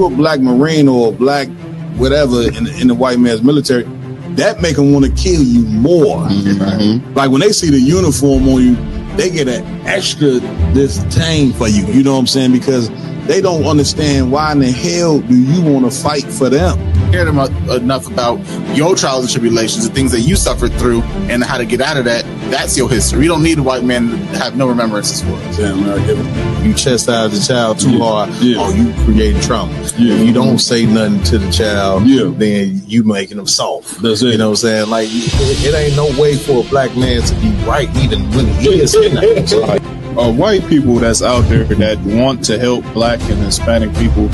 you a black Marine or a black whatever in the white man's military, that make them want to kill you more. Mm-hmm. Like when they see the uniform on you, they get an extra disdain for you. You know what I'm saying? Because they don't understand why in the hell do you want to fight for them. Cared enough about your trials and tribulations, the things that you suffered through, and how to get out of that. That's your history. You don't need a white man to have no remembrances for it. Yeah, you chastise the child too hard, or you create trauma. Yeah. If you don't say nothing to the child, then you making them soft. That's it. You know what I'm saying? Like, it ain't no way for a black man to be right, even when he is not. White people that's out there that want to help black and Hispanic people,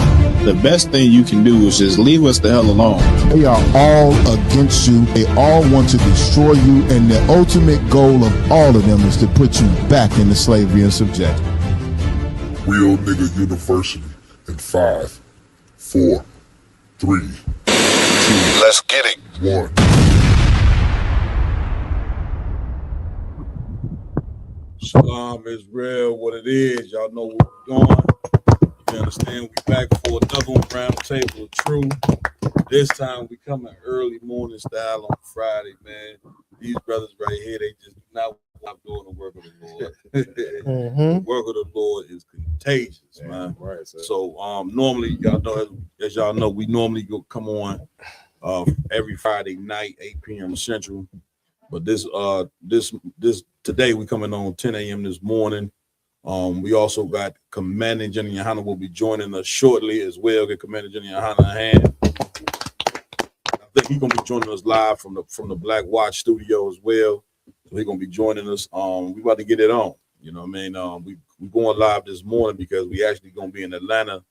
the best thing you can do is just leave us the hell alone. They are all against you. They all want to destroy you, and the ultimate goal of all of them is to put you back into slavery and subjection. Real Nigga University in 5, 4, 3, 2. Let's get it. 1. Shalom Israel, what it is. Y'all know what we're doing. You understand? We back for another one, Round Table of Truth. This time we coming early morning style on Friday, man. These brothers right here, they just not doing the work of the Lord. The work of the Lord is contagious, man. Right. So normally, y'all know, as y'all know, we normally come on every Friday night, 8 p.m. Central. But this today we coming on 10 a.m. this morning. We also got Commander General Yohana will be joining us shortly as well. Get Commander General Yohana a hand. I think he's gonna be joining us live from the Black Watch studio as well. So he's gonna be joining us. We about to get it on. You know what I mean? We going live this morning because we actually gonna be in Atlanta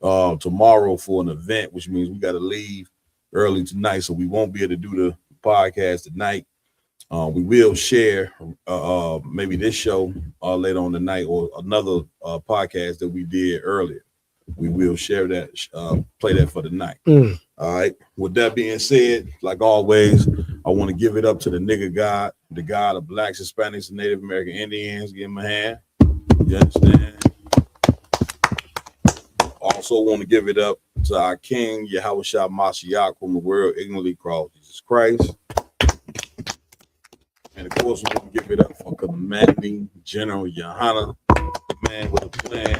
tomorrow for an event, which means we got to leave early tonight, so we won't be able to do the podcast tonight. We will share maybe this show later on tonight or another podcast that we did earlier. We will share that, play that for the night. All right. With that being said, like always, I want to give it up to the nigga God, the God of blacks, Hispanics, and Native American Indians. Give him a hand. You understand? Also want to give it up to our King, Yahushua Mashiach, whom the world ignorantly calls Jesus Christ. And of course, we want to give it up for Commanding General Yohana, the man with a plan.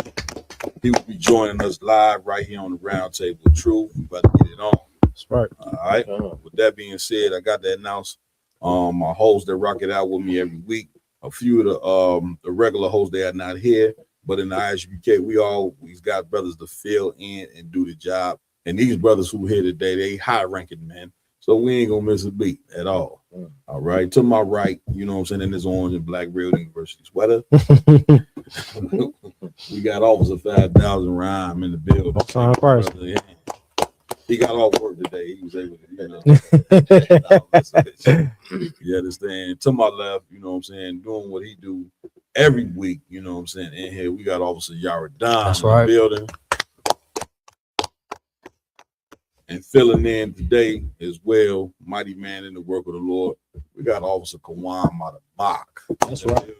He will be joining us live right here on the Round Table of Truth. We about to get it on. That's right. All right. With that being said, I got to announce my hosts that rock it out with me every week. A few of the regular hosts, they are not here, but in the ISBK, we always got brothers to fill in and do the job. And these brothers who here today, they high ranking, man. So we ain't gonna miss a beat at all. All right. To my right, you know what I'm saying, in this orange and black Real University sweater. We got Officer 5,000 Rhyme in the building. He got off work today. He was able to, you understand? To my left, you know what I'm saying, doing what he do every week, you know what I'm saying. In here, we got Officer Yaradan in the building. And filling in today as well, mighty man in the work of the Lord, we got Officer Kawan Matabak. That's right.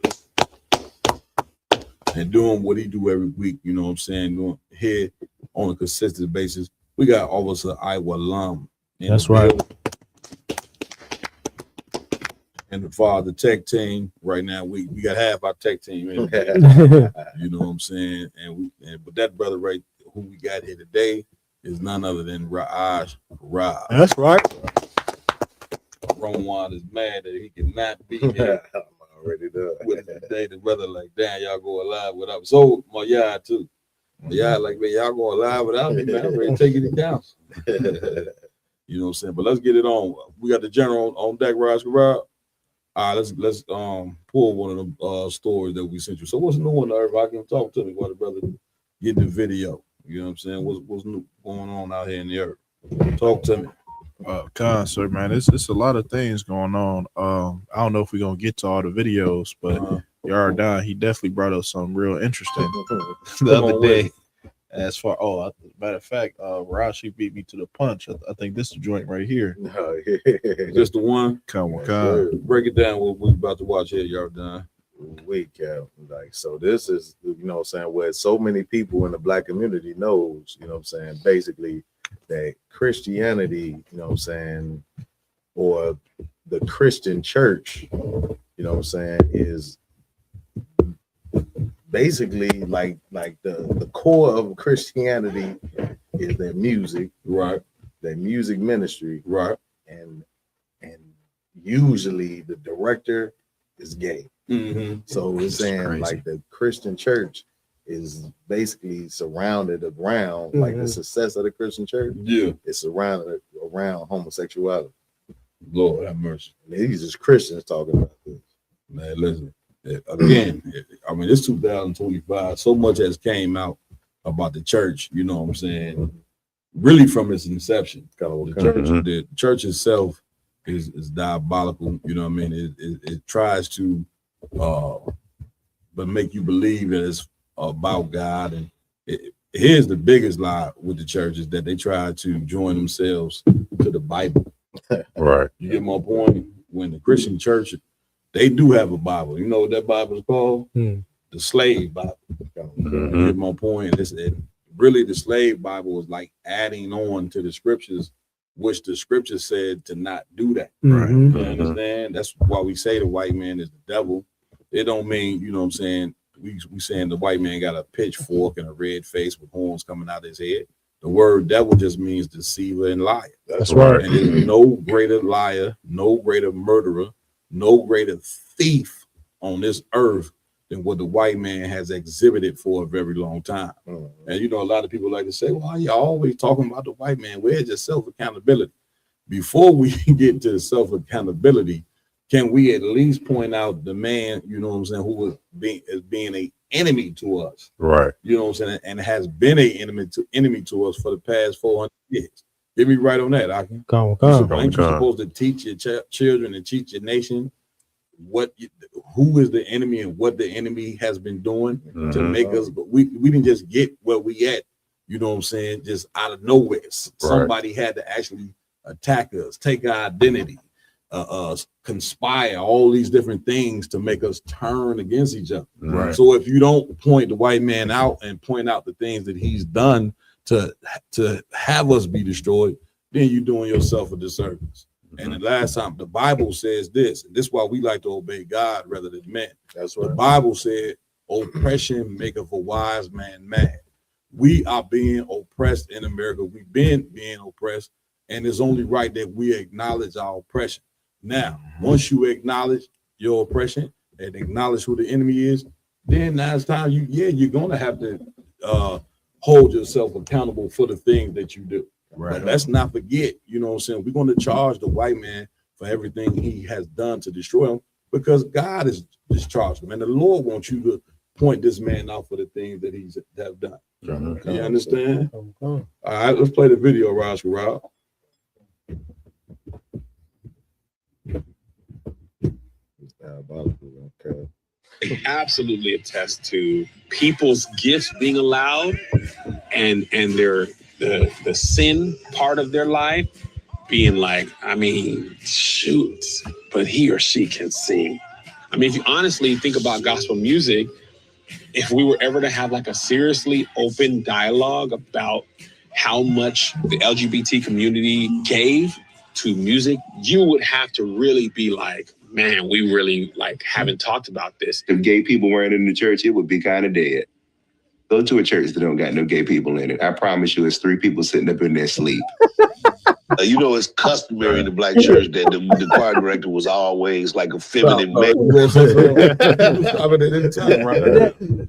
And doing what he do every week, you know what I'm saying, doing here on a consistent basis. We got Officer Iowa Lum. That's right. And for the tech team right now, we got half our tech team in. You know what I'm saying? But that brother right who we got here today is none other than Raj Raj. That's right. Rowan is mad that he cannot be here. I'm already done. With today, the brother like, damn, y'all go live without me. So my yard too. My yard like, man, y'all going live without me, man. I'm ready to take it to council. You know what I'm saying? But let's get it on. We got the general on deck, Raj Raj. All right, let's pull one of the stories that we sent you. So what's new on everybody? Can talk to me while the brother get the video. You know what I'm saying? What's new going on out here in the earth? Talk to me. Concert, man. It's a lot of things going on. I don't know if we're gonna get to all the videos, but Yaradan, he definitely brought up something real interesting the other day. As far matter of fact, Rashi beat me to the punch. I think this is the joint right here. Just the one. Come on. Break it down what we're about to watch here, Yaradan. Wait, Cal. Like, so this is, you know what I'm saying, where so many people in the black community knows, you know what I'm saying, basically that Christianity, you know what I'm saying, or the Christian church, you know what I'm saying, is basically like the core of Christianity is their music, Right. their music ministry, Right. and usually the director is gay. Mm-hmm. So it's saying crazy. like the Christian church is basically surrounded around like the success of the Christian church Yeah. is surrounded around homosexuality. Lord have mercy. And these is Christians talking about this. Man, listen. Again, I mean, it's 2025. So much has came out about the church, you know what I'm saying? Really from its inception. The church itself is diabolical, you know what I mean? It tries to but make you believe that it's about God. And here's the biggest lie with the church is that they try to join themselves to the Bible. Right. You get my point? When the Christian church, they do have a Bible. You know what that Bible is called? The slave Bible. You get my point? Really, the slave Bible is like adding on to the scriptures, which the scripture said to not do that. Right. You understand? That's why we say the white man is the devil. It don't mean, you know what I'm saying, we saying the white man got a pitchfork and a red face with horns coming out of his head. The word devil just means deceiver and liar. That's right. And there's no greater liar, no greater murderer, no greater thief on this earth than what the white man has exhibited for a very long time. And you know, a lot of people like to say, well, you're always talking about the white man. Where's your self-accountability? Before we get to self-accountability, can we at least point out the man, you know what I'm saying, who is being an enemy to us? Right. You know what I'm saying, and has been an enemy to us for the past 400 years. Get me right on that, Aki. Ain't you supposed to teach your children and teach your nation who is the enemy and what the enemy has been doing to make us? But we didn't just get where we at, you know what I'm saying, just out of nowhere. Somebody had to actually attack us, take our identity, conspire all these different things to make us turn against each other. Right. So if you don't point the white man out and point out the things that he's done to have us be destroyed, then you're doing yourself a disservice. And the last time the Bible says this, and this is why we like to obey God rather than men. That's The Bible said, oppression maketh a wise man mad. We are being oppressed in America. We've been being oppressed, and it's only right that we acknowledge our oppression. Now, once you acknowledge your oppression and acknowledge who the enemy is, then now it's time you're gonna have to hold yourself accountable for the things that you do. Right. But let's not forget, you know what I'm saying, we're going to charge the white man for everything he has done to destroy him because God has discharged him. And the Lord wants you to point this man out for the things that he's have done. You understand? All right, let's play the video, Raj Rob. Absolutely attest to people's gifts being allowed and their the sin part of their life being like, I mean, shoot, but he or she can sing. I mean, if you honestly think about gospel music, if we were ever to have like a seriously open dialogue about how much the LGBT community gave to music, you would have to really be like, man, we really like haven't talked about this. If gay people weren't in the church, it would be kind of dead. Go to a church that don't got no gay people in it. I promise you, it's 3 people sitting up in their sleep. You know, it's customary in the black church that the choir director was always like a feminine man.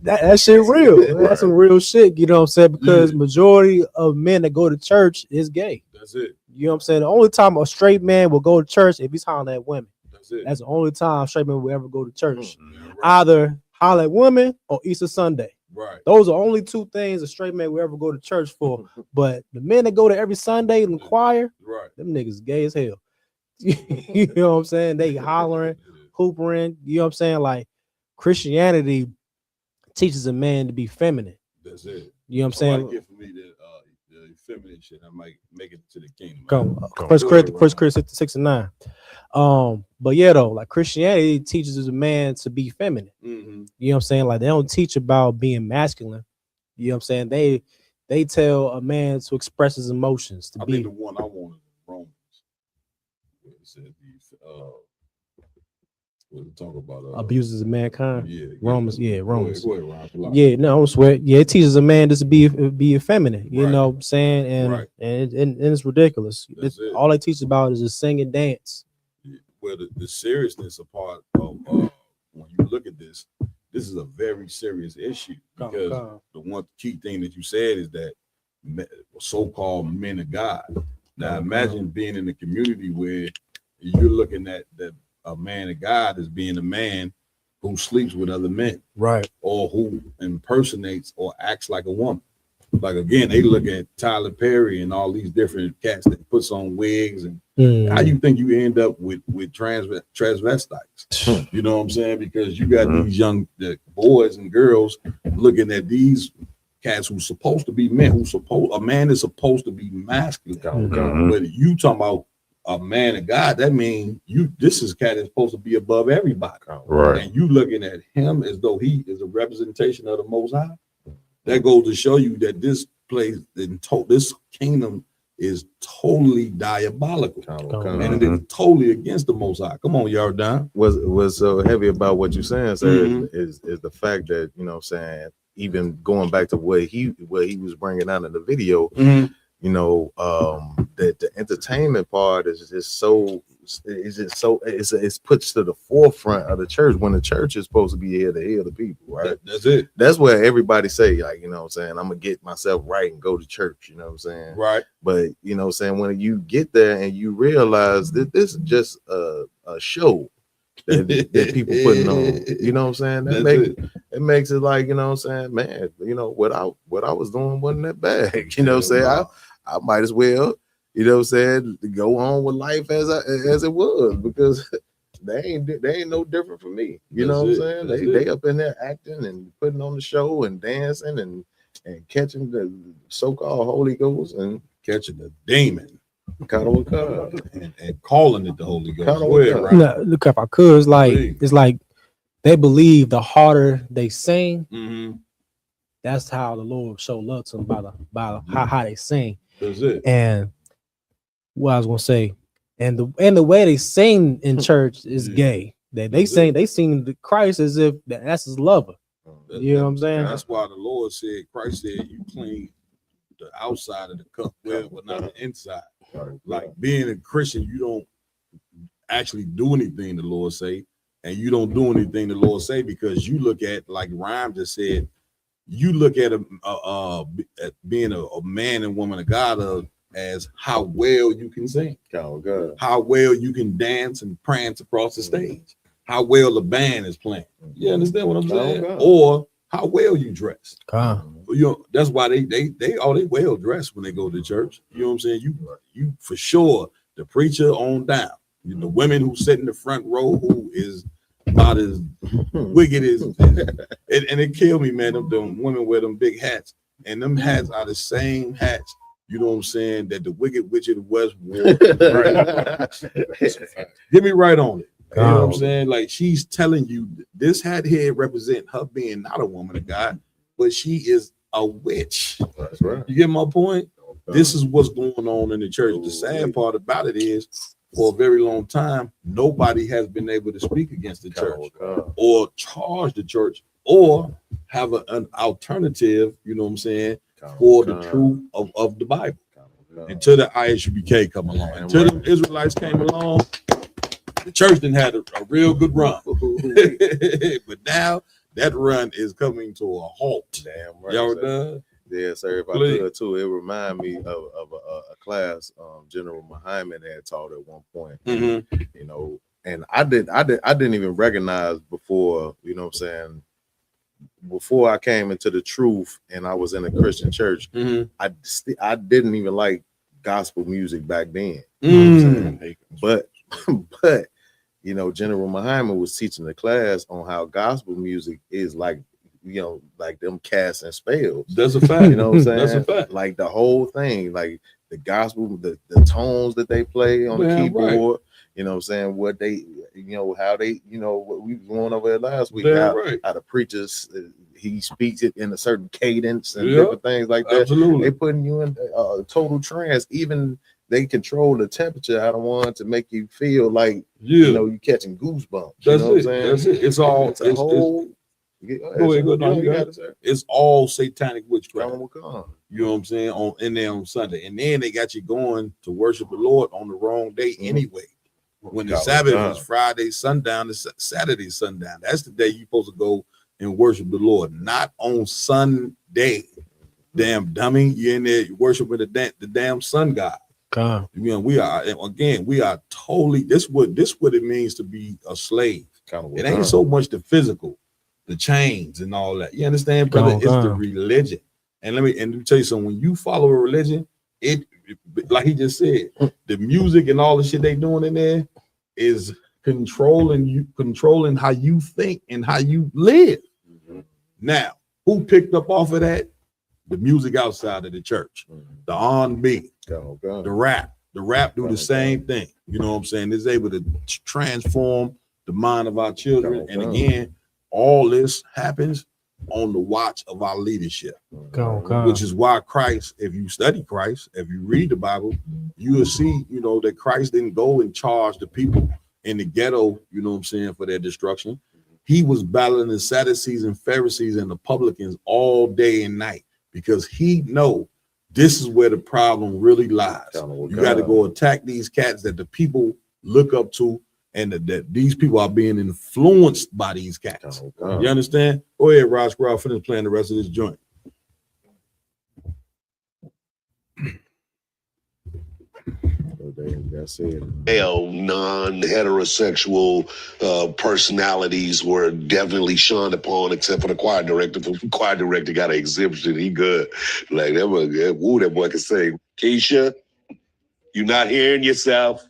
That shit real. That's some real shit, you know what I'm saying? Because majority of men that go to church is gay. That's it. You know what I'm saying? The only time a straight man will go to church if he's hollering at women. That's it. That's the only time straight men will ever go to church. Either holler at women or Easter Sunday. Right. Those are only 2 things a straight man will ever go to church for. But the men that go to every Sunday in the choir, them niggas gay as hell. You know what I'm saying? They hollering, hoopering. You know what I'm saying? Like Christianity teaches a man to be feminine. That's it. You know what I'm saying? Get for me the feminine shit. I might make it to the kingdom. Come. First Corinthians 6:9. But yeah, though, like Christianity teaches a man to be feminine. Mm-hmm. You know what I'm saying? Like they don't teach about being masculine. You know what I'm saying? They tell a man to express his emotions, to I be think the one I wanted was Romans. It said what it talk about abuses of mankind. Yeah, Romans. Yeah, Go Romans. ahead, Ron. Yeah, no, I don't swear. Yeah, it teaches a man just to be effeminate. You Right. know what I'm saying? And Right. and it's ridiculous. That's it. All they teach about is just sing and dance. Where the seriousness apart of when you look at this is a very serious issue, because the one key thing that you said is that so-called men of God. Now imagine being in a community where you're looking at a man of God as being a man who sleeps with other men, right, or who impersonates or acts like a woman. Like again, they look at Tyler Perry and all these different cats that puts on wigs, and how you think you end up with transvestites? You know what I'm saying? Because you got these young boys and girls looking at these cats who's supposed to be men, a man is supposed to be masculine, but you talking about a man of God, that means this is cat is supposed to be above everybody, right? And you looking at him as though he is a representation of the Most High. That goes to show you that this place, this kingdom, is totally diabolical, and it is totally against the Most High. Come on, Yardan. What's so heavy about what you're saying, sir, is the fact that, you know what I'm saying, even going back to what he was bringing out in the video, you know, that the entertainment part is just so it's put to the forefront of the church, when the church is supposed to be here to heal the people, right? That's it. That's where everybody say, like, you know what I'm saying, I'm gonna get myself right and go to church, you know what I'm saying? Right. But you know what I'm saying, when you get there and you realize that this is just a show that people putting on, you know what I'm saying? It makes it like, you know what I'm saying, man, you know, what I was doing wasn't that bad. You know what I'm saying? I might as well, you know what I'm saying, go on with life as it was, because they ain't no different from me. You know what I'm saying? They up in there acting and putting on the show and dancing and catching the so-called Holy Ghost and catching the demon. And calling it the Holy Ghost. No, look, if I could, it's like they believe the harder they sing, that's how the Lord show love to them, by how they sing. That's it. And what I was gonna say, and the way they sing in church is gay. They sing the Christ as if that's his lover. You know what I'm saying? That's why the Lord said, Christ said, you clean the outside of the cup well, but not the inside. Like being a Christian, you don't actually do anything the Lord say, and you don't do anything the Lord say because you look at, like Rhyme just said, you look at at being a man and woman of God as how well you can sing, how well you can dance and prance across the stage, how well the band is playing. You understand what I'm saying? Or how well you dress. You know, that's why they well dressed when they go to church. You know what I'm saying? You for sure, the preacher on down. You know, the women who sit in the front row who is about as wicked as and it killed me, man. Them women wear them big hats, and them hats are the same hats, you know what I'm saying, that the Wicked Witch of the West wore. Right? Get me right on it. You know what I'm saying? Like, she's telling you this hat here represent her being not a woman of God, but she is a witch. That's right. You get my point? This is what's going on in the church. The sad part about it is, for a very long time, nobody has been able to speak against the church or charge the church or have an alternative, you know what I'm saying, for the truth of the Bible. Until the ISUBK come along, until the Israelites came along, the church didn't have a real good run. But now that run is coming to a halt. Damn right. Y'all done? Yeah, sir. If I could too, it remind me of a class General Muhammad had taught at one point. You know, and I didn't even recognize before, you know what I'm saying, before I came into the truth and I was in a Christian church, I didn't even like gospel music back then. You know what I'm saying? But you know, General Muhammad was teaching the class on how gospel music is like, you know, like them casting spells. That's a fact. You know what I'm saying? That's a fact. Like the whole thing, like the gospel, the tones that they play on the keyboard. You know what I'm saying? What they, you know, how they, you know, what we was going over there last week. How the preachers, he speaks it in a certain cadence and different things like that. Absolutely. They putting you in total trance. Even they control the temperature out of one to make you feel like you know you catching goosebumps. You know what I'm saying? That's it. It's all it's a whole. It's all satanic witchcraft. You know what I'm saying? In there on Sunday, and then they got you going to worship the Lord on the wrong day anyway. When the Sabbath is Friday sundown to Saturday sundown, that's the day you're supposed to go and worship the Lord, not on Sunday. Damn dummy, you're in there worshiping the damn sun god. God. You know, we are totally this what it means to be a slave. It ain't so much the physical, the chains and all that. You understand, brother? It's the religion. And let me tell you something. When you follow a religion, it like he just said, the music and all the shit they doing in there is controlling how you think and how you live. Now, who picked up off of that? The music outside of the church, the R&B, the rap do the same thing. You know what I'm saying? It's able to transform the mind of our children. And again, all this happens on the watch of our leadership, which is why Christ, if you study Christ, if you read the Bible, you will see, you know, that Christ didn't go and charge the people in the ghetto, you know what I'm saying, for their destruction. He was battling the Sadducees and Pharisees and the publicans all day and night, because he know this is where the problem really lies. You got to go attack these cats that the people look up to, and that these people are being influenced by these cats. You understand? Go ahead, Ross Crow, finish playing the rest of this joint. That's it. Male, non-heterosexual personalities were definitely shunned upon, except for the choir director. The choir director got an exemption. He good. Like that boy can say, Keisha, you not hearing yourself?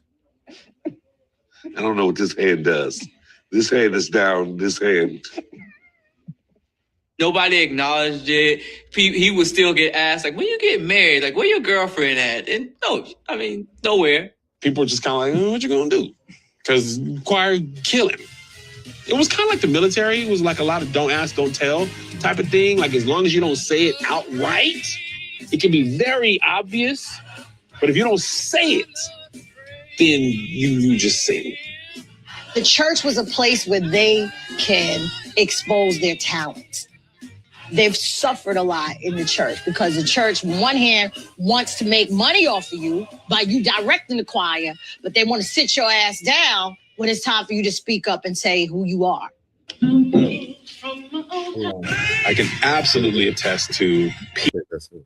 I don't know what this hand does. This hand is down. This hand. Nobody acknowledged it. He would still get asked, like, when you get married, like, where your girlfriend at? And no, I mean, nowhere. People are just kind of like, what you gonna do? Because choir kill him. It was kind of like the military. It was like a lot of don't ask, don't tell type of thing. Like, as long as you don't say it outright, it can be very obvious. But if you don't say it, then you just say it. The church was a place where they can expose their talents. They've suffered a lot in the church because the church, on one hand, wants to make money off of you by you directing the choir, but they want to sit your ass down when it's time for you to speak up and say who you are. I can absolutely attest to.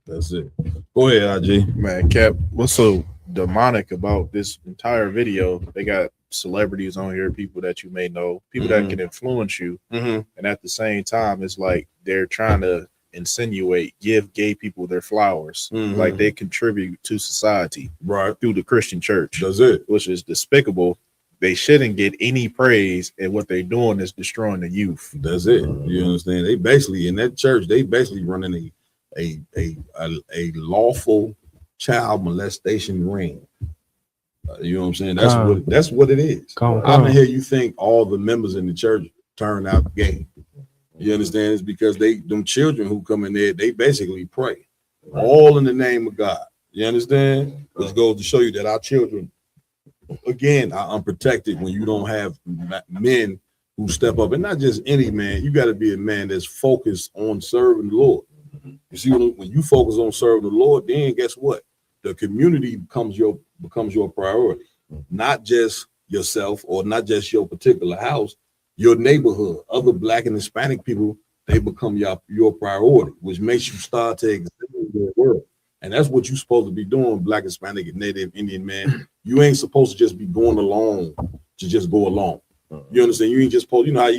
That's it. Go ahead, IG. Man, Cap, what's so demonic about this entire video? They got celebrities on here, people that you may know, people that can influence you, and at the same time, it's like they're trying to insinuate, give gay people their flowers, like they contribute to society, right, through the Christian church. Does it? Which is despicable. They shouldn't get any praise, and what they're doing is destroying the youth. That's it. You understand? They basically, in that church, they basically running a lawful child molestation ring. You know what I'm saying? That's what it is. How the hell you think all the members in the church turn out gay? You understand? It's because them children who come in there, they basically pray, all in the name of God. You understand? Which goes to show you that our children, again, are unprotected when you don't have men who step up, and not just any man. You got to be a man that's focused on serving the Lord. You see, when you focus on serving the Lord, then guess what? The community becomes your priority, not just yourself or not just your particular house, your neighborhood, other Black and Hispanic people. They become your priority, which makes you start to examine the world. And that's what you're supposed to be doing, Black, Hispanic, and Native Indian man. You ain't supposed to just be going along to just go along. You understand? You ain't just supposed, you know how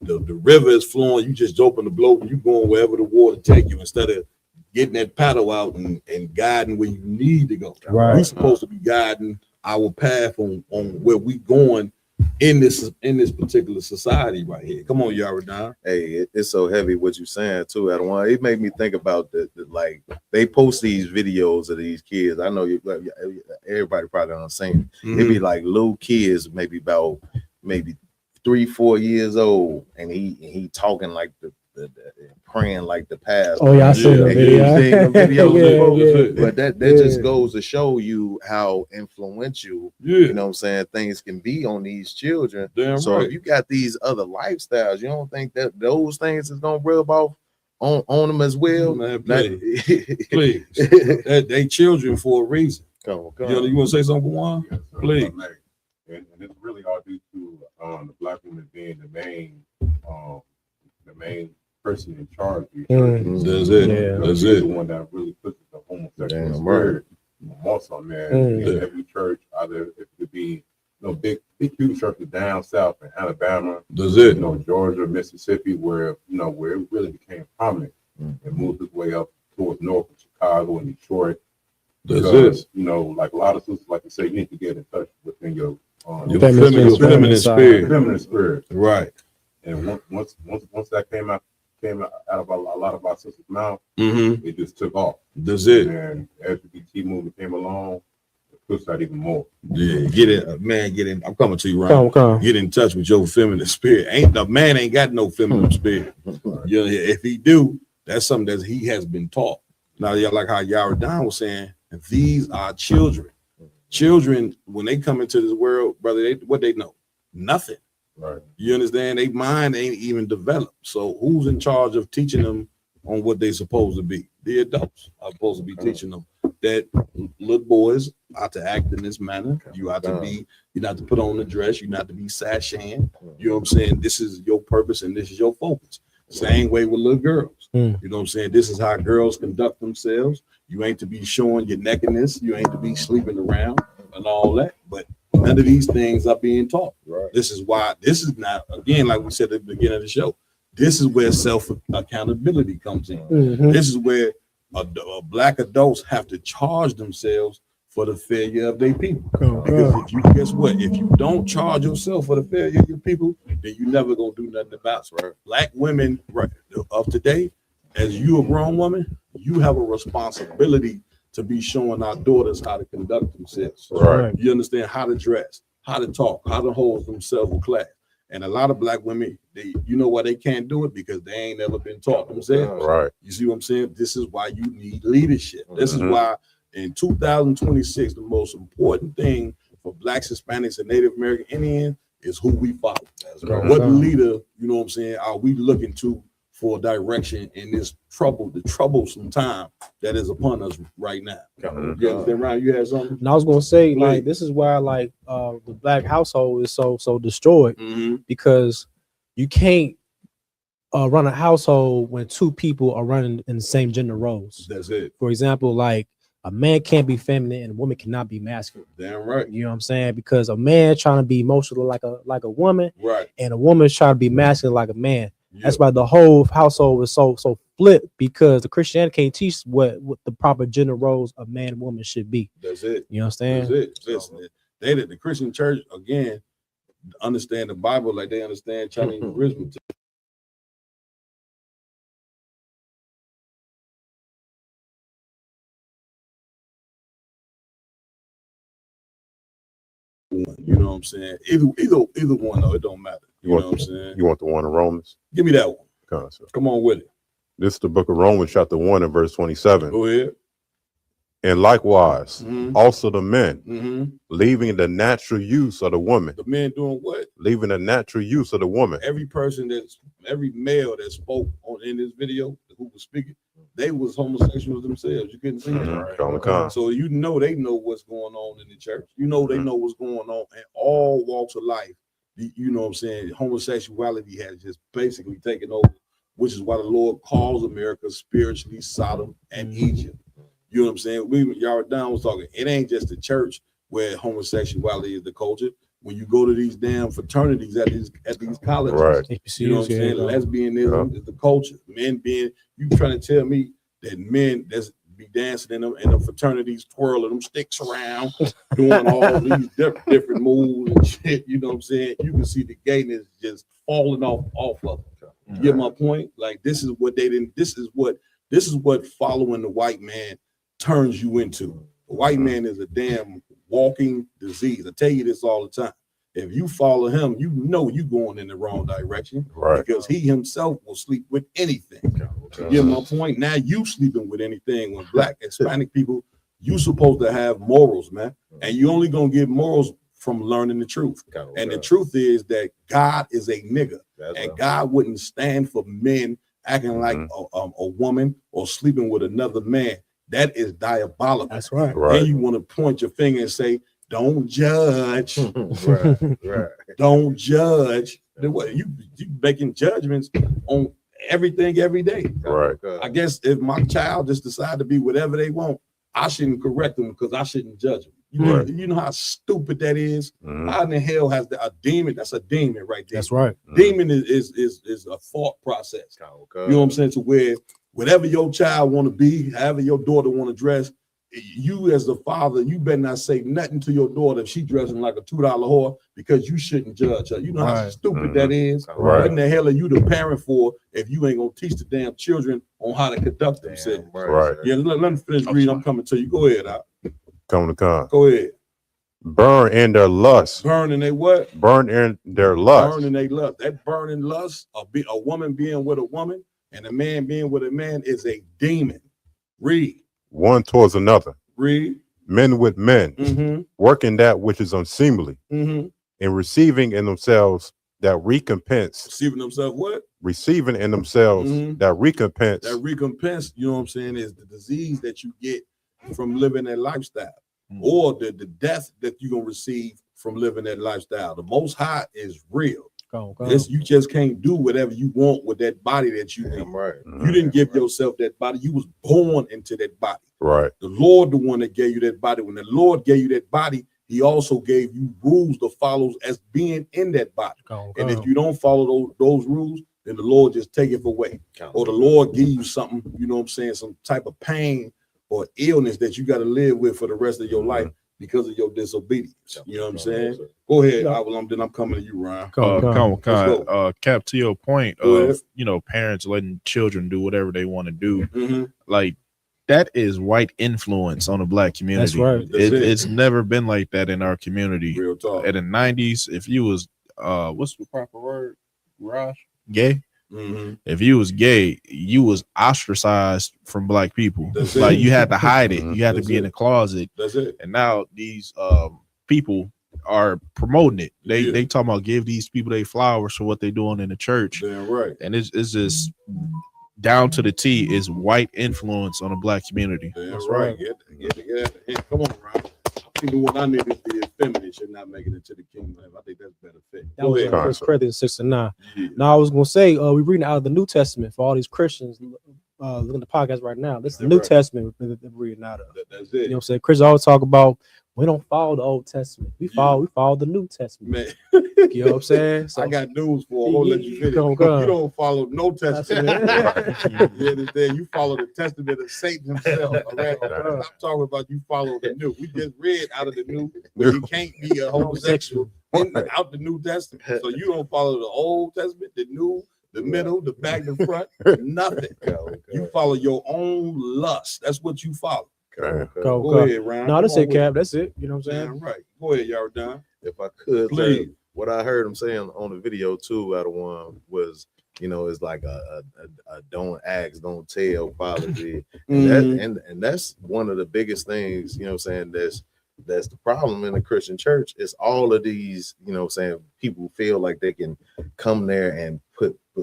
the river is flowing, you just open the blow and you going wherever the water take you, instead of getting that paddle out and guiding where you need to go. Right. We're supposed to be guiding our path on where we going in this particular society right here. Come on, Yaradan. Hey, it's so heavy what you're saying too, Adawan. It made me think about the like they post these videos of these kids. I know you, everybody probably don't seen it. It be like little kids, maybe 3-4 years old, and he talking like the praying like the past. Oh yeah, I seen the video. But that just goes to show you how influential, you know what I'm saying, things can be on these children. So if you got these other lifestyles, you don't think that those things is gonna rub off on them as well? Man, please. They children for a reason. Come on. You want to say something, Juan? Please. And it's really all due to the black woman being the main person in charge. That's it. Yeah. That's the it. one that really pushes the homosexual spirit amongst our man in every church. Either it could be big huge churches down south in Alabama, that's it. Georgia, Mississippi, where where it really became prominent and moved its way up towards north of Chicago and Detroit. That's it. Like a lot of sisters like to say, you need to get in touch within your feminine spirit. Right. And once that came out of a lot of our sisters' mouth, it just took off. That's it. And as the LGBT movement came along, it pushed out even more. Yeah, get in. I'm coming to you, Ryan. Come. Get in touch with your feminine spirit. The man ain't got no feminine spirit. If he do, that's something that he has been taught. Now, like how Yaradan was saying, these are children. Children, when they come into this world, brother, what they know? Nothing. Right. You understand? Their mind ain't even developed. So who's in charge of teaching them on what they're supposed to be? The adults are supposed to be teaching them that little boys are to act in this manner. You are to be, you're not to put on the dress, you're not to be sashaying. You know what I'm saying? This is your purpose and this is your focus. Same way with little girls. You know what I'm saying? This is how girls conduct themselves. You ain't to be showing your nakedness. You ain't to be sleeping around and all that. But none of these things are being taught. Right. This is why, this is not, again, like we said at the beginning of the show, this is where self-accountability comes in. This is where black adults have to charge themselves for the failure of their people. Because guess what? If you don't charge yourself for the failure of your people, then you never gonna do nothing about it. Right? Black women of today, as you a grown woman, you have a responsibility to be showing our daughters how to conduct themselves. Right. You understand how to dress, how to talk, how to hold themselves in class. And a lot of black women, you know why they can't do it? Because they ain't never been taught themselves. Right. You see what I'm saying? This is why you need leadership. This is why in 2026, the most important thing for Blacks, Hispanics, and Native American Indians is who we follow. What leader, you know what I'm saying, are we looking to for direction in this troublesome time that is upon us right now? You understand, Ryan? You had something? And I was gonna say, like, this is why, like, the black household is so destroyed, because you can't run a household when two people are running in the same gender roles. That's it. For example, like, a man can't be feminine and a woman cannot be masculine. Damn right. You know what I'm saying? Because a man trying to be emotional like a woman, right, and a woman trying to be masculine like a man. That's why the whole household is so flipped, because the Christianity can't teach what the proper gender roles of man and woman should be. That's it. You understand? That's it. Listen, the Christian church, again, understand the Bible like they understand Chinese arithmetic. You know what I'm saying? Either one, though, it don't matter. You know what I'm saying? You want the one in Romans? Give me that one. Come on with it. This is the book of Romans, chapter 1 and verse 27. Go ahead. And likewise, also the men, leaving the natural use of the woman. The men doing what? Leaving the natural use of the woman. Every male that spoke in this video, who was speaking, they was homosexuals themselves. You couldn't see it. So they know what's going on in the church. You know they know what's going on in all walks of life. You know what I'm saying? Homosexuality has just basically taken over, which is why the Lord calls America spiritually Sodom and Egypt. You know what I'm saying? Yaradan was talking. It ain't just the church where homosexuality is the culture. When you go to these damn fraternities at these colleges, right, you know what I'm saying? Lesbianism is the culture. Men being, you trying to tell me that men, be dancing in them fraternities, twirling them sticks around, doing all these different moves and shit. You know what I'm saying? You can see the gayness just falling off of them. You get my point? Like this is what they didn't. This is what following the white man turns you into. The white man is a damn walking disease. I tell you this all the time. If you follow him, you know you're going in the wrong direction, right? Because he himself will sleep with anything. You get my point? Now you sleeping with anything. When black Hispanic people, you supposed to have morals, man, and you only gonna get morals from learning the truth. And the truth is that God is a nigga, and God wouldn't stand for men acting like a woman or sleeping with another man. That is diabolical. That's right. Then you want to point your finger and say, don't judge. right. Don't judge. You making judgments on everything every day. Right. I guess if my child just decide to be whatever they want, I shouldn't correct them because I shouldn't judge them. You know how stupid that is? How in the hell has a demon? That's a demon right there. That's right. Demon is a thought process. You know what I'm saying? To where whatever your child want to be, however your daughter want to dress, you as the father, you better not say nothing to your daughter if she dressing like a $2 whore because you shouldn't judge her. You know how stupid that is? What in the hell are you the parent for if you ain't gonna teach the damn children on how to conduct themselves? Right. Yeah, let me finish reading. I'm coming to you. Go ahead, Al. Come to con. Go ahead. Burn in their lust. Burn in they what? Burn in their lust. Burn in they lust. That burning lust of a woman being with a woman and a man being with a man is a demon. Read. One towards another. Read. Men with men, working that which is unseemly, and receiving in themselves that recompense. Receiving themselves what? Receiving in themselves that recompense. That recompense, you know what I'm saying, is the disease that you get from living that lifestyle, or the death that you're gonna receive from living that lifestyle. The Most High is real. This, you just can't do whatever you want with that body that you need. You didn't give yourself that body. You was born into that body. Right. The Lord, the one that gave you that body. When the Lord gave you that body, he also gave you rules to follow as being in that body. And if you don't follow those rules, then the Lord just take it away. Or the Lord give you something, you know what I'm saying, some type of pain or illness that you got to live with for the rest of your life because of your disobedience. You know what I'm saying? Go ahead, then I'm coming to you, Ryan. Cap, to your point of parents letting children do whatever they want to do, like that is white influence on the black community. That's right. It's never been like that in our community. Real talk. In the 90s, if you was what's the proper word, Raj? Gay. If you was gay, you was ostracized from black people. Like you had to hide it. You had to be in the closet. That's it. And now these people are promoting it. They talking about give these people their flowers for what they're doing in the church. Damn right. And it's just down to the T is white influence on the black community. That's right. Get come on, Ryan. The one I need is the effeminate should not make it into the kingdom. I think that's better fit. That was 1 Corinthians 6:9. Now I was gonna say we're reading out of the New Testament for all these Christians looking at the podcast right now. This is the New Testament we're reading out of. That's it. You know what I'm saying? Christians always talk about we don't follow the Old Testament. We follow the New Testament. Man. You know what I'm saying? So, I got news for you. Let you finish. You don't follow no testament. You understand? You follow the testament of Satan himself. All right? I'm talking about you follow the new. We just read out of the new, but you can't be a homosexual out the New Testament. So you don't follow the Old Testament, the New, the middle, the back, the front, nothing. You follow your own lust. That's what you follow. Go ahead, Ryan. No, that's it, Cap. That's it. You know what I'm saying? Yeah, right. Go ahead, y'all done. If I could, please. What I heard him saying on the video too, out of one was, it's like a don't ask, don't tell policy, and that's one of the biggest things. You know what I'm saying? That's the problem in the Christian church. Is all of these, people feel like they can come there and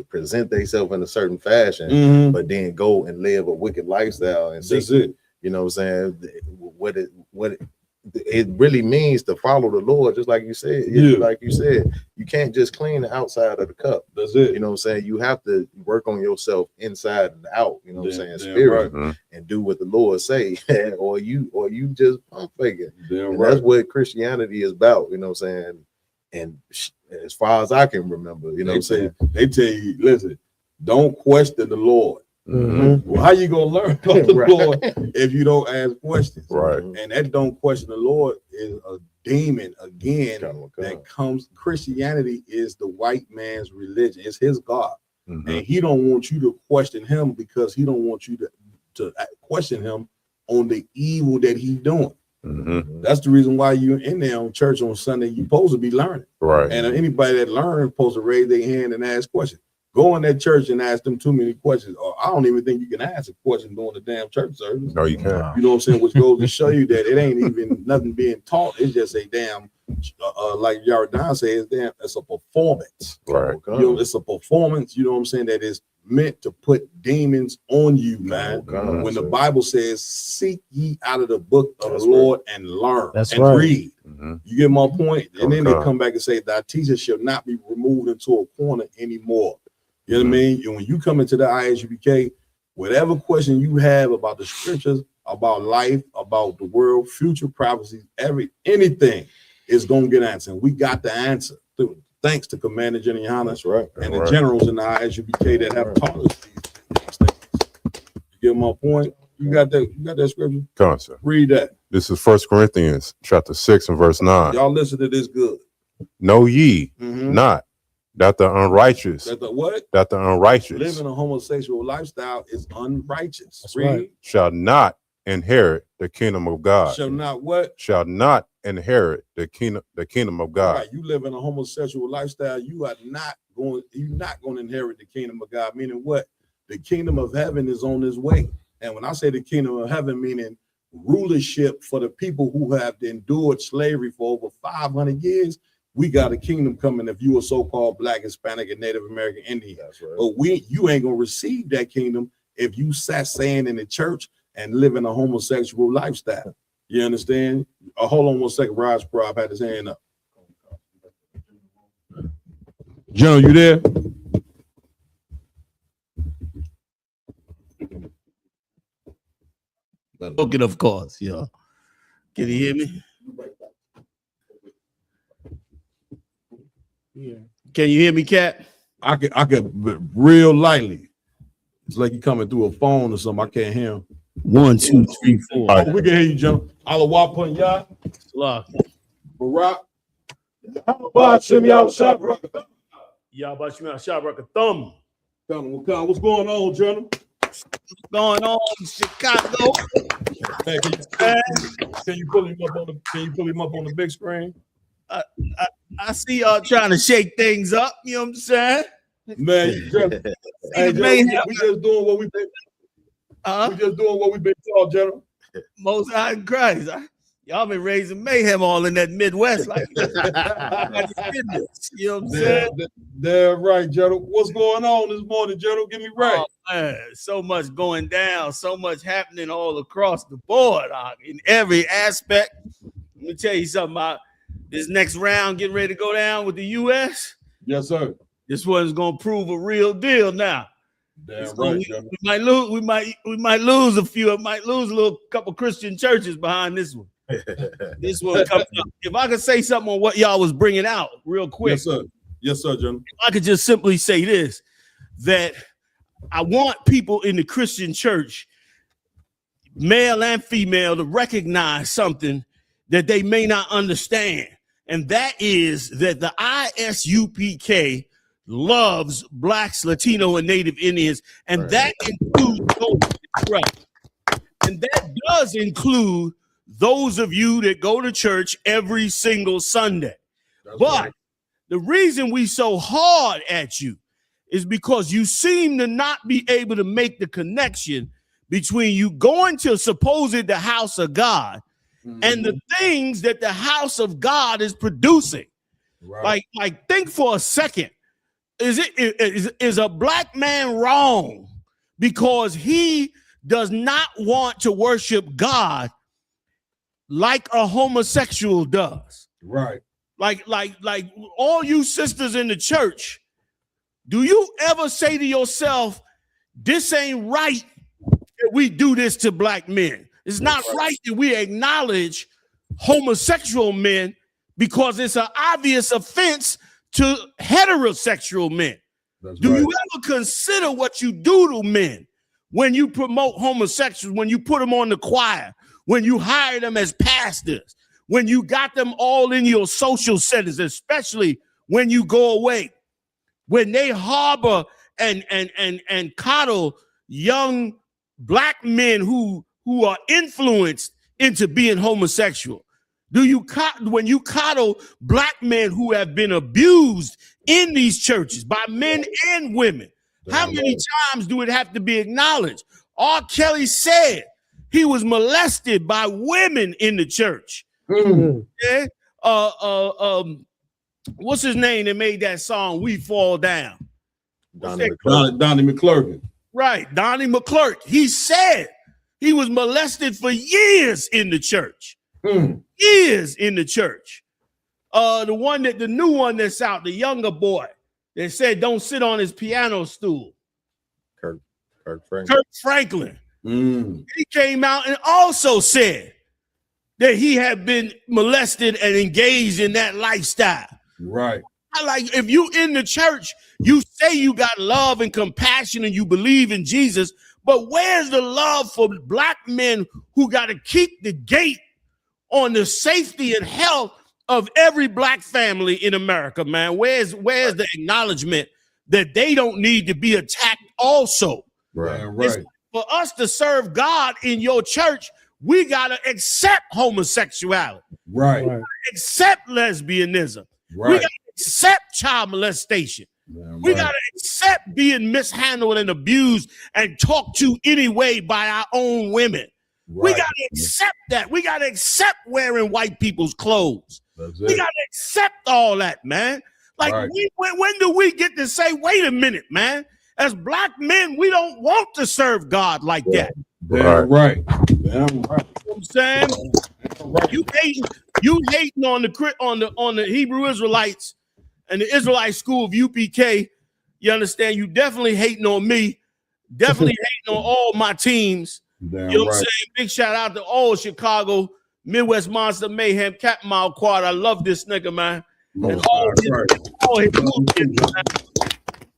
present themselves in a certain fashion, but then go and live a wicked lifestyle and that's it. You know what I'm saying? What it really means to follow the Lord, just like you said. Like you said, you can't just clean the outside of the cup. That's it. You know what I'm saying? You have to work on yourself inside and out. You know what I'm saying? Spirit, and do what the Lord say, or you just pump faking. That's what Christianity is about. You know what I'm saying? And as far as I can remember, you know what I'm saying? They tell you, listen, don't question the Lord. Well, how you gonna learn about the Lord if you don't ask questions? Right. And that don't question the Lord is a demon again that comes. Christianity is the white man's religion. It's his God, and he don't want you to question him because he don't want you to question him on the evil that he's doing. That's the reason why you're in there on church on Sunday. You're supposed to be learning, right? And anybody that learns supposed to raise their hand and ask questions. Go in that church and ask them too many questions, or I don't even think you can ask a question during the damn church service. No, you can't. You know what I'm saying? Which goes to show you that it ain't even nothing being taught. It's just a damn, like Yardan says, damn, it's a performance. Right. You know, it's a performance. You know what I'm saying? That is meant to put demons on you, man. When the Bible says, "Seek ye out of the book of the Lord and learn and read." You get my point? And then they come back and say, "Thy teacher shall not be removed into a corner anymore." You know what I mean? And when you come into the ISUPK, whatever question you have about the scriptures, about life, about the world, future prophecies, anything is gonna get answered. And we got the answer thanks to Commander Jenny Hanna, that's right, and the generals in the ISUPK that have taught us these things. You get my point? You got that scripture? Come on, sir. Read that. This is 1 Corinthians chapter 6 and verse 9. Y'all listen to this good. Know ye not that the unrighteous, That the what? that the unrighteous Living a homosexual lifestyle is unrighteous. That's Read. right. shall not inherit the kingdom of God. Shall not what? Shall not inherit the kingdom of God. Right. You live in a homosexual lifestyle, you're not going to inherit the kingdom of God. Meaning what? The kingdom of heaven is on its way. And when I say the kingdom of heaven, meaning rulership for the people who have endured slavery for over 500 years, we got a kingdom coming if you are so-called Black, Hispanic, and Native American Indian. That's right. But you ain't gonna receive that kingdom if you sat saying in the church and live in a homosexual lifestyle. You understand? Hold on one second. Raj Prab had his hand up. General, you there? Spoken, of course, yeah. Can you hear me? Yeah. Can you hear me, Cat? I could real lightly. It's like you coming through a phone or something. I can't hear him. 1, 2, 3, 4. Oh, we can hear you, General. Allah Pun Ya. Salah. Barack. How about Shimmy out shop? Y'all about you out Shabrak Thumb. What's going on, General? What's going on in Chicago? Hey, can you pull him up on the big screen? I see y'all trying to shake things up. You know what I'm saying? Man, we just doing what we've been. We just doing what we've been taught, General. Most High in Christ. Y'all been raising mayhem all in that Midwest, like you know what I'm saying? They're right, General. What's going on this morning, General? Get me right. Oh, man, so much going down, so much happening all across the board, in every aspect. Let me tell you something about this next round getting ready to go down with the U.S. Yes, sir. This one's gonna prove a real deal now. Damn right, we might lose. We might lose a few. It might lose a little couple Christian churches behind this one. This one comes up. If I could say something on what y'all was bringing out real quick. Yes, sir. Yes, sir, General. If I could just simply say this, that I want people in the Christian church, male and female, to recognize something that they may not understand. And that is that the ISUPK loves Blacks, Latino, and Native Indians. And that includes those, right. And that does include those of you that go to church every single Sunday. But the reason we so hard at you is because you seem to not be able to make the connection between you going to supposed the house of God and the things that the house of God is producing. Right. Like think for a second. Is a black man wrong because he does not want to worship God like a homosexual does? Right. Like all you sisters in the church, do you ever say to yourself, this ain't right that we do this to black men? It's not right that we acknowledge homosexual men because it's an obvious offense to heterosexual men. Do you ever consider what you do to men when you promote homosexuals, when you put them on the choir, when you hire them as pastors, when you got them all in your social settings, especially when you go away, when they harbor and coddle young black men who are influenced into being homosexual. When you coddle black men who have been abused in these churches by men and women, how many times do it have to be acknowledged? R. Kelly said he was molested by women in the church. Yeah? What's his name that made that song, We Fall Down? Donnie McClurkin. Right, Donnie McClurkin. He said he was molested for years in the church. Years in the church. The new one that's out, the younger boy, that said don't sit on his piano stool. Kirk Franklin. Kirk Franklin. He came out and also said that he had been molested and engaged in that lifestyle. Right. Like, if you in the church, you say you got love and compassion and you believe in Jesus, but where's the love for black men who got to keep the gate on the safety and health of every black family in America, man? Where's the acknowledgement that they don't need to be attacked also? Right. For us to serve God in your church, we got to accept homosexuality. Right. Accept lesbianism. Right. We got to accept child molestation. We got to accept being mishandled and abused and talked to anyway by our own women. We got to accept that. We got to accept wearing white people's clothes. We got to accept all that, man. Like, when do we get to say, wait a minute, man? As black men, we don't want to serve God like that. Damn right. You know what I'm saying? You hating on the Hebrew Israelites and the Israelite school of UPK. You understand? You definitely hating on me. Definitely hating on all my teams. Damn you know what I'm saying? Big shout out to all Chicago, Midwest Monster Mayhem, Captain Mile Quad. I love this nigga, man. And all his kids, man.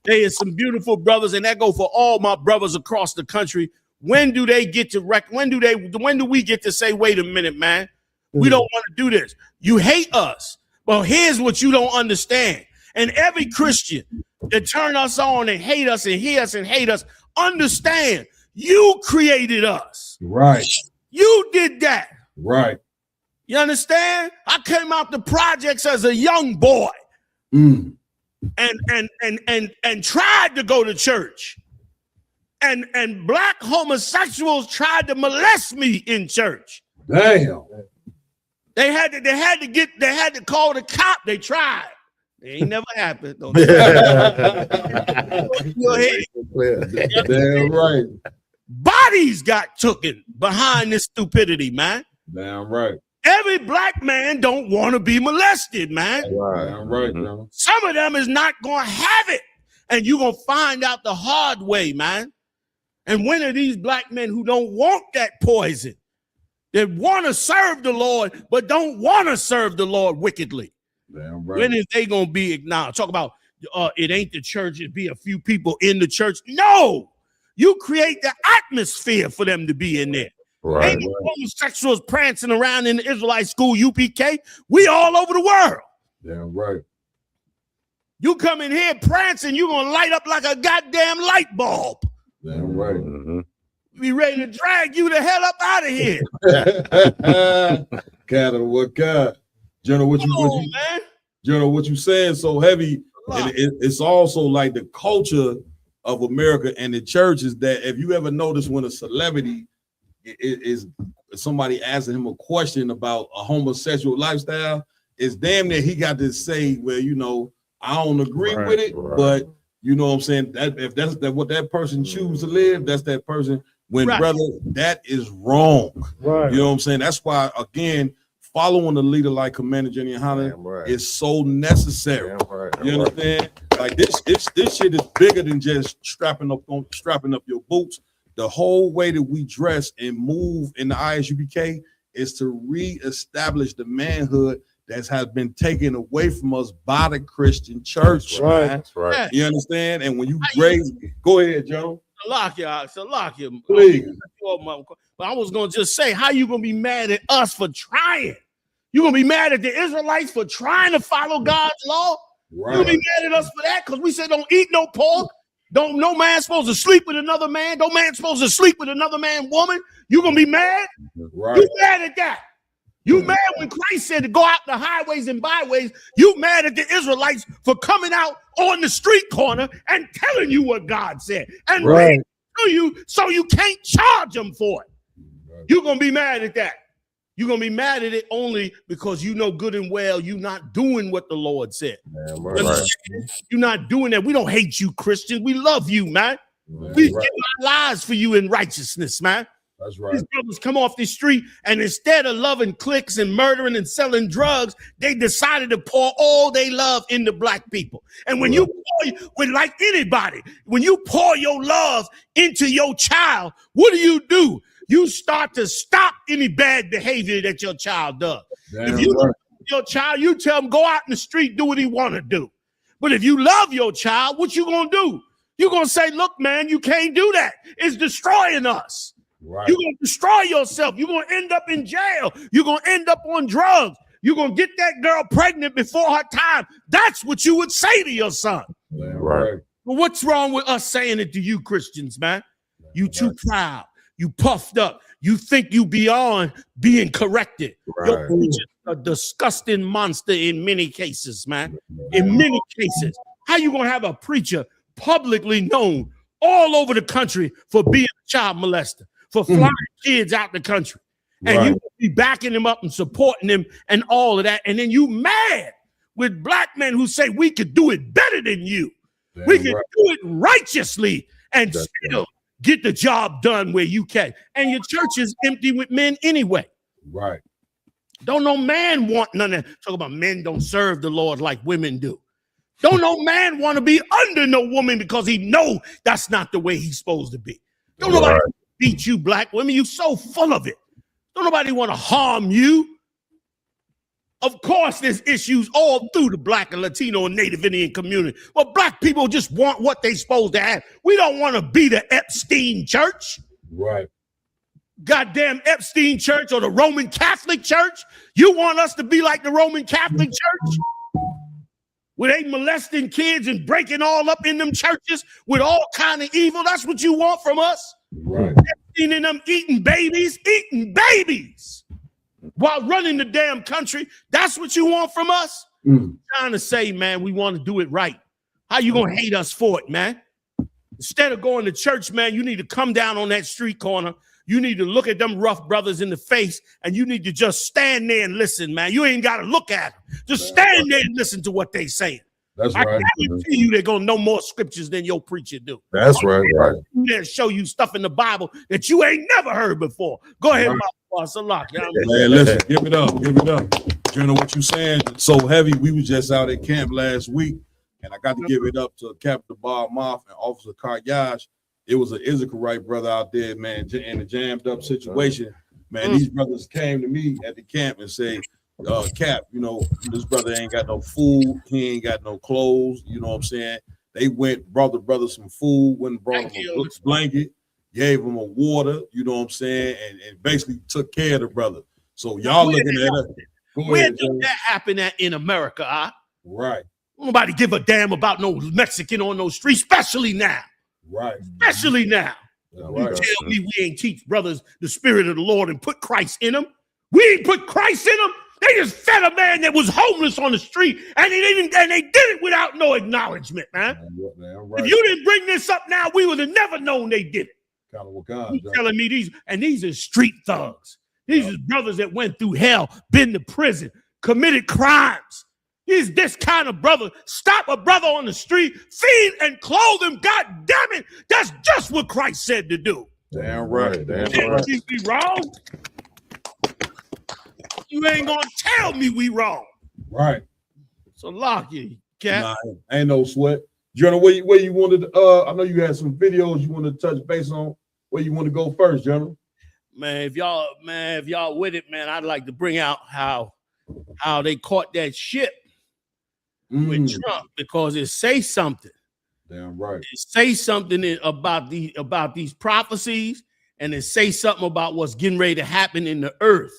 They are some beautiful brothers, and that go for all my brothers across the country. When do they get to when do we get to say, wait a minute, man? We don't want to do this. You hate us. Well, here's what you don't understand. And every Christian that turn us on and hate us and hear us and hate us, understand, you created us. Right. You did that. Right. You understand? I came out the projects as a young boy and tried to go to church. And black homosexuals tried to molest me in church. Damn. They had to call the cop. They tried. It ain't never happened. Go ahead. Damn right. Bodies got taken behind this stupidity, man. Damn right. Every black man don't want to be molested, man. Damn right, bro. Some of them is not going to have it. And you're going to find out the hard way, man. And when are these black men who don't want that poison, that want to serve the Lord, but don't want to serve the Lord wickedly? Damn right. When is they going to be acknowledged? Talk about it ain't the church, it be a few people in the church. No, you create the atmosphere for them to be in there. Right. Ain't no homosexuals prancing around in the Israelite school, UPK. We all over the world. Damn right. You come in here prancing, you're going to light up like a goddamn light bulb. Damn right. Be ready to drag you the hell up out of here. Canada, what God? General, what you saying so heavy, and it's also like the culture of America and the church is that if you ever notice when a celebrity is somebody asking him a question about a homosexual lifestyle, it's damn near he got to say, well, you know, I don't agree with it, but you know what I'm saying? That if that's what that person choose to live, that's that person. When brother, that is wrong. Right. You know what I'm saying? That's why, again, following the leader like Commander Jenny Hanna is so necessary. You understand? Like this shit is bigger than just strapping up your boots. The whole way that we dress and move in the ISUPK is to reestablish the manhood that has been taken away from us by the Christian church. That's right. You understand? And when you raise, go ahead, Joe. Salakia. Please. But I was gonna just say, how you gonna be mad at us for trying? You gonna be mad at the Israelites for trying to follow God's law? Right. You gonna be mad at us for that? Because we said don't eat no pork. No man supposed to sleep with another man. No man supposed to sleep with another man, woman. You gonna be mad? Right. You mad at that? You mad when Christ said to go out the highways and byways? You mad at the Israelites for coming out on the street corner and telling you what God said and reading to you so you can't charge them for it? You're gonna be mad at that. You're gonna be mad at it only because you know good and well you're not doing what the Lord said. You're not doing that. We don't hate you, Christians. We love you, man. We give our lives for you in righteousness, man. That's right. These brothers come off the street, and instead of loving cliques and murdering and selling drugs, they decided to pour all they love into black people. And when you pour, like anybody, when you pour your love into your child, what do? You start to stop any bad behavior that your child does. If you love your child, you tell him go out in the street, do what he want to do. But if you love your child, what you gonna do? You're gonna say, look, man, you can't do that. It's destroying us. Right. You're going to destroy yourself. You're going to end up in jail. You're going to end up on drugs. You're going to get that girl pregnant before her time. That's what you would say to your son. Right. Well, what's wrong with us saying it to you Christians, man? You too proud. You puffed up. You think you beyond being corrected. Your preacher's a disgusting monster in many cases, man. In many cases. How you going to have a preacher publicly known all over the country for being a child molester? For flying kids out the country, and you be backing them up and supporting them and all of that, and then you mad with black men who say we could do it better than you. We can do it righteously and still get the job done where you can. And your church is empty with men anyway. Right. Don't no man want none of that. Talk about men don't serve the Lord like women do. Don't no man want to be under no woman because he know that's not the way he's supposed to be. Don't nobody beat you, black women. You so full of it. Don't nobody want to harm you. Of course, there's issues all through the black and Latino and Native Indian community. But black people just want what they supposed to have. We don't want to be the Epstein church. Right. Goddamn Epstein church or the Roman Catholic church. You want us to be like the Roman Catholic church? Where they molesting kids and breaking all up in them churches with all kind of evil. That's what you want from us? Right. Epstein and them eating babies while running the damn country. That's what you want from us? Trying to say, man, we want to do it right. How you gonna hate us for it, man? Instead of going to church, man, you need to come down on that street corner. You need to look at them rough brothers in the face, and you need to just stand there and listen, man. You ain't got to look at them. Just stand there and listen to what they saying. That's I right. guarantee you they're going to know more scriptures than your preacher do. That's right. They'll show you stuff in the Bible that you ain't never heard before. Go ahead, my boss. Man, listen, give it up. You know what you saying? So heavy. We was just out at camp last week, and I got to give it up to Captain Bob Moff and Officer Karyash. It was an Issacharite brother out there, man, in a jammed up situation. Man, these brothers came to me at the camp and said, Cap, you know, this brother ain't got no food. He ain't got no clothes. You know what I'm saying? They went, brought the brother some food, went and brought him a blanket, gave him a water, you know what I'm saying, and basically took care of the brother. So y'all looking at us. Where did that happen at in America, huh? Right. Nobody give a damn about no Mexican on those streets, especially now. Right. Especially now. Right. You tell me we ain't teach brothers the spirit of the Lord and put Christ in them. We ain't put Christ in them. They just fed a man that was homeless on the street, and they did it without no acknowledgement, man. Right. If you didn't bring this up now, we would have never known they did it. You telling me these are street thugs. These are brothers that went through hell, been to prison, committed crimes. He's this kind of brother. Stop a brother on the street, feed and clothe him. God damn it. That's just what Christ said to do. Damn right. You be wrong. You ain't gonna tell me we wrong. Right. So lock you, Cap. Nah, ain't no sweat. General, where you wanted to, I know you had some videos you wanted to touch base on. Where you want to go first, General? Man, if y'all with it, man, I'd like to bring out how they caught that ship with Trump, because it say something Damn right. Say something about these prophecies, and then say something about what's getting ready to happen in the earth.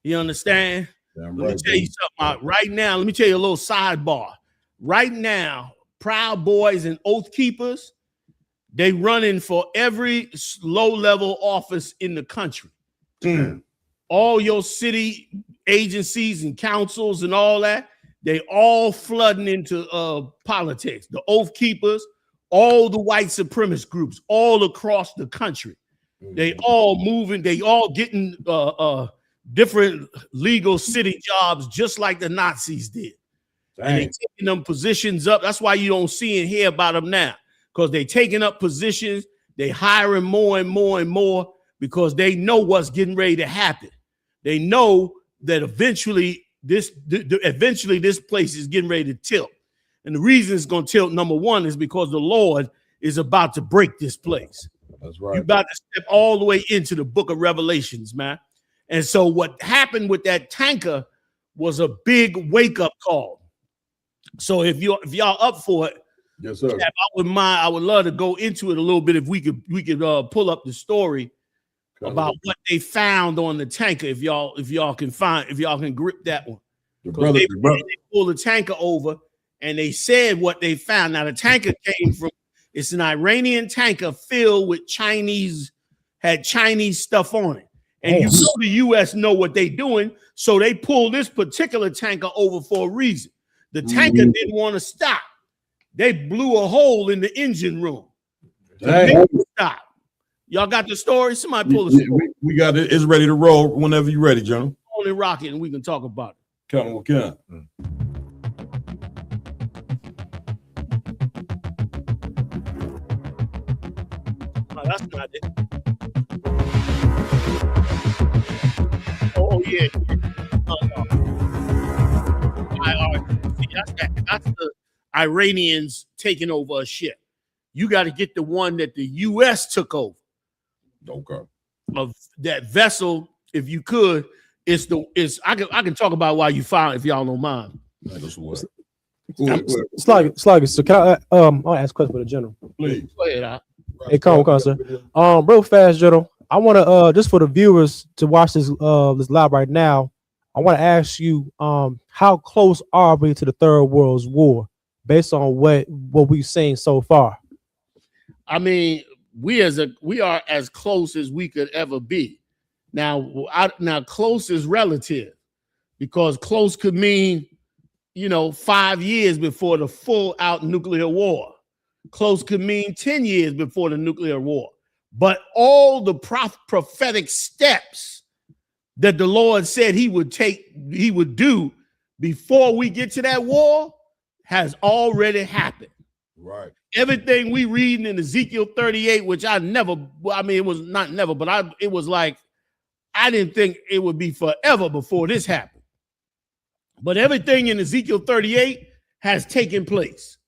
You understand? Damn Let me tell you something right now. Let me tell you a little sidebar. Right now, Proud Boys and Oath Keepers, they running for every low-level office in the country. All your city agencies and councils and all that, they all flooding into politics. The Oath Keepers, all the white supremacist groups all across the country. They all moving, they all getting different legal city jobs just like the Nazis did. Dang. And they taking them positions up. That's why you don't see and hear about them now, because they taking up positions, they hiring more and more and more because they know what's getting ready to happen. They know that eventually this place is getting ready to tilt. And the reason it's going to tilt, number one, is because the Lord is about to break this place. That's right. You're about to step all the way into the book of Revelations, man. And so what happened with that tanker was a big wake-up call. So if y'all up for it, yes, sir. I would love to go into it a little bit if we could pull up the story about what they found on the tanker. If y'all can grip that one. They pulled the tanker over and they said what they found. Now the tanker came from, it's an Iranian tanker filled with Chinese stuff on it. And you know the U.S. know what they're doing, so they pulled this particular tanker over for a reason. The tanker didn't want to stop. They blew a hole in the engine room. Stop. Y'all got the story? Somebody pull the story. We got it. It's ready to roll whenever you're ready, John. Only rocket, and we can talk about it. Come on, come. No, that's not it. Oh yeah. That's the Iranians taking over a ship. You got to get the one that the U.S. took over. Okay. Of that vessel, if you could, I can talk about why you found it if y'all don't mind. It's like so. Can I I'll ask a question for the general. Please. Go ahead. Hey, come on, sir. Real fast, general. I want to just for the viewers to watch this live right now. I want to ask you, how close are we to the Third World War, based on what we've seen so far? I mean, we are as close as we could ever be. Now close is relative, because close could mean 5 years before the full out nuclear war. Close could mean 10 years before the nuclear war. But all the prophetic steps that the Lord said he would do before we get to that war has already happened. Right. Everything we read in Ezekiel 38, which it was like, I didn't think it would be forever before this happened. But everything in Ezekiel 38 has taken place.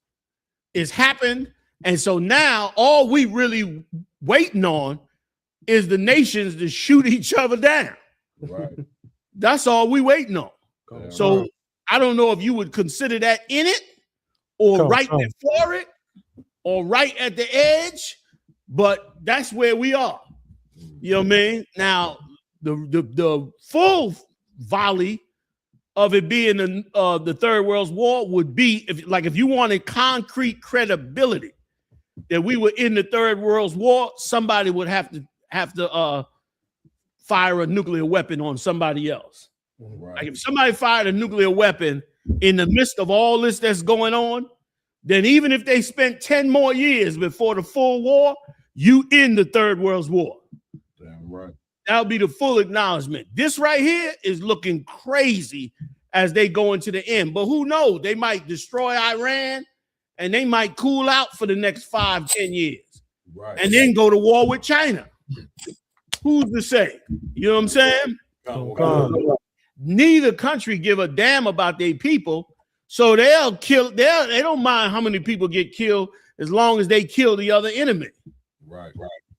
It's happened. And so now all we really waiting on is the nations to shoot each other down. Right. That's all we waiting on. So I don't know if you would consider that in it or right before it or right at the edge, but that's where we are. You know what I mean? Now, the full volley of it being the Third World War would be if you wanted concrete credibility that we were in the Third World War, somebody would have to fire a nuclear weapon on somebody else. Right. Like if somebody fired a nuclear weapon in the midst of all this that's going on, then even if they spent 10 more years before the full war, you in the Third World War. Damn right. That would be the full acknowledgement. This right here is looking crazy as they go into the end. But who knows? They might destroy Iran and they might cool out for the next 5-10 years. Right. And then go to war with China. Who's to say? You know what I'm saying? Neither country give a damn about their people, so they'll kill. They don't mind how many people get killed as long as they kill the other enemy. Right.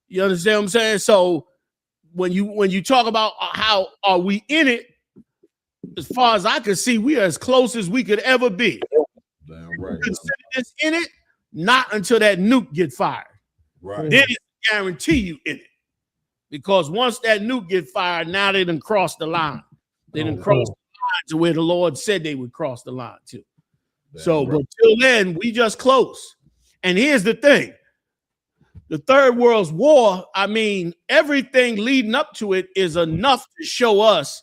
You understand what I'm saying? So when you talk about how are we in it, as far as I can see, we are as close as we could ever be. Damn right. Consider this in it, not until that nuke get fired. Right. Then it's guarantee you in it. Because once that nuke get fired, now they done crossed the line. They done crossed the line to where the Lord said they would cross the line to. So, but till then, we just close. And here's the thing. The Third World War, I mean, everything leading up to it is enough to show us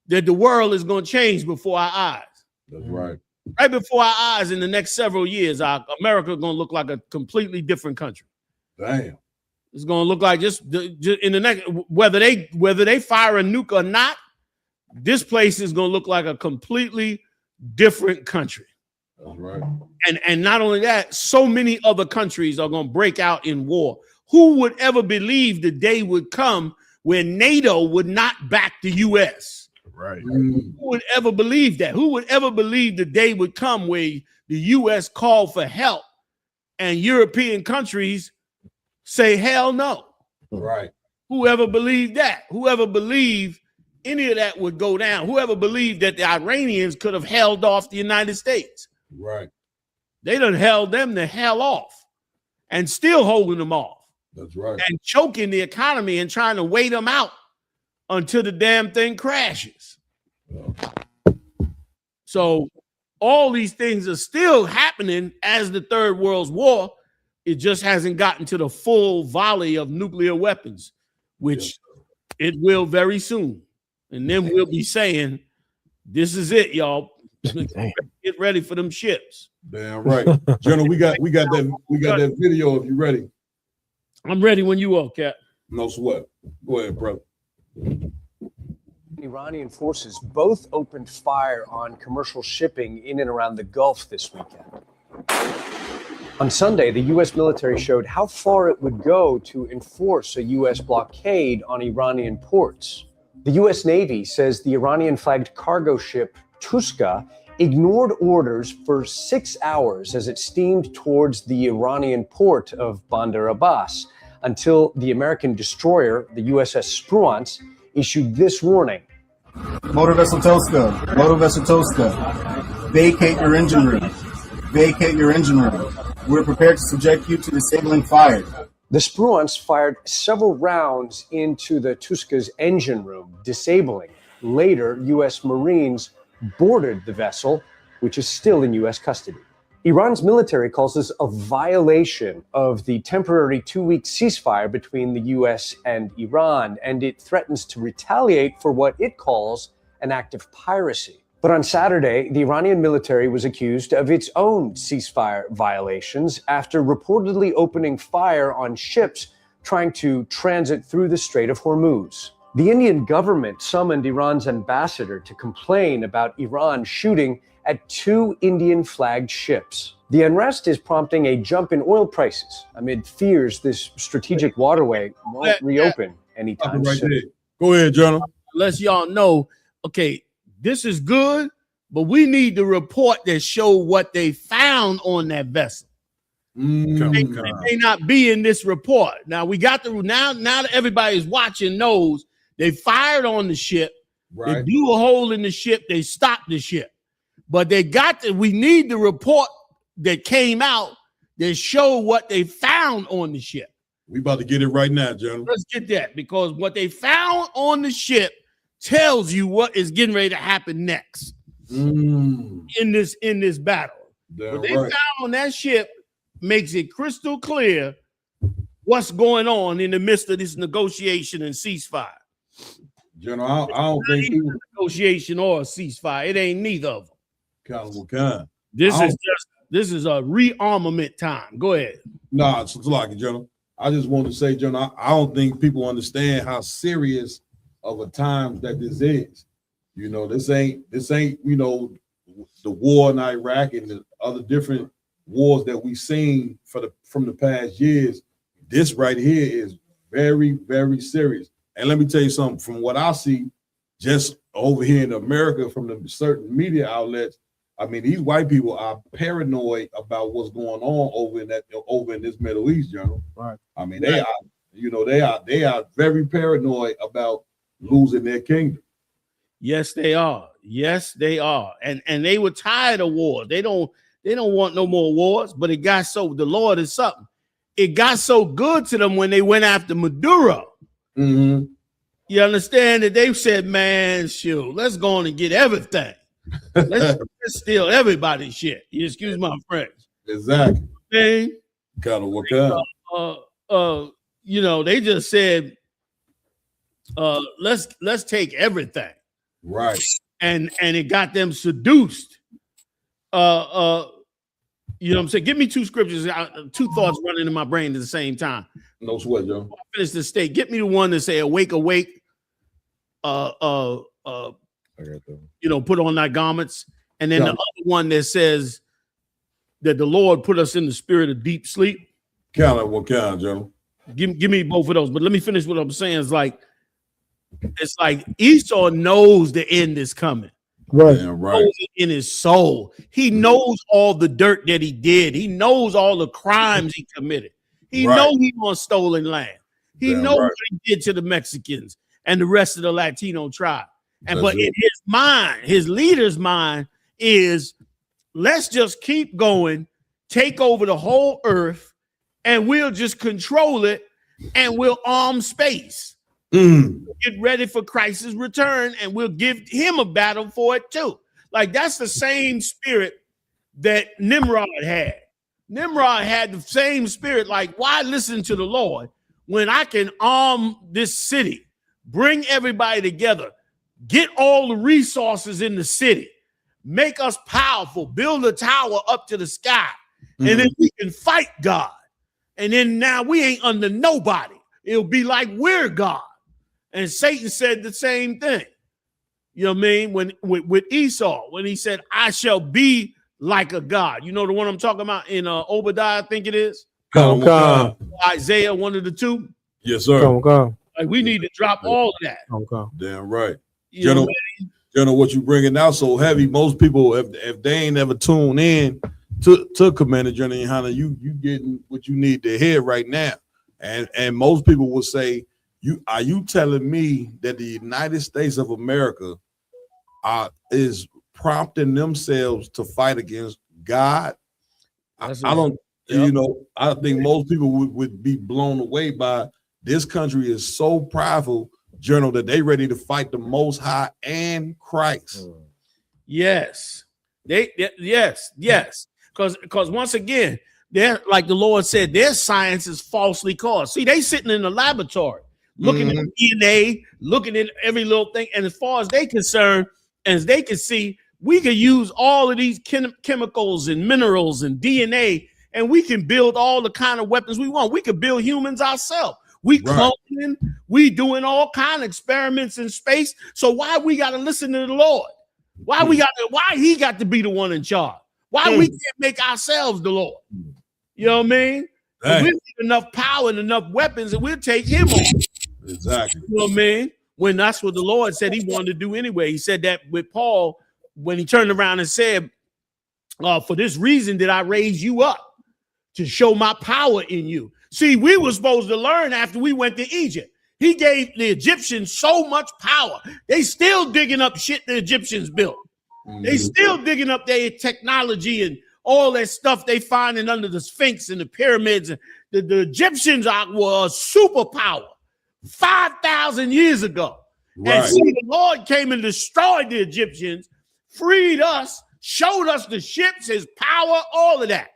that the world is going to change before our eyes. That's right. Right before our eyes in the next several years, America is going to look like a completely different country. Damn. It's going to look like just in the next, whether they fire a nuke or not, this place is going to look like a completely different country. That's right. And not only that, so many other countries are going to break out in war. Who would ever believe the day would come where NATO would not back the U.S.? Right. Who would ever believe that? Who would ever believe the day would come where the U.S. called for help and European countries say hell no? Right. Whoever believed that? Whoever believed any of that would go down? Whoever believed that the Iranians could have held off the United States? Right. They done held them the hell off and still holding them off. That's right. And choking the economy and trying to wait them out until the damn thing crashes. So all these things are still happening as the Third World War. It just hasn't gotten to the full volley of nuclear weapons, which it will very soon. And then we'll be saying, this is it, y'all. Get ready for them ships. Damn right. General, we got that video if you ready. I'm ready when you are, Cap. No sweat. Go ahead, brother. Iranian forces both opened fire on commercial shipping in and around the Gulf this weekend. On Sunday, the U.S. military showed how far it would go to enforce a U.S. blockade on Iranian ports. The U.S. Navy says the Iranian-flagged cargo ship Tuska ignored orders for 6 hours as it steamed towards the Iranian port of Bandar Abbas until the American destroyer, the USS Spruance, issued this warning. Motor Vessel Toska, vacate your engine room. Vacate your engine room. We're prepared to subject you to disabling fire. The Spruance fired several rounds into the Tuska's engine room, disabling. Later, U.S. Marines boarded the vessel, which is still in U.S. custody. Iran's military calls this a violation of the temporary 2-week ceasefire between the U.S. and Iran, and it threatens to retaliate for what it calls an act of piracy. But on Saturday, the Iranian military was accused of its own ceasefire violations after reportedly opening fire on ships trying to transit through the Strait of Hormuz. The Indian government summoned Iran's ambassador to complain about Iran shooting at 2 Indian-flagged ships. The unrest is prompting a jump in oil prices amid fears this strategic waterway won't reopen anytime soon. Go ahead, Jonah. Unless y'all know, okay, this is good, but we need the report that show what they found on that vessel. They may not be in this report. Now we got now that everybody's watching knows they fired on the ship, they blew a hole in the ship, they stopped the ship. But we need the report that came out that show what they found on the ship. We about to get it right now, Jonah. Let's get that, because what they found on the ship tells you what is getting ready to happen next in this battle. What they found on that ship makes it crystal clear what's going on in the midst of this negotiation and ceasefire. General, I don't think a negotiation or a ceasefire. It ain't neither of them. This is a rearmament time. Go ahead. Nah, it's like it, General. I just want to say, General, I don't think people understand how serious of a time that this is. You know, this ain't, you know, the war in Iraq and the other different wars that we've seen from the past years. This right here is very, very serious. And let me tell you something, from what I see just over here in America from the certain media outlets, I mean, these white people are paranoid about what's going on over in this Middle East, General. Right. I mean, they are very paranoid about losing their kingdom. Yes, they are. Yes, they are. And they were tired of war. They don't They don't want no more wars, but it got so, the Lord is something. It got so good to them when they went after Maduro. Mm-hmm. You understand that they said, man, shoot, let's go on and get everything. Let's steal everybody's shit. You excuse my French. Exactly. Okay. Gotta work out. You know, they just said, let's take everything. Right. And it got them seduced. You know what I'm saying? Give me two scriptures, two thoughts running in my brain at the same time. No sweat, Joe. Finish the state. Get me the one that say, awake, awake. You know, put on thy garments. And then the other one that says that the Lord put us in the spirit of deep sleep. What kind, Joe? Give me both of those. But let me finish what I'm saying. It's like Esau knows the end is coming. Right. Yeah, right. In his soul. He knows all the dirt that he did. He knows all the crimes he committed. He knows he on stolen land. He knows what he did to the Mexicans and the rest of the Latino tribe. But in his mind, his leader's mind is, let's just keep going, take over the whole earth, and we'll just control it, and we'll arm space. Get ready for Christ's return, and we'll give him a battle for it too. Like, that's the same spirit that Nimrod had. Nimrod had the same spirit. Like, why listen to the Lord when I can arm this city, bring everybody together, get all the resources in the city, make us powerful, build a tower up to the sky, and then we can fight God. And then now we ain't under nobody. It'll be like we're God. And Satan said the same thing. You know what I mean? When with Esau, when he said, I shall be like a God. You know the one I'm talking about in Obadiah, I think it is. Come. Isaiah, one of the two. Yes, sir. Come. Like, we need to drop all of that. Come. Damn right. You know what you bringing out so heavy. Most people, if they ain't ever tuned in to Commander General Hunter, you getting what you need to hear right now. And most people will say, are you telling me that the United States of America is prompting themselves to fight against God? I don't, you know, I think most people would be blown away by this country is so prideful, Journal, that they ready to fight the Most High and Christ. Yes. Yes. Because once again, they're like the Lord said, their science is falsely caused. See, they sitting in the laboratory looking at DNA, looking at every little thing. And as far as they concerned, as they can see, we can use all of these chemicals and minerals and DNA, and we can build all the kind of weapons we want. We could build humans ourselves. We cloning, we doing all kind of experiments in space. So why we got to listen to the Lord? Why he got to be the one in charge? Why we can't make ourselves the Lord? You know what I mean? We need enough power and enough weapons, and we'll take him on. Exactly. You know what I mean? When that's what the Lord said he wanted to do anyway. He said that with Paul when he turned around and said, for this reason did I raise you up, to show my power in you. See, we were supposed to learn after we went to Egypt. He gave the Egyptians so much power. They still digging up shit the Egyptians built. They still digging up their technology and all that stuff they finding under the Sphinx and the pyramids. The Egyptians were a superpower 5,000 years ago. And see, the Lord came and destroyed the Egyptians, freed us, showed us the ships, his power, all of that.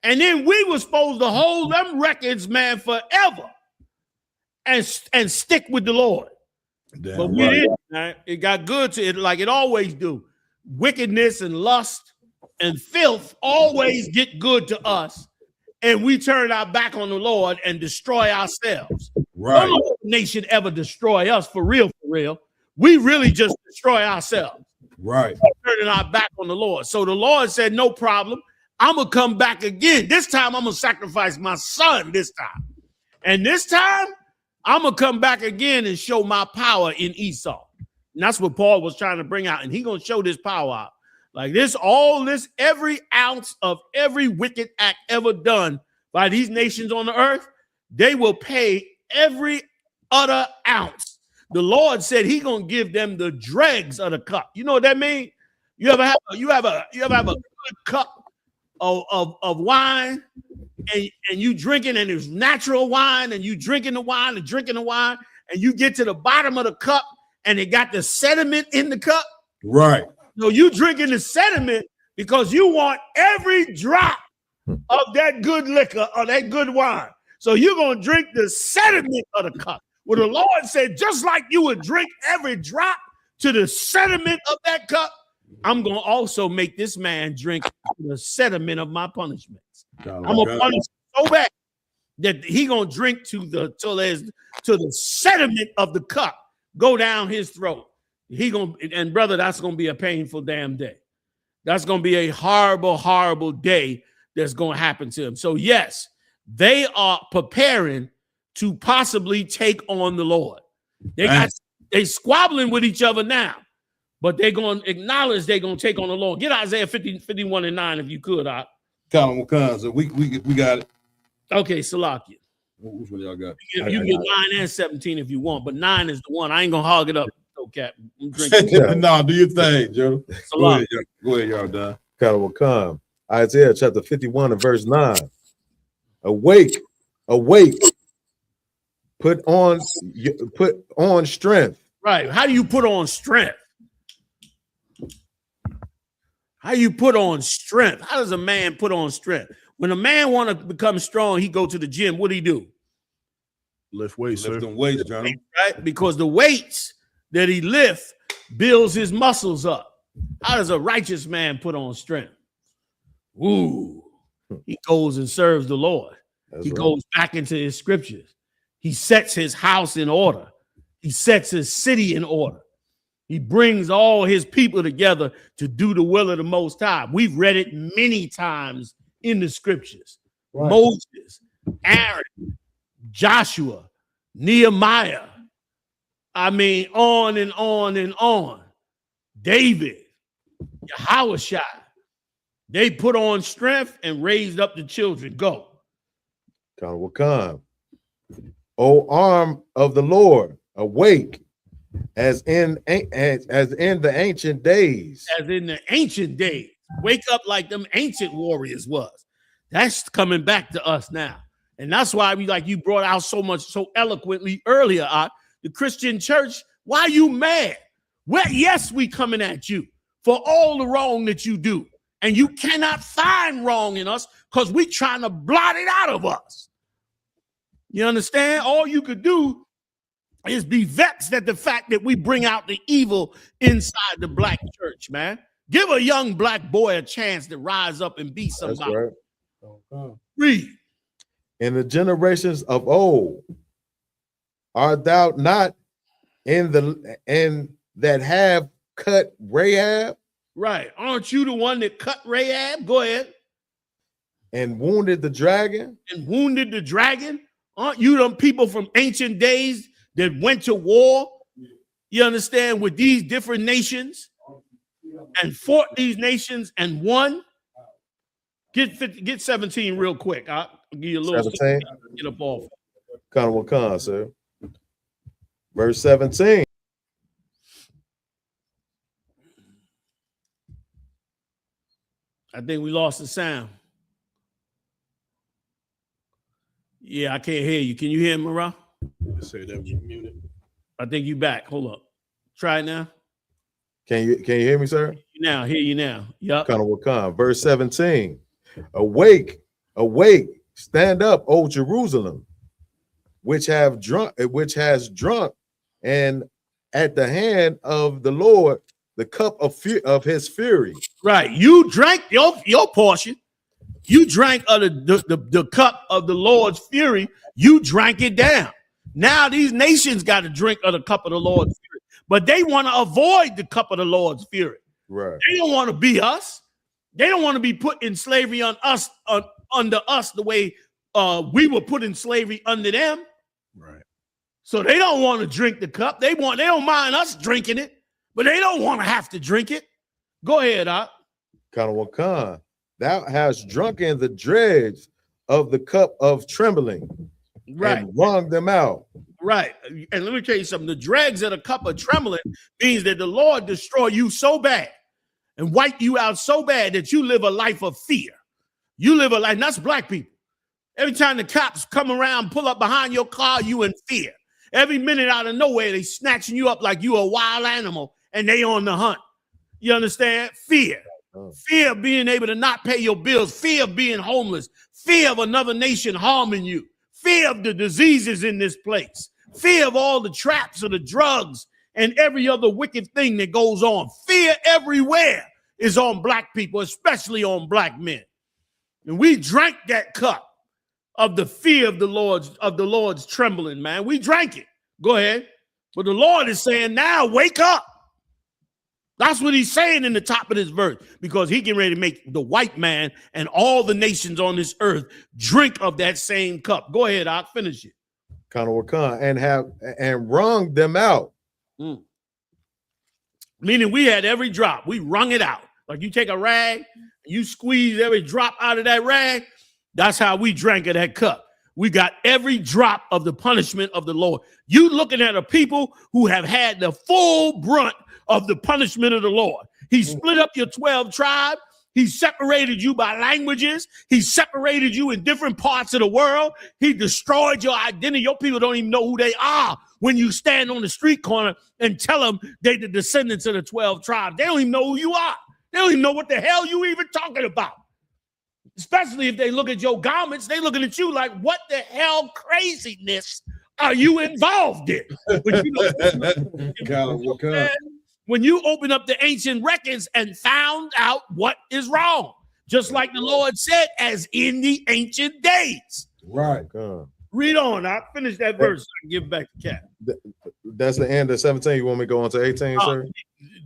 And then we were supposed to hold them records, man, forever and stick with the Lord. But we didn't, man. It got good to it like it always do. Wickedness and lust and filth always get good to us. And we turn our back on the Lord and destroy ourselves. Right. No nation ever destroy us for real. We really just destroy ourselves. Right. Turning our back on the Lord. So the Lord said, no problem. I'm going to come back again. This time I'm going to sacrifice my son this time. And this time I'm going to come back again and show my power in Esau. And that's what Paul was trying to bring out. And he's going to show this power out. Like this, every ounce of every wicked act ever done by these nations on the earth, they will pay every other ounce. The Lord said he's going to give them the dregs of the cup. You know what that means? You ever have a good cup of wine, and you drinking, and there's natural wine, and you drinking the wine and drinking the wine, and you get to the bottom of the cup, and it got the sediment in the cup. Right. So you drinking the sediment because you want every drop of that good liquor or that good wine. So you're going to drink the sediment of the cup. Well, the Lord said, just like you would drink every drop to the sediment of that cup, I'm going to also make this man drink the sediment of my punishments. I'm going to punish him so bad that he going to drink to the sediment of the cup go down his throat. And brother, that's going to be a painful damn day. That's going to be a horrible, horrible day that's going to happen to him. So yes, they are preparing to possibly take on the Lord. They squabbling with each other now, but they're going to acknowledge they're going to take on the Lord. Get Isaiah 51:9 if you could. Colin McCons, we got it. Okay, Salakia. Which one y'all got? You get 9 and 17 if you want, but 9 is the one. I ain't gonna hog it up. Okay, no, do your thing, Joe. Go ahead, y'all done. Colin will come. Isaiah chapter 51 and verse 9. Awake, awake. Put on strength. Right. How do you put on strength? How you put on strength? How does a man put on strength? When a man want to become strong, he go to the gym. What do he do? Lift weights, Lift them weights, Johnny. Right? Because the weights that he lifts builds his muscles up. How does a righteous man put on strength? Ooh, he goes and serves the Lord. He goes back into his scriptures. He sets his house in order. He sets his city in order. He brings all his people together to do the will of the Most High. We've read it many times in the scriptures. Right. Moses, Aaron, Joshua, Nehemiah. I mean, on and on and on. David, Yahushua. They put on strength and raised up the children. Go. God will come. O arm of the Lord, awake, as in the ancient days. As in the ancient days. Wake up like them ancient warriors was. That's coming back to us now. And that's why you brought out so eloquently earlier, the Christian church. Why are you mad? Well, yes, we coming at you for all the wrong that you do. And you cannot find wrong in us because we trying to blot it out of us. You understand? All you could do is be vexed at the fact that we bring out the evil inside the black church, man. Give a young black boy a chance to rise up and be somebody. That's right. Read. In the generations of old, art thou not in that have cut Rahab? Right. Aren't you the one that cut Rahab? Go ahead. And wounded the dragon? Aren't you them people from ancient days that went to war? You understand? With these different nations and fought these nations and won? Get 17 real quick. I'll give you a little 17. Get up off. Kind of what comes, sir. Verse 17. I think we lost the sound. Yeah, I can't hear you. Can you hear me, Ra? Say that was muted. I think you back. Hold up. Try it now. Can you hear me, sir? Hear you now. Yep. Kind of what comes. Verse 17. Awake, awake, stand up, O Jerusalem, which has drunk, and at the hand of the Lord the cup of his fury. Right. You drank your portion. You drank of the cup of the Lord's fury. You drank it down. Now these nations got to drink of the cup of the Lord's fury, but they want to avoid the cup of the Lord's fury. Right. They don't want to be us. They don't want to be put in slavery on us, under us, the way we were put in slavery under them. Right. So they don't want to drink the cup. They don't mind us drinking it, but they don't want to have to drink it. Go ahead, Kanawakan. Thou hast drunken the dregs of the cup of trembling, right, and wrung them out. Right. And let me tell you something. The dregs of the cup of trembling means that the Lord destroy you so bad and wipe you out so bad that you live a life of fear. You live a life, and that's black people. Every time the cops come around, pull up behind your car, you in fear. Every minute out of nowhere, they snatching you up like you a wild animal and they on the hunt. You understand? Fear. Fear of being able to not pay your bills. Fear of being homeless. Fear of another nation harming you. Fear of the diseases in this place. Fear of all the traps of the drugs and every other wicked thing that goes on. Fear everywhere is on black people, especially on black men. And we drank that cup of the fear of the Lord's trembling, man. We drank it. Go ahead. But the Lord is saying, now wake up. That's what he's saying in the top of this verse, because he getting ready to make the white man and all the nations on this earth drink of that same cup. Go ahead, I'll finish it. And wrung them out. Meaning we had every drop. We wrung it out. Like you take a rag, you squeeze every drop out of that rag. That's how we drank of that cup. We got every drop of the punishment of the Lord. You looking at a people who have had the full brunt of the punishment of the Lord. He split up your 12 tribes. He separated you by languages. He separated you in different parts of the world. He destroyed your identity. Your people don't even know who they are when you stand on the street corner and tell them they're the descendants of the 12 tribes. They don't even know who you are. They don't even know what the hell you even talking about. Especially if they look at your garments, they looking at you like, what the hell craziness are you involved in? When you open up the ancient records and found out what is wrong, just like the Lord said, as in the ancient days. Right. Read on. I'll finish that verse so I can give it back to Cat. That's the end of 17. You want me to go on to 18, sir?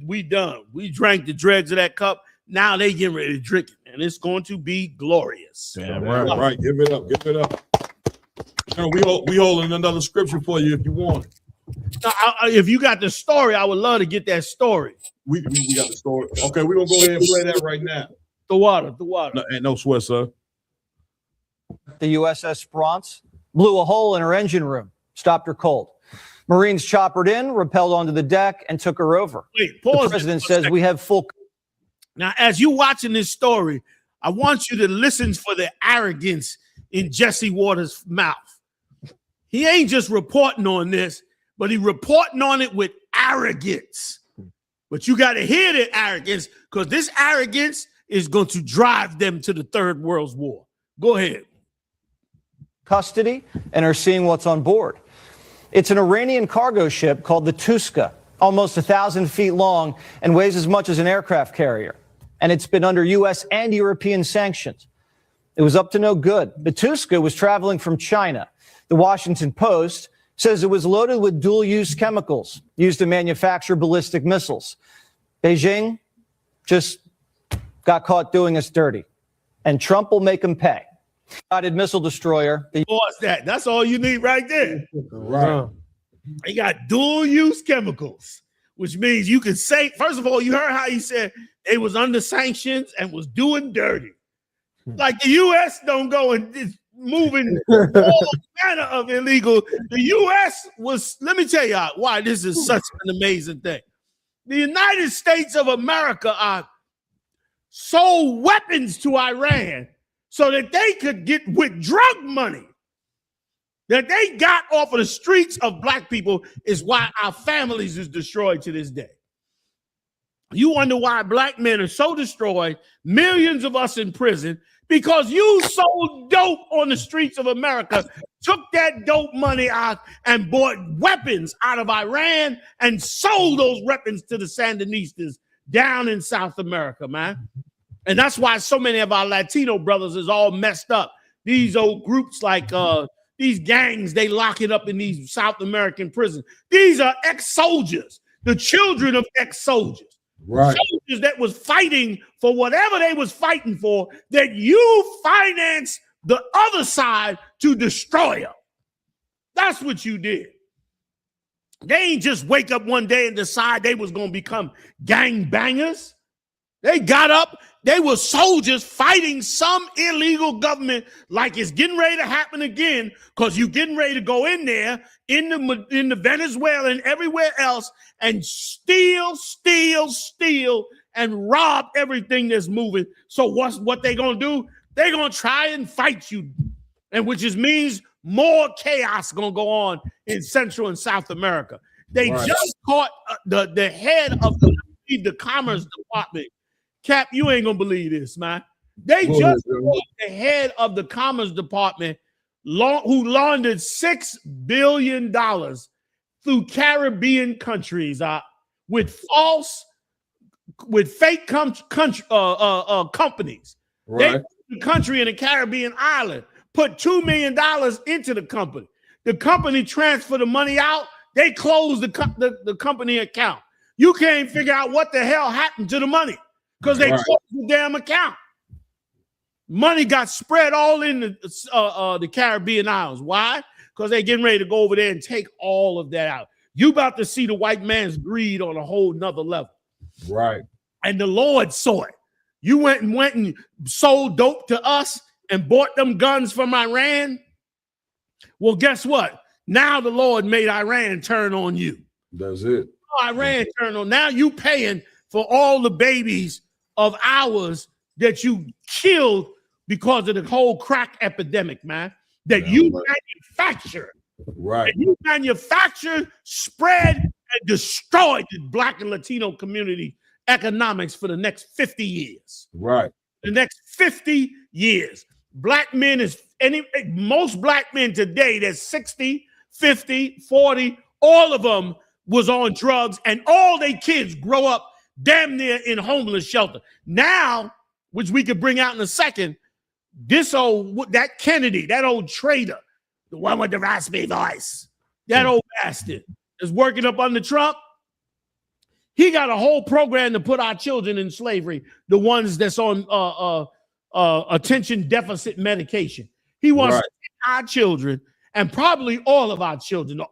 We done. We drank the dregs of that cup. Now they getting ready to drink it, and it's going to be glorious. Damn right. Give it up. Give it up. We holding another scripture for you if you want it. Now, if you got the story, I would love to get that story. We got the story. Okay, we're gonna go ahead and play that right now. The water. No, ain't no sweat, sir. The USS Sprance blew a hole in her engine room, stopped her cold. Marines choppered in, rappelled onto the deck, and took her over. Wait, pause. The president says we have full. Now, as you watching this story, I want you to listen for the arrogance in Jesse Waters' mouth. He ain't just reporting on this, but he reporting on it with arrogance. But you got to hear the arrogance, because this arrogance is going to drive them to the Third World War. Go ahead. Custody and are seeing what's on board. It's an Iranian cargo ship called the Tuska, almost 1,000 feet long and weighs as much as an aircraft carrier. And it's been under U.S. and European sanctions. It was up to no good. The Tuska was traveling from China. The Washington Post says it was loaded with dual-use chemicals used to manufacture ballistic missiles. Beijing just got caught doing us dirty, and Trump will make them pay. Guided missile destroyer. Pause that. That's all you need right there. Right. They got dual-use chemicals, which means you can say, first of all, you heard how he said they was under sanctions and was doing dirty. Like the U.S. don't go and is moving all manner of illegal. The U.S. was, let me tell y'all why this is such an amazing thing. The United States of America sold weapons to Iran so that they could get with drug money that they got off of the streets of black people is why our families is destroyed to this day. You wonder why black men are so destroyed, millions of us in prison, because you sold dope on the streets of America, took that dope money out and bought weapons out of Iran and sold those weapons to the Sandinistas down in South America, man. And that's why so many of our Latino brothers is all messed up. These old groups like these gangs, they lock it up in these South American prisons. These are ex-soldiers, the children of ex-soldiers. Right. Soldiers that was fighting for whatever they was fighting for, that you financed the other side to destroy them. That's what you did. They ain't just wake up one day and decide they was going to become gang bangers. They got up. They were soldiers fighting some illegal government like it's getting ready to happen again, because you getting ready to go in there in the Venezuela and everywhere else and steal, and rob everything that's moving. So what they going to do? they're gonna try and fight you, and which just means more chaos gonna go on in Central and South America. They just caught the head of the Commerce Department. Cap, you ain't gonna believe this, man. They just caught the head of the Commerce Department who laundered $6 billion through Caribbean countries with fake companies. They the country in a Caribbean island put $2 million into the company. The company transferred the money out. They closed the company account. You can't figure out what the hell happened to the money because they closed the damn account. Money got spread all in the Caribbean islands. Why? Because they're getting ready to go over there and take all of that out. You about to see the white man's greed on a whole nother level. Right. And the Lord saw it. You went and sold dope to us and bought them guns from Iran. Well, guess what? Now the Lord made Iran turn on you. That's it. Iran turned on. Now you paying for all the babies of ours that you killed because of the whole crack epidemic, man. That you manufactured. Right. And you manufactured, spread, and destroyed the Black and Latino community economics for the next 50 years. Right. The next 50 years. Black men most black men today that's 60, 50, 40, all of them was on drugs, and all their kids grow up damn near in homeless shelter. Now, which we could bring out in a second, that Kennedy, that old traitor, the one with the raspy voice, that old bastard is working up under Trump. He got a whole program to put our children in slavery, the ones that's on attention deficit medication. He wants to take our children, and probably all of our children, the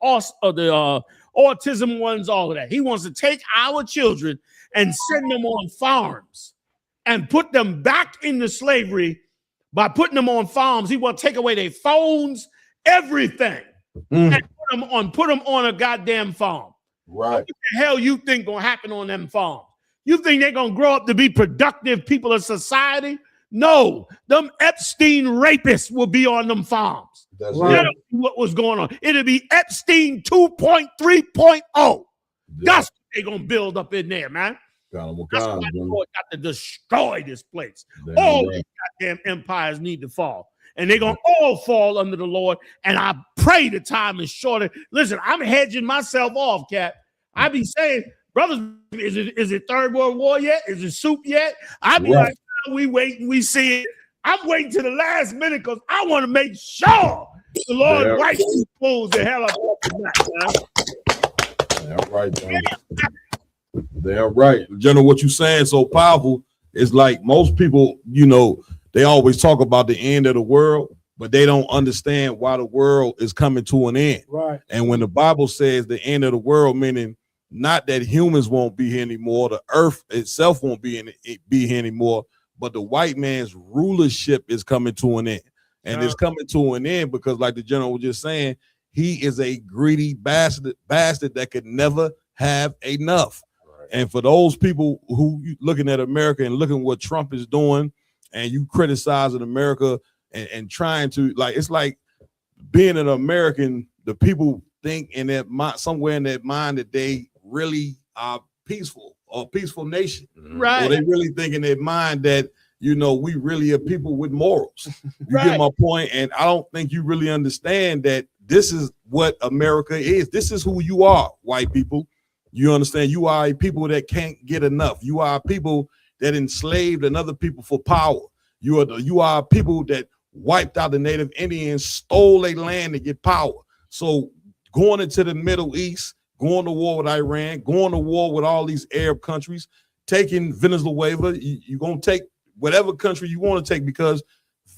autism ones, all of that. He wants to take our children and send them on farms and put them back into slavery. By putting them on farms, he wants to take away their phones, everything, and put them on a goddamn farm. Right. What the hell you think gonna happen on them farms? You think they're gonna grow up to be productive people of society? No, them Epstein rapists will be on them farms. That's right. What was going on? It'll be Epstein 2.3.0. That's what they're gonna build up in there, man. That's why the Lord got to destroy this place. All these goddamn empires need to fall. And they're going to all fall under the Lord. And I pray the time is shorter. Listen, I'm hedging myself off, Cap. I be saying, brothers, is it Third World War yet? Is it soup yet? I be like, we wait and we see it. I'm waiting to the last minute because I want to make sure the Lord wipes these fools the hell up tonight, man. That's right, John. They're right. General, what you saying so powerful is like most people, they always talk about the end of the world, but they don't understand why the world is coming to an end. Right. And when the Bible says the end of the world, meaning not that humans won't be here anymore, the earth itself won't be here anymore, but the white man's rulership is coming to an end. And it's coming to an end because, like the general was just saying, he is a greedy bastard that could never have enough. And for those people who looking at America and looking what Trump is doing, and you criticizing America and trying to, like, it's like being an American, the people think in their mind, somewhere in their mind, that they really are peaceful or a peaceful nation. Right. Or they really think in their mind that, we really are people with morals. You get my point? And I don't think you really understand that this is what America is. This is who you are, white people. You understand? You are a people that can't get enough. You are people that enslaved another people for power. You are people that wiped out the Native Indians, stole their land to get power. So going into the Middle East, going to war with Iran, going to war with all these Arab countries, taking Venezuela, you're going to take whatever country you want to take because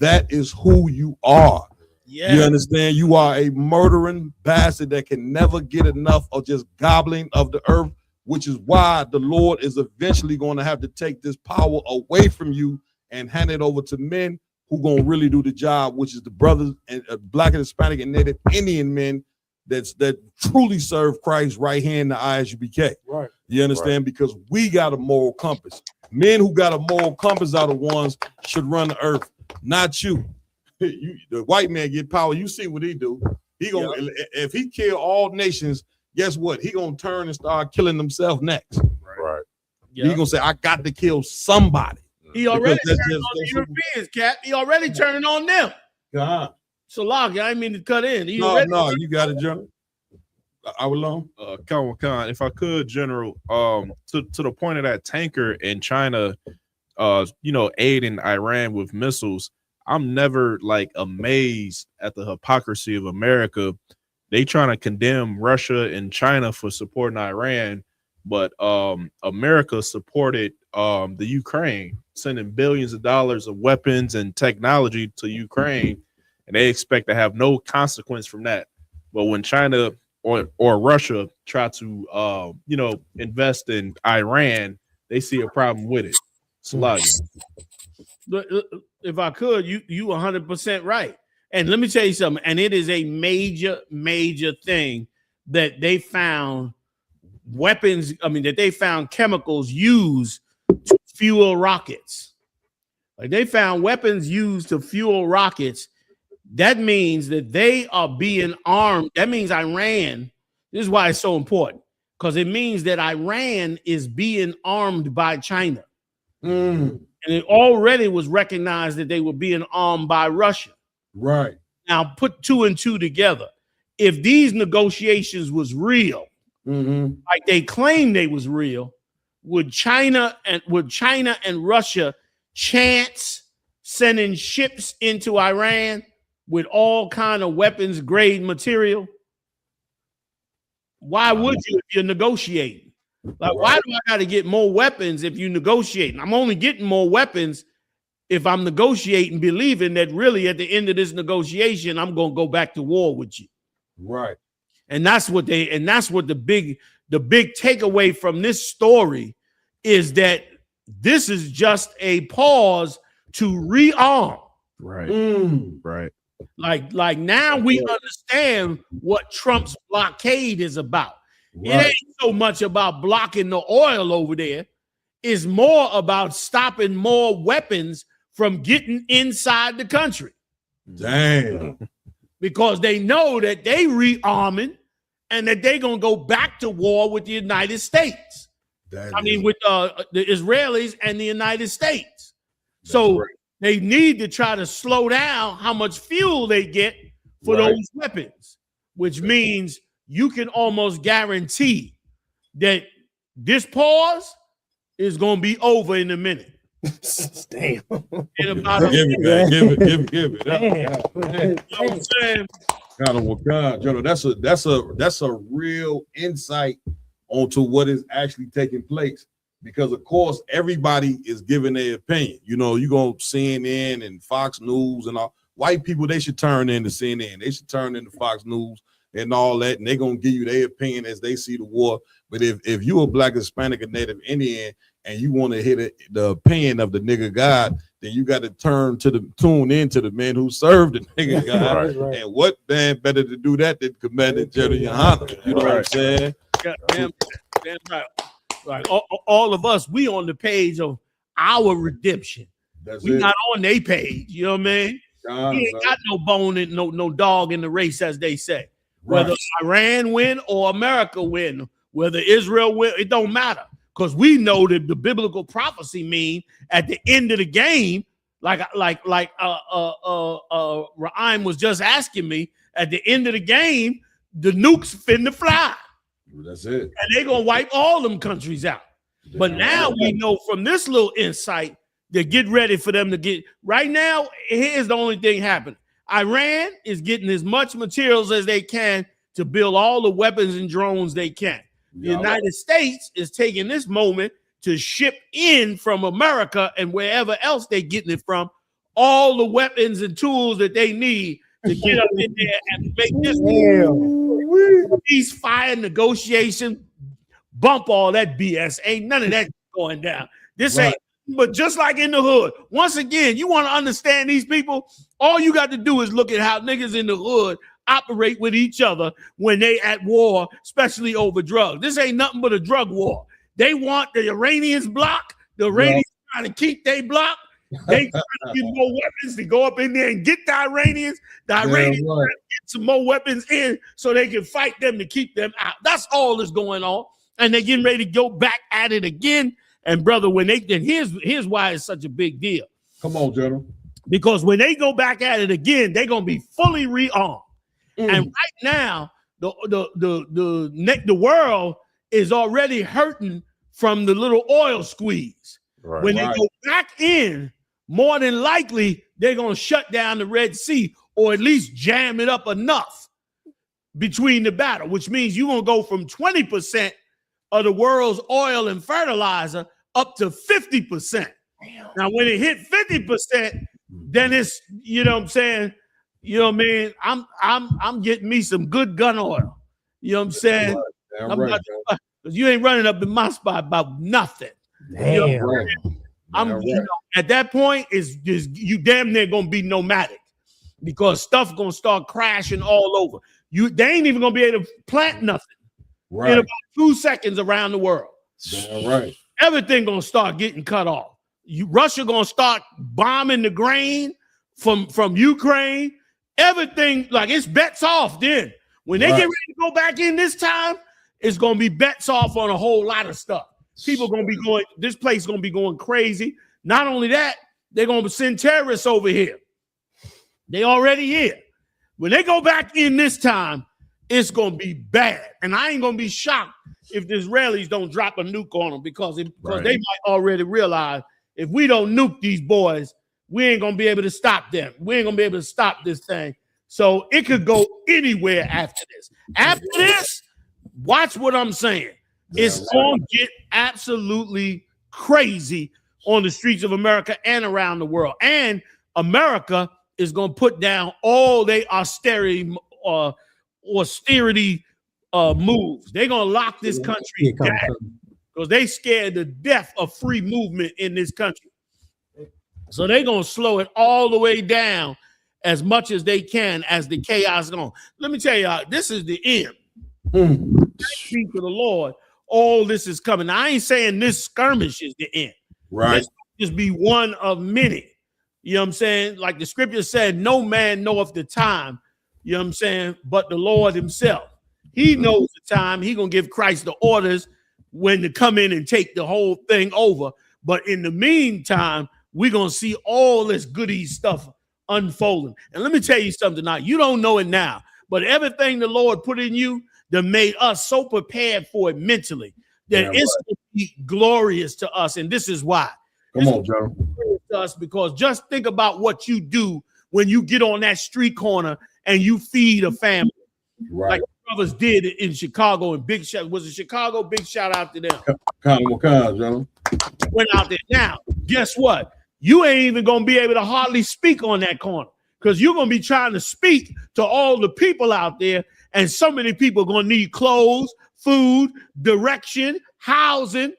that is who you are. Yeah. You understand? You are a murdering bastard that can never get enough of just gobbling of the earth, which is why the Lord is eventually going to have to take this power away from you and hand it over to men who going to really do the job, which is the brothers and Black and Hispanic and Native Indian men that truly serve Christ right here in the ISUBK. Right. You understand? Right. Because we got a moral compass. Men who got a moral compass are the ones should run the earth. not you. The white man get power. You see what he do. He gonna if he kill all nations, guess what? He gonna turn and start killing himself next. Right. He gonna say, I got to kill somebody. He already Because turned on the Europeans, Cap. He already turning on them. God. So, Locke, I didn't mean to cut in. No, you got it, General. I was alone. Khan, if I could, General, to the point of that tanker in China, aiding Iran with missiles, I'm never like amazed at the hypocrisy of America. They trying to condemn Russia and China for supporting Iran, but America supported the Ukraine, sending billions of dollars of weapons and technology to Ukraine, and they expect to have no consequence from that. But when China or Russia try to invest in Iran, they see a problem with it. If I could, you 100% right. And let me tell you something. And it is a major thing that they found weapons. I mean, that they found chemicals used to fuel rockets. Like they found weapons used to fuel rockets. That means that they are being armed. That means Iran. This is why it's so important, because it means that Iran is being armed by China. And it already was recognized that they were being armed by Russia. Right. Now put 2 and 2 together. If these negotiations was real, like they claim they was real, would China and Russia chance sending ships into Iran with all kind of weapons grade material? Why would you if you're negotiating? Like, why do I got to get more weapons if you're negotiating? I'm only getting more weapons if I'm negotiating, believing that really at the end of this negotiation, I'm going to go back to war with you. Right. And that's what the big takeaway from this story is, that this is just a pause to rearm. Right. Right. Like now we understand what Trump's blockade is about. It ain't so much about blocking the oil over there. It's more about stopping more weapons from getting inside the country. Damn. Because they know that they rearming and that they're going to go back to war with the United States. With the Israelis and the United States. They need to try to slow down how much fuel they get for those weapons, which means you can almost guarantee that this pause is going to be over in a minute. Damn. In about Give it. You know what I'm saying? That's a real insight onto what is actually taking place. Because of course everybody is giving their opinion. You go CNN and Fox News and all. White people, they should turn into CNN. They should turn into Fox News and all that, and they're gonna give you their opinion as they see the war. But if you a Black, Hispanic, or Native Indian and you want to hear the opinion of the nigga God, then you got to tune into the man who served the nigga God. Right. And what man better to do that than Commander General Yohana? You know what I'm saying? Damn right. Like all of us, we on the page of our redemption. We not on their page. You know what I mean? We ain't got no bone in no dog in the race, as they say. Whether Iran win or America win, whether Israel win, it don't matter, because we know that the biblical prophecy mean at the end of the game, like Ra'im was just asking me, at the end of the game, the nukes finna fly. That's it. And they're going to wipe all them countries out. But now we know from this little insight to get ready for them to get. Right now, here's the only thing happening. Iran is getting as much materials as they can to build all the weapons and drones they can. The United States is taking this moment to ship in from America and wherever else they're getting it from, all the weapons and tools that they need to get up in there and make this ceasefire negotiation, bump all that BS. Ain't none of that going down. This ain't, but just like in the hood, once again, you want to understand these people, all you got to do is look at how niggas in the hood operate with each other when they at war, especially over drugs. This ain't nothing but a drug war. They want the Iranians block, the Iranians trying to keep they block. They trying to get more weapons to go up in there and get the Iranians. The Iranians trying to get some more weapons in so they can fight them to keep them out. That's all that's going on. And they're getting ready to go back at it again. And brother, here's why it's such a big deal. Come on, General. Because when they go back at it again, they're gonna be fully rearmed. And right now, the world is already hurting from the little oil squeeze. Right. When they go back in, more than likely they're gonna shut down the Red Sea or at least jam it up enough between the battle, which means you're gonna go from 20% of the world's oil and fertilizer up to 50%. Now, when it hit 50%, then it's, you know what I'm saying? You know what I mean? I'm getting me some good gun oil. You know what I'm saying? Because you ain't running up in my spot about nothing. Damn. You know, you know, at that point, it's just you damn near gonna be nomadic because stuff gonna start crashing all over. They ain't even gonna be able to plant nothing in about 2 seconds around the world. Damn right. Everything gonna start getting cut off. Russia gonna start bombing the grain from Ukraine. Everything, like, it's bets off then. When they get ready to go back in this time, it's gonna be bets off on a whole lot of stuff. People gonna be going, this place gonna be going crazy. Not only that, they're gonna send terrorists over here. They already here. When they go back in this time, it's gonna be bad. And I ain't gonna be shocked if the Israelis don't drop a nuke on them because they might already realize if we don't nuke these boys, we ain't gonna be able to stop them. We ain't gonna be able to stop this thing. So it could go anywhere after this. After this, watch what I'm saying. It's gonna get absolutely crazy on the streets of America and around the world. And America is gonna put down all their austerity moves. They're gonna lock this country down because they scared to death of free movement in this country. So they're gonna slow it all the way down as much as they can as the chaos is on. Let me tell y'all, this is the end. Thanks be to the Lord, all this is coming. Now, I ain't saying this skirmish is the end. Right. This just be one of many. You know what I'm saying? Like the scripture said, no man knoweth the time, you know what I'm saying, but the Lord himself. He knows the time. He gonna give Christ the orders when to come in and take the whole thing over. But in the meantime, we're gonna see all this goody stuff unfolding. And let me tell you something now. You don't know it now, but everything the Lord put in you that made us so prepared for it mentally that it's gonna be glorious to us. And this is why. Come on, Joe. To us, because just think about what you do when you get on that street corner and you feed a family. Right. Like brothers did in Chicago, and big shout was it Chicago? Big shout out to them. Kind of Joe. Went out there. Now, guess what? You ain't even gonna be able to hardly speak on that corner because you're gonna be trying to speak to all the people out there, and so many people are gonna need clothes, food, direction, housing.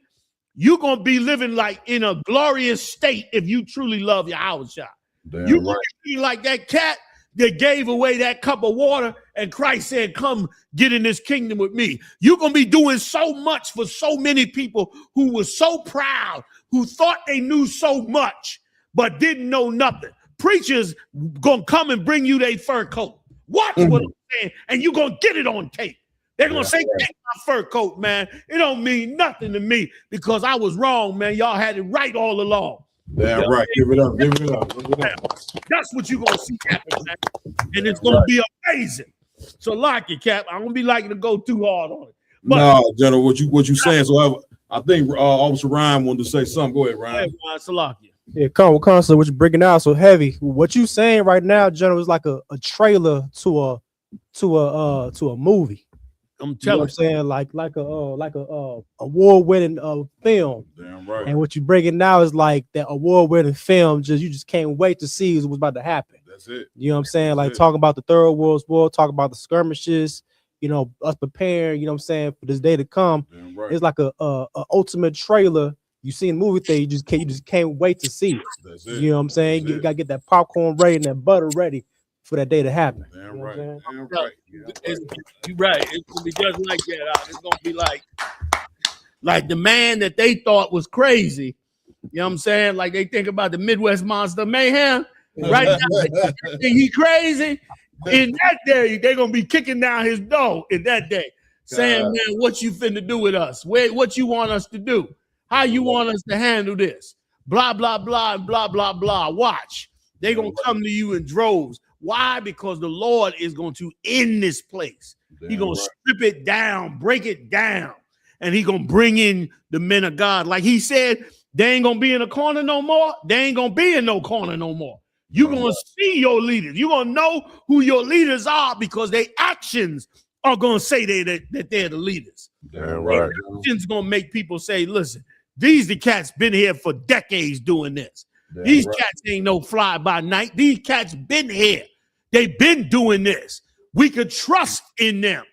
You're gonna be living like in a glorious state if you truly love your house shop. You're gonna be like that cat that gave away that cup of water, and Christ said, "Come get in this kingdom with me." You're gonna be doing so much for so many people who were so proud, who thought they knew so much, but didn't know nothing. Preachers gonna come and bring you their fur coat. Watch what I'm saying, and you're gonna get it on tape. They're gonna say, "Take my fur coat, man. It don't mean nothing to me because I was wrong, man. Y'all had it right all along." Damn right. Give it up. Give it up. Give it up. That's what you're gonna see happen, man. And it's gonna be amazing. So like it, Cap. I don't be liking to go too hard on it. But no, General, what you saying? So I think Officer Ryan wanted to say something. Go ahead, Ryan. Yeah, Constance, what you breaking out so heavy. What you saying right now, General, is like a trailer to a movie. I'm telling you, know what I'm saying, like a award-winning film. Damn right. And what you breaking now is like that award-winning film. You just can't wait to see what's about to happen. That's it. You know what I'm saying? Like talking about the Third World War, talking about the skirmishes. You know, us preparing. You know what I'm saying, for this day to come. Damn right. It's like a ultimate trailer. You see in the movie thing, you just can't wait to see it. That's it. You know what I'm saying? You gotta get that popcorn ready and that butter ready for that day to happen. Damn you know right. Damn right. You're right. It's gonna be just like that. It's gonna be like the man that they thought was crazy know what I'm saying? Like they think about the Midwest Monster Mayhem. Right now, they think he crazy. In that day, they're gonna be kicking down his door in that day, saying, man, what you finna do with us? What you want us to do? How you want us to handle this? Blah, blah, blah, and blah, blah, blah. Watch. They're gonna come to you in droves. Why? Because the Lord is going to end this place. He's gonna strip it down, break it down, and he's gonna bring in the men of God. Like he said, they ain't gonna be in a corner no more. They ain't gonna be in no corner no more. You're going to see your leaders. You're going to know who your leaders are because their actions are going to say that they're the leaders. Damn Their right. actions going to make people say, listen, these the cats been here for decades doing this. Damn These right. cats ain't no fly by night. These cats been here. They've been doing this. We could trust in them.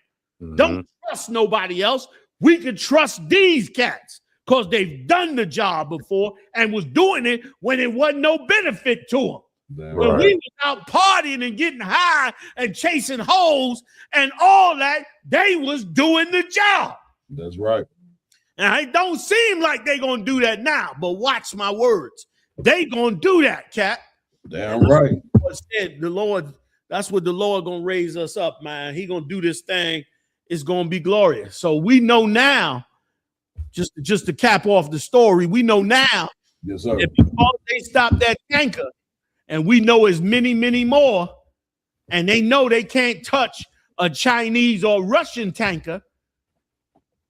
Don't trust nobody else. We could trust these cats because they've done the job before and was doing it when it wasn't no benefit to them. When we was out partying and getting high and chasing hoes and all that, they was doing the job. That's right. And it don't seem like they gonna do that now, but watch my words. They gonna do that, Cap. Damn right. Said the Lord, that's what the Lord gonna raise us up, man. He gonna do this thing. It's gonna be glorious. So we know now, just to cap off the story, we know now yes, sir. that because they stopped that tanker, and we know as many, many more, and they know they can't touch a Chinese or Russian tanker.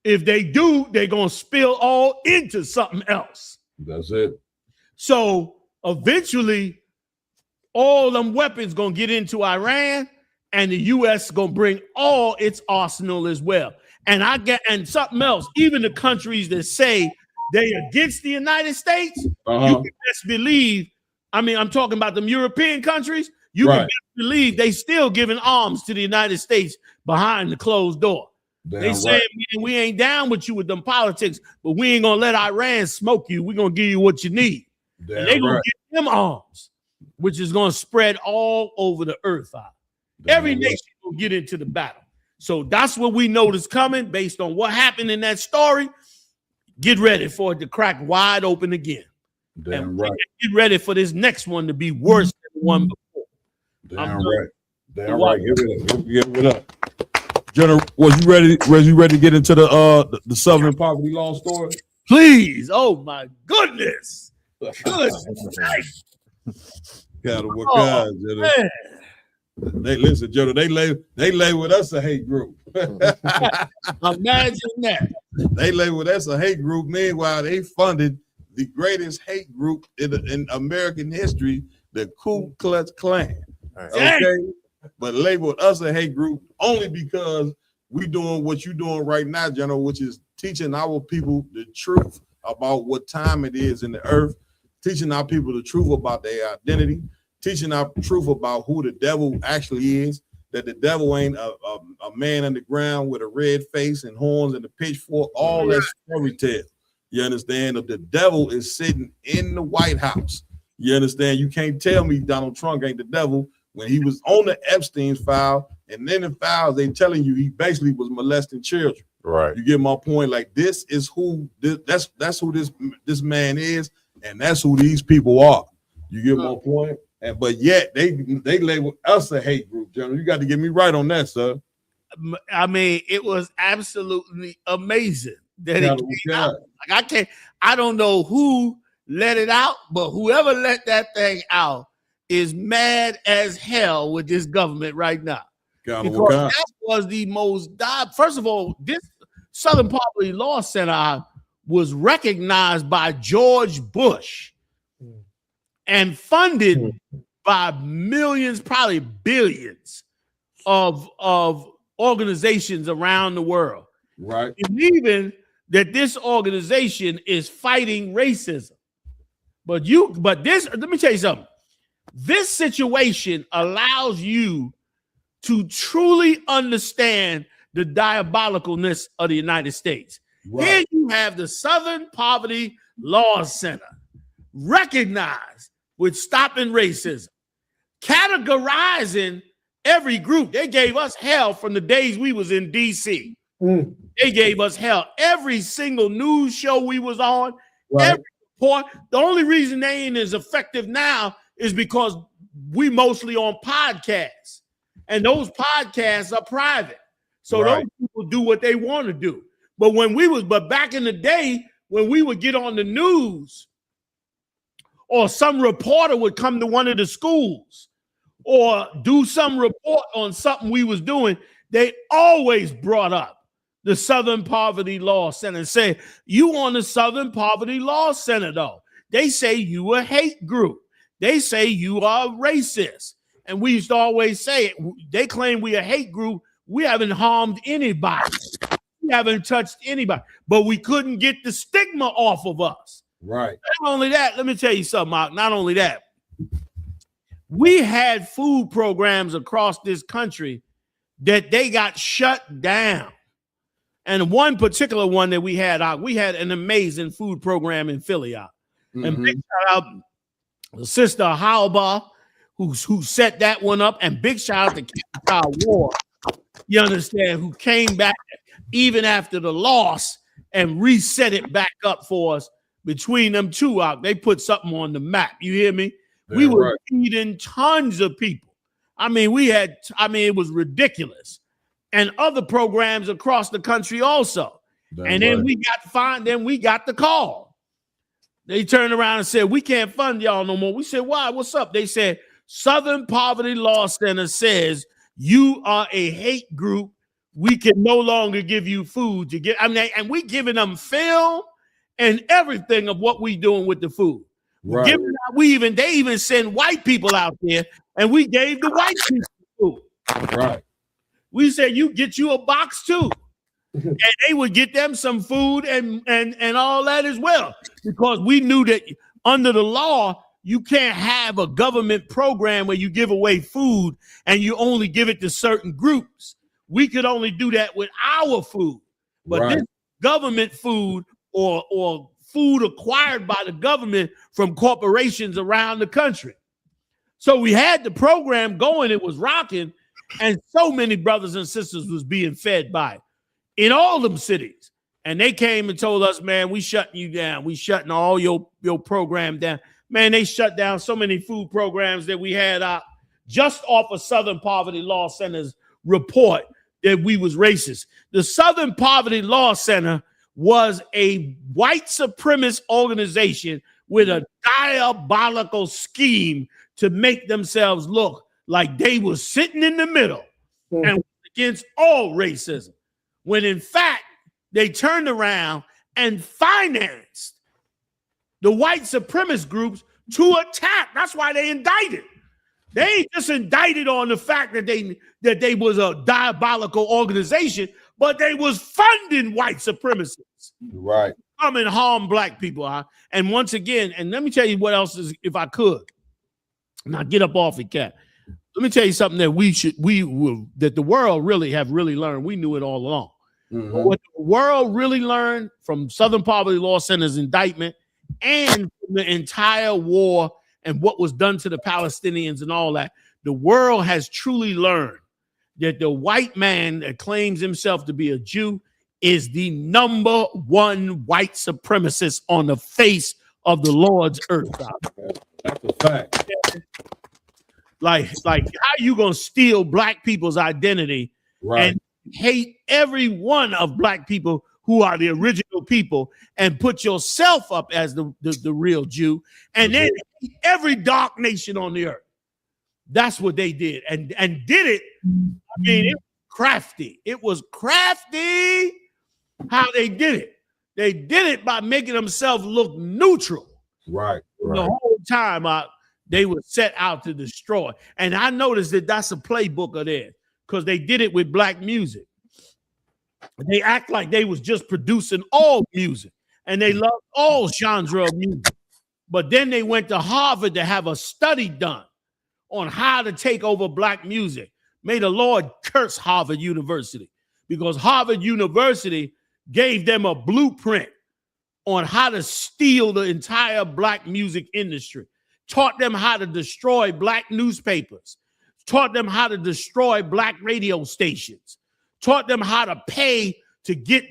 If they do, they're going to spill all into something else. That's it. So eventually, all them weapons going to get into Iran, and the U.S. going to bring all its arsenal as well. And something else, even the countries that say they against the United States, you can best believe, I mean, I'm talking about them European countries. You can best believe they still giving arms to the United States behind the closed door. They saying, man, we ain't down with you with them politics, but we ain't gonna let Iran smoke you. We're gonna give you what you need. And they gonna give them arms, which is gonna spread all over the earth. Every nation will get into the battle. So that's what we know is coming based on what happened in that story. Get ready for it to crack wide open again. Damn and right. Get ready for this next one to be worse than the one before. Damn right. Damn right. Give it up. General, was you ready to get into the Southern poverty law story? Please. Oh my goodness. Good night. General. They listen, General. They lay with us a hate group. Imagine that. They labeled us a hate group. Meanwhile, they funded the greatest hate group in American history, the Ku Klux Klan. Okay, but labeled us a hate group only because we doing what you doing right now, General, which is teaching our people the truth about what time it is in the earth, teaching our people the truth about their identity, teaching our truth about who the devil actually is. That the devil ain't a man underground with a red face and horns and a pitchfork, all that fairy tale. You understand? That the devil is sitting in the White House. You understand? You can't tell me Donald Trump ain't the devil when he was on the Epstein's file, and then the files they telling you he basically was molesting children. Right. You get my point? Like this is who that's who this man is, and that's who these people are. You get my point? But yet they label us a hate group, General. You got to get me right on that, sir. I mean, it was absolutely amazing that it came out. Like I don't know who let it out, but whoever let that thing out is mad as hell with this government right now. Because that was the most first of all, this Southern Poverty Law Center was recognized by George Bush and funded by millions, probably billions of organizations around the world. Right. Believing that this organization is fighting racism. But this, let me tell you something. This situation allows you to truly understand the diabolicalness of the United States. Right. Here you have the Southern Poverty Law Center, recognized with stopping racism, categorizing every group. They gave us hell from the days we was in DC. They gave us hell. Every single news show we was on, every The only reason they ain't as effective now is because we mostly on podcasts, and those podcasts are private. So those people do what they want to do. But back in the day, when we would get on the news, or some reporter would come to one of the schools or do some report on something we was doing, they always brought up the Southern Poverty Law Center and say, you on the Southern Poverty Law Center, though. They say you a hate group. They say you are racist. And we used to always say, they claim we a hate group. We haven't harmed anybody. We haven't touched anybody. But we couldn't get the stigma off of us. Right. Not only that, let me tell you something, Mark. Not only that, we had food programs across this country that they got shut down. And one particular one that we had an amazing food program in Philly out. And big shout out to Sister Halba, who set that one up, and big shout out to Captain War, you understand, who came back even after the loss and reset it back up for us. Between them two out, they put something on the map. You hear me? We were feeding tons of people. It was ridiculous. And other programs across the country also. Then we got the call. They turned around and said, we can't fund y'all no more. We said, why? What's up? They said, Southern Poverty Law Center says you are a hate group. We can no longer give you food to get. And we giving them film and everything of what we doing with the food. Right. They even send white people out there, and we gave the white people food. Right. We said, you get you a box too. And they would get them some food and all that as well. Because we knew that under the law, you can't have a government program where you give away food and you only give it to certain groups. We could only do that with our food. But this government food or food acquired by the government from corporations around the country. So we had the program going, it was rocking, and so many brothers and sisters was being fed by it in all them cities. And they came and told us, man, we shutting you down. We shutting all your program down. Man, they shut down so many food programs that we had just off of Southern Poverty Law Center's report that we was racist. The Southern Poverty Law Center was a white supremacist organization with a diabolical scheme to make themselves look like they were sitting in the middle and against all racism, when in fact they turned around and financed the white supremacist groups to attack. That's why they indicted. They ain't just indicted on the fact that they was a diabolical organization, but they was funding white supremacists. Right. Come and harm black people. And once again, and let me tell you what else is, if I could. Now get up off it, cat. Let me tell you something that that the world really have learned. We knew it all along. But what the world really learned from Southern Poverty Law Center's indictment and from the entire war and what was done to the Palestinians and all that, the world has truly learned that the white man that claims himself to be a Jew is the number one white supremacist on the face of the Lord's earth. That's a fact. Like how you gonna steal black people's identity and hate every one of black people who are the original people and put yourself up as the real Jew, and then hate every dark nation on the earth? That's what they did, and did it. I mean, it was crafty. It was crafty how they did it. They did it by making themselves look neutral. Right. The whole time they were set out to destroy. And I noticed that that's a playbook of theirs, because they did it with black music. They act like they was just producing all music, and they loved all genre of music. But then they went to Harvard to have a study done on how to take over black music. May the Lord curse Harvard University, because Harvard University gave them a blueprint on how to steal the entire black music industry, taught them how to destroy black newspapers, taught them how to destroy black radio stations, taught them how to pay to get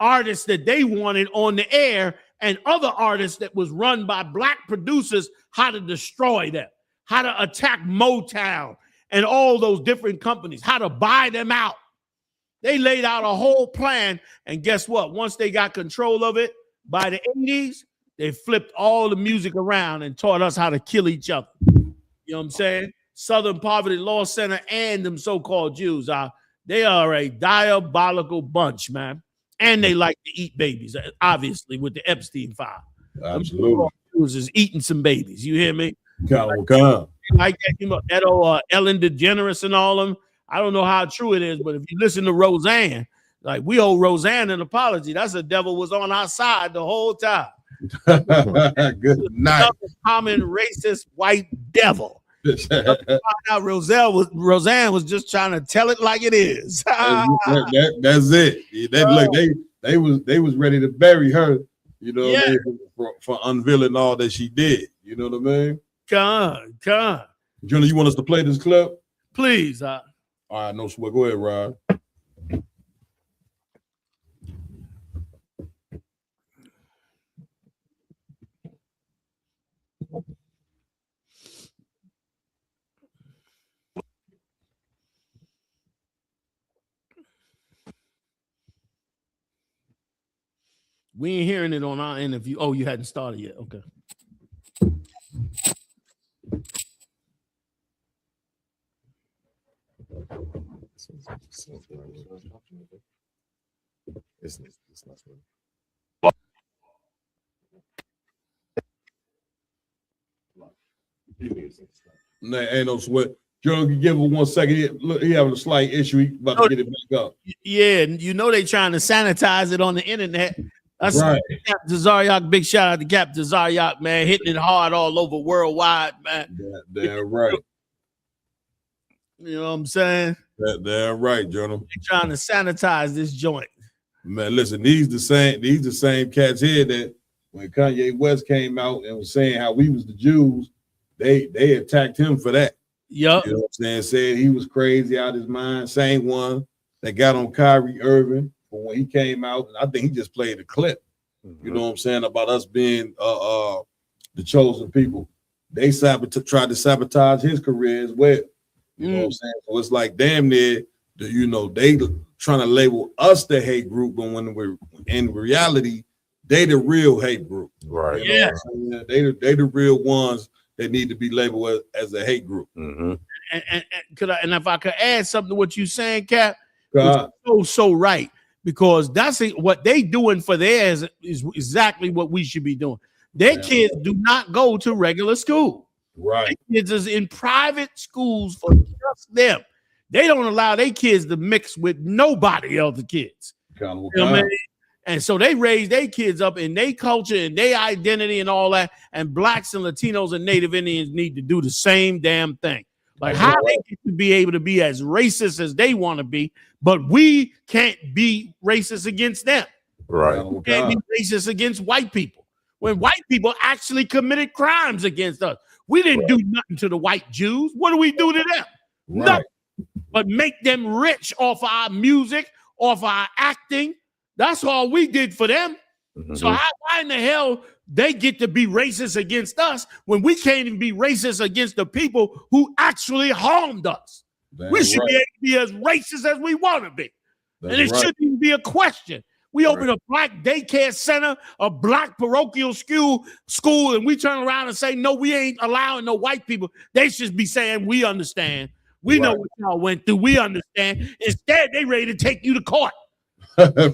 artists that they wanted on the air and other artists that was run by black producers how to destroy them, how to attack Motown and all those different companies, how to buy them out. They laid out a whole plan, and guess what? Once they got control of it, by the 80s, they flipped all the music around and taught us how to kill each other. You know what I'm saying? Southern Poverty Law Center and them so-called Jews they are a diabolical bunch, man. And they like to eat babies, obviously, with the Epstein file. Absolutely. Jews is eating some babies. You hear me? Come. Like that, you know, that old Ellen DeGeneres and all them. I don't know how true it is, but if you listen to Roseanne, like we owe Roseanne an apology. That's the devil was on our side the whole time. Good night. Common racist white devil. Roseanne was just trying to tell it like it is. That's it. Look, they was ready to bury her, you know, for unveiling all that she did. You know what I mean? Come on. Jonah, you want us to play this clip? Please. All right, no sweat. Go ahead, Rod. We ain't hearing it on our interview. Oh, you hadn't started yet. Okay. Nah, ain't no sweat. Jonah, can give him 1 second. Look, he having a slight issue. He about to get it back up. Yeah, you know they trying to sanitize it on the internet. That's right. Captain Zaryak, big shout out to Captain Zaryak, man, hitting it hard all over worldwide, man. Damn right. You know what I'm saying? Damn right, Jonah. They're trying to sanitize this joint. Man, listen, these the same cats here that when Kanye West came out and was saying how we was the Jews, they attacked him for that. Yep. You know what I'm saying? Said he was crazy out of his mind. Same one that got on Kyrie Irving. But when he came out, I think he just played a clip, you know what I'm saying, about us being the chosen people. They tried to sabotage his career as well. You know what I'm saying? So it's like damn near, they trying to label us the hate group, but when we're in reality, they the real hate group. Right. Yeah. They the real ones that need to be labeled as a hate group. And if I could add something to what you saying, Cap, so right. Because that's what they doing for theirs is exactly what we should be doing. Their kids do not go to regular school. Right. Their kids is in private schools for just them. They don't allow their kids to mix with nobody other kids. You know what I mean? And so they raise their kids up in their culture and their identity and all that. And blacks and Latinos and Native Indians need to do the same damn thing. Like how they get to be able to be as racist as they want to be, but we can't be racist against them. Right. We can't be racist against white people. When white people actually committed crimes against us. We didn't do nothing to the white Jews. What do we do to them? Nothing. But make them rich off our music, off our acting. That's all we did for them. So why in the hell they get to be racist against us when we can't even be racist against the people who actually harmed us? We should be able to be as racist as we want to be. And it shouldn't even be a question. We open a black daycare center, a black parochial school, and we turn around and say, no, we ain't allowing no white people. They should be saying, we understand. We know what y'all went through. We understand. Instead, they ready to take you to court.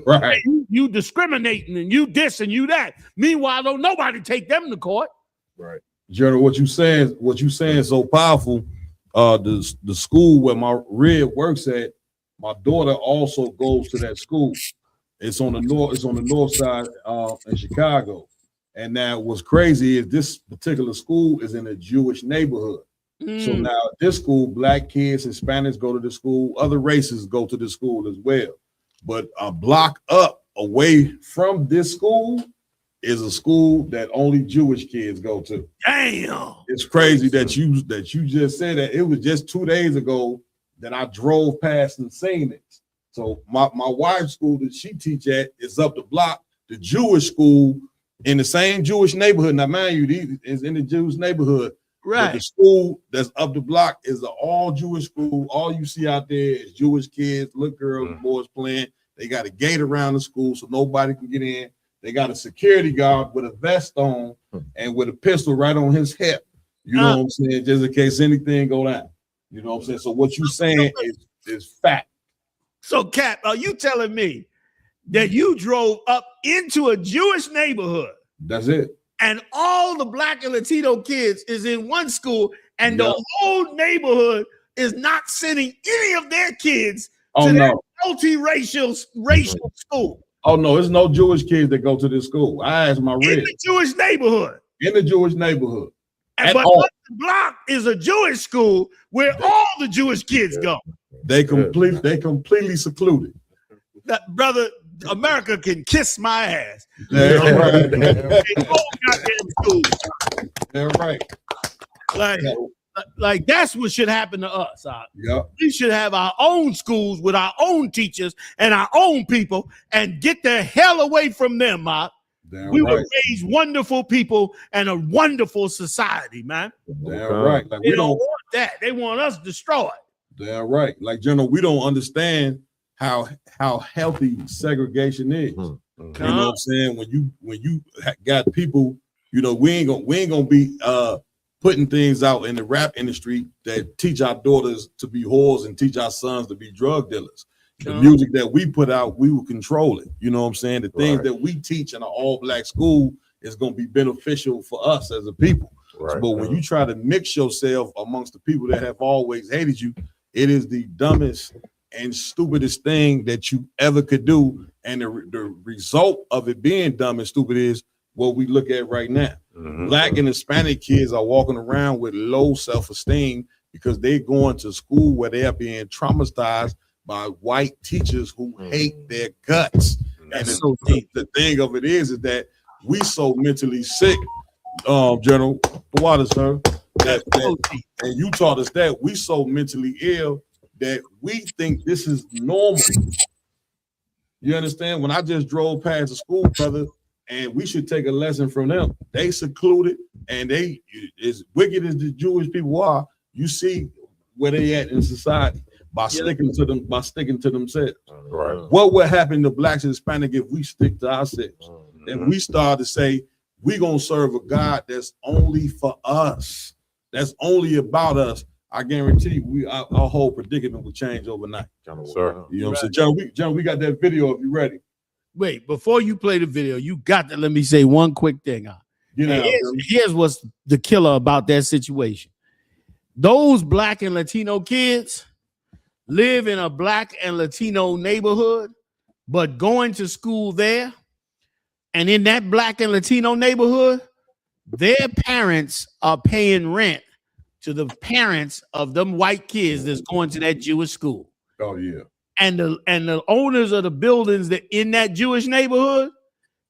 Right. You discriminating and you this and you that. Meanwhile, don't nobody take them to court. Right. General, what you saying is so powerful. The school where my Red works at, my daughter also goes to that school. It's on the north side in Chicago. And now what's crazy is this particular school is in a Jewish neighborhood. So now at this school, black kids, Hispanics go to the school, other races go to the school as well. But a block up away from this school is a school that only Jewish kids go to. Damn. It's crazy that you just said that. It was just 2 days ago that I drove past and seen it. So my wife's school that she teach at is up the block. The Jewish school in the same Jewish neighborhood. Now, mind you, these is in the Jewish neighborhood. Right. But the school that's up the block is an all Jewish school. All you see out there is Jewish kids, little girls, and boys playing. They got a gate around the school so nobody can get in. They got a security guard with a vest on and with a pistol right on his hip. You know what I'm saying? Just in case anything go down. You know what I'm saying? So what you saying is fact. So, Cap, are you telling me that you drove up into a Jewish neighborhood? That's it. And all the Black and Latino kids is in one school, and the whole neighborhood is not sending any of their kids to their multiracial school. Oh no, there's no Jewish kids that go to this school. I asked my in the Jewish neighborhood. In the Jewish neighborhood. But the block is a Jewish school where all the Jewish kids go. They completely secluded. Brother, America can kiss my ass. That's right. They all goddamn school. That's right. Like that's what should happen to us. Yeah. We should have our own schools with our own teachers and our own people and get the hell away from them, we will raise wonderful people and a wonderful society, man. Damn right. Like, they don't want that. They want us destroyed. Damn right. Like, General, we don't understand how healthy segregation is. You know what I'm saying? When you got people, you know, we ain't gonna be putting things out in the rap industry that teach our daughters to be whores and teach our sons to be drug dealers. The music that we put out, we will control it. You know what I'm saying? The things that we teach in an all-black school is going to be beneficial for us as a people. Right. But when you try to mix yourself amongst the people that have always hated you, it is the dumbest and stupidest thing that you ever could do. And the result of it being dumb and stupid is what we look at right now. Black and Hispanic kids are walking around with low self-esteem because they're going to school where they are being traumatized by white teachers who hate their guts. And the thing of it is that we so mentally sick, General, the water, sir, and you taught us that we so mentally ill that we think this is normal. You understand? When I just drove past the school, brother, and we should take a lesson from them. They secluded, and they, as wicked as the Jewish people are, you see where they at in society. By sticking to themselves. Right. What would happen to blacks and Hispanic if we stick to ourselves? If we start to say we're gonna serve a God that's only for us, that's only about us, I guarantee you our whole predicament will change overnight. Sir. You know what I'm saying? John, we got that video if you're ready. Wait, before you play the video, you got to let me say one quick thing. Here's what's the killer about that situation. Those Black and Latino kids live in a Black and Latino neighborhood, but going to school there, and in that Black and Latino neighborhood, their parents are paying rent to the parents of them white kids that's going to that Jewish school. Oh yeah. And the owners of the buildings that in that Jewish neighborhood,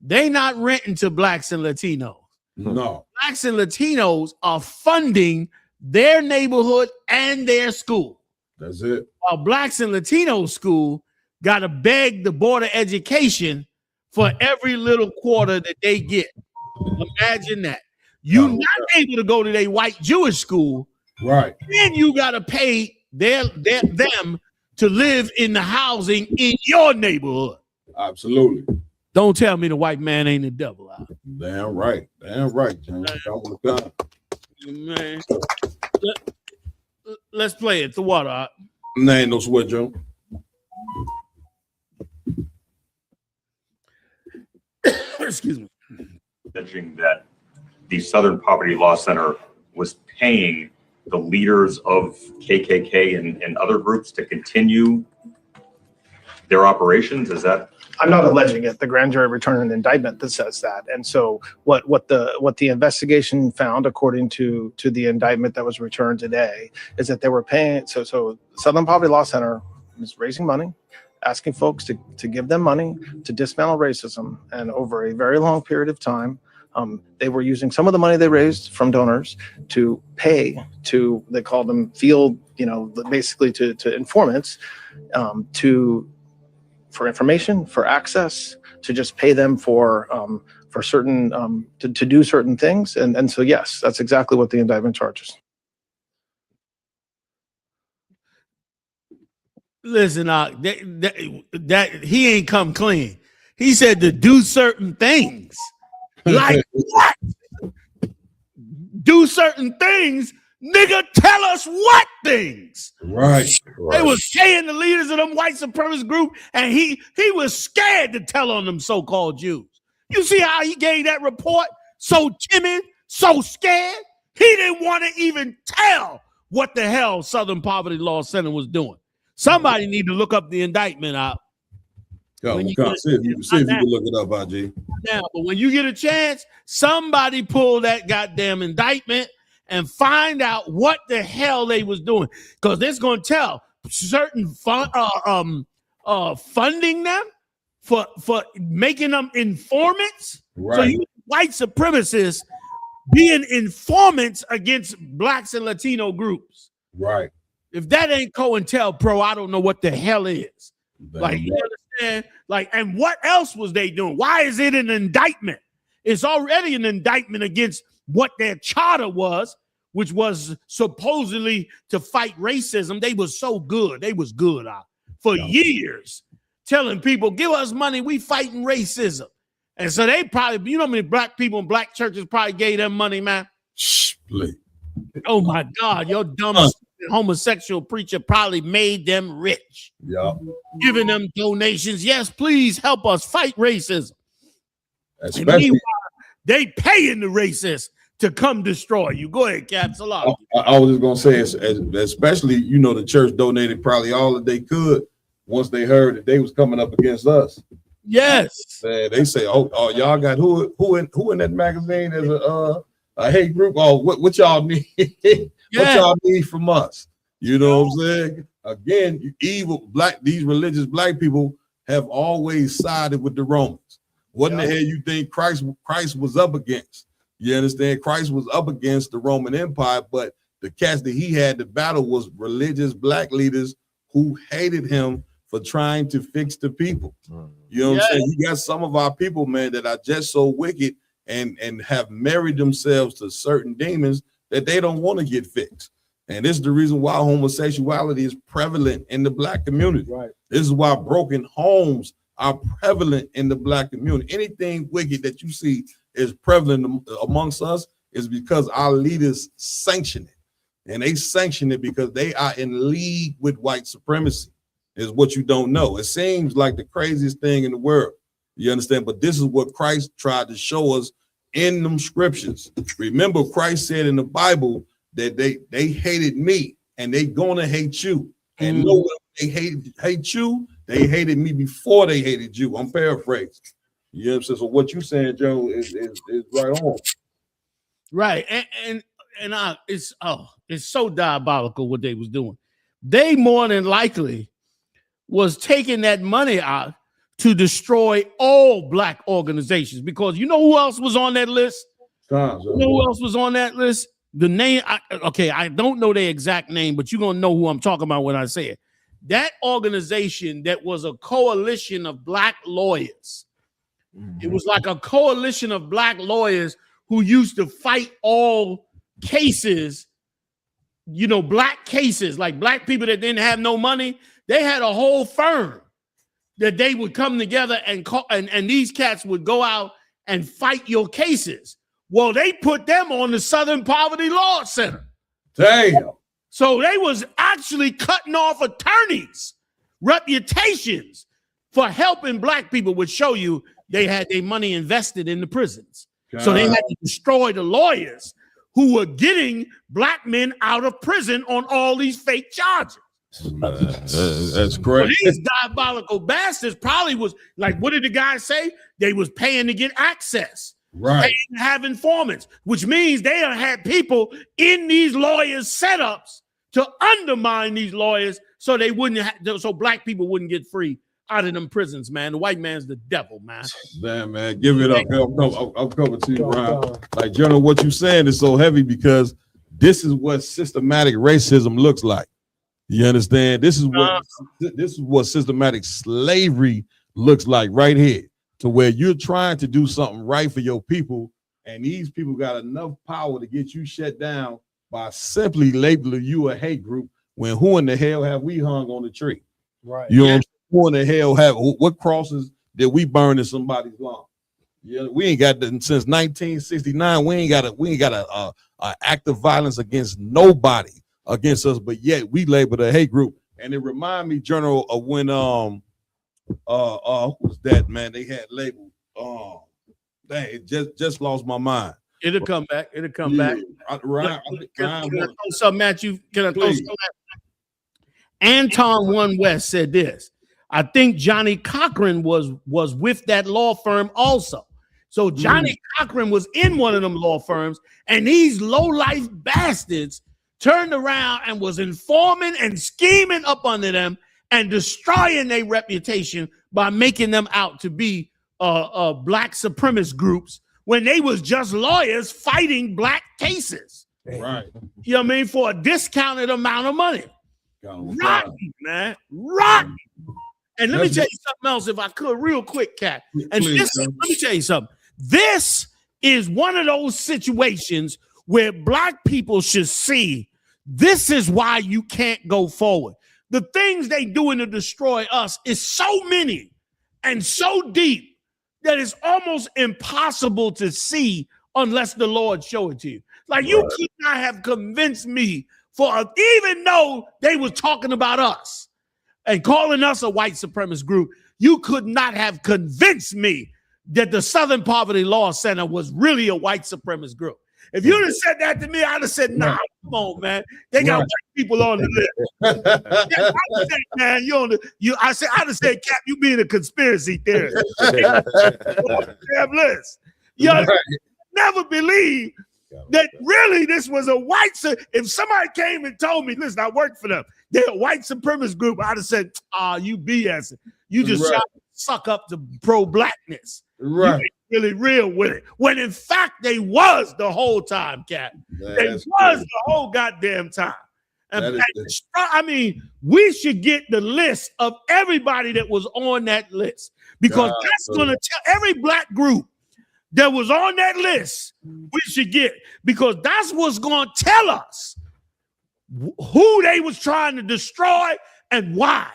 they not renting to Blacks and Latinos. No. Blacks and Latinos are funding their neighborhood and their school. That's it. While Blacks and Latino school got to beg the Board of Education for every little quarter that they get. Imagine that. You're not able to go to their white Jewish school. Right. Then you got to pay them to live in the housing in your neighborhood. Absolutely. Don't tell me the white man ain't the devil. Damn right. Damn right, John. Man. Let's play it. The water. Nah, ain't no sweat, Joe. Excuse me. Alleging that the Southern Poverty Law Center was paying the leaders of KKK and other groups to continue their operations. Is that? I'm not alleging it. The grand jury returned an indictment that says that. And so what the investigation found, according to the indictment that was returned today, is that they were paying. So Southern Poverty Law Center is raising money, asking folks to give them money to dismantle racism. And over a very long period of time, they were using some of the money they raised from donors to pay to, they call them field, basically to informants, for information, for access, to just pay them for certain to do certain things, and so yes, that's exactly what the indictment charges. Listen, that he ain't come clean. He said to do certain things. Like what? Do certain things, nigga. Tell us what things. Right. They was saying the leaders of them white supremacist group, and he was scared to tell on them so-called Jews. You see how he gave that report? So timid, so scared. He didn't want to even tell what the hell Southern Poverty Law Center was doing. Somebody need to look up the indictment out. Yo, see if you can look it up, IG. Now, but when you get a chance, somebody pull that goddamn indictment and find out what the hell they was doing, because it's going to tell certain funding them for making them informants. Right. So you white supremacists being informants against blacks and Latino groups. Right. If that ain't COINTELPRO, I don't know what the hell is. Like, you understand? Like, and what else was they doing? Why is it an indictment? It's already an indictment against what their charter was, which was supposedly to fight racism. They was so good. They was good for years, telling people, give us money, we fighting racism. And so they probably, you know how many black people in black churches probably gave them money, man? Split. Oh my God, your dumb homosexual preacher probably made them rich. Yeah. Giving them donations. Yes, please help us fight racism. And Especially, meanwhile, they paying the racists to come destroy you. Go ahead, Caps. A lot. I was just gonna say, especially, you know, the church donated probably all that they could once they heard that they was coming up against us. Yes. They say, oh, y'all got who in that magazine as a hate group? Oh, what y'all need? What y'all need from us? You know what I'm saying? Again, these religious black people have always sided with the Romans. What in the hell you think Christ was up against? You understand? Christ was up against the Roman Empire, but the cats that he had to battle was religious black leaders who hated him for trying to fix the people. You know what I'm saying? You got some of our people, man, that are just so wicked and have married themselves to certain demons that they don't want to get fixed. And this is the reason why homosexuality is prevalent in the black community. Right. This is why broken homes are prevalent in the black community. Anything wicked that you see is prevalent amongst us is because our leaders sanction it. And they sanction it because they are in league with white supremacy, is what you don't know. It seems like the craziest thing in the world. You understand? But this is what Christ tried to show us in them scriptures. Remember, Christ said in the Bible that they hated me and they gonna hate you. And know what they hate you? They hated me before they hated you. I'm paraphrasing. You know what I'm saying? So what you saying, Joe, is right on. Right. And it's so diabolical what they was doing. They more than likely was taking that money out to destroy all black organizations, because you know who else was on that list? You know who else was on that list? The name, I don't know their exact name, but you're gonna know who I'm talking about when I say it. That organization that was a coalition of black lawyers. It was like a coalition of black lawyers who used to fight all cases, you know, black cases, like black people that didn't have no money. They had a whole firm that they would come together and call, and these cats would go out and fight your cases. Well, they put them on the Southern Poverty Law Center. Damn. So they was actually cutting off attorneys' reputations for helping black people, which show you they had their money invested in the prisons. So they had to destroy the lawyers who were getting black men out of prison on all these fake charges. That's great. Well, these diabolical bastards probably was like, what did the guy say? They was paying to get access. Right. Paying to have informants, which means they have had people in these lawyers' setups to undermine these lawyers so they wouldn't so black people wouldn't get free out of them prisons, man. The white man's the devil, man. Damn, man, give it up. I'll cover to you, Brian. Like, General, what you saying is so heavy because this is what systematic racism looks like. You understand? This is what systematic slavery looks like right here. to where you're trying to do something right for your people, and these people got enough power to get you shut down by simply labeling you a hate group, when who in the hell have we hung on the tree? Right. You know what I'm saying? Who in the hell have, what crosses did we burn in somebody's lawn? Yeah, we ain't got that since 1969. We ain't got a act of violence against nobody against us, but yet we labeled a hate group. And it remind me, General, of when who was that, man? They had labeled dang, it just lost my mind. It'll come back. It'll come Yeah, back. Ryan, Can I throw something at you? Can I throw something at you? Anton One West said this. I think Johnny Cochran was with that law firm also. So Johnny Cochran was in one of them law firms, and these low-life bastards turned around and was informing and scheming up under them and destroying their reputation by making them out to be black supremacist groups when they was just lawyers fighting black cases. Right. You know what I mean? For a discounted amount of money. Rotten, man. Rotten. And let me tell you something else, if I could, real quick, Cat. And let me tell you something. This is one of those situations where black people should see this is why you can't go forward. The things they doing to destroy us is so many and so deep that it's almost impossible to see unless the Lord show it to you. Like you could not have convinced me even though they were talking about us and calling us a white supremacist group, you could not have convinced me that the Southern Poverty Law Center was really a white supremacist group. If you'd have said that to me, I'd have said, nah, come on, man. They got white people on the list. Man, I'd have said, Cap, you being a conspiracy theorist. Damn list. You never believe that really this was a white. If somebody came and told me, listen, I work for them, they're a white supremacist group, I'd have said, you BS. You just try to suck up to pro-blackness. Right. You ain't really real with it. When in fact they was the whole time, Cap. They was the whole goddamn time. And I mean, we should get the list of everybody that was on that list, because that's going to tell every black group that was on that list, we should get, because that's what's going to tell us who they was trying to destroy and why.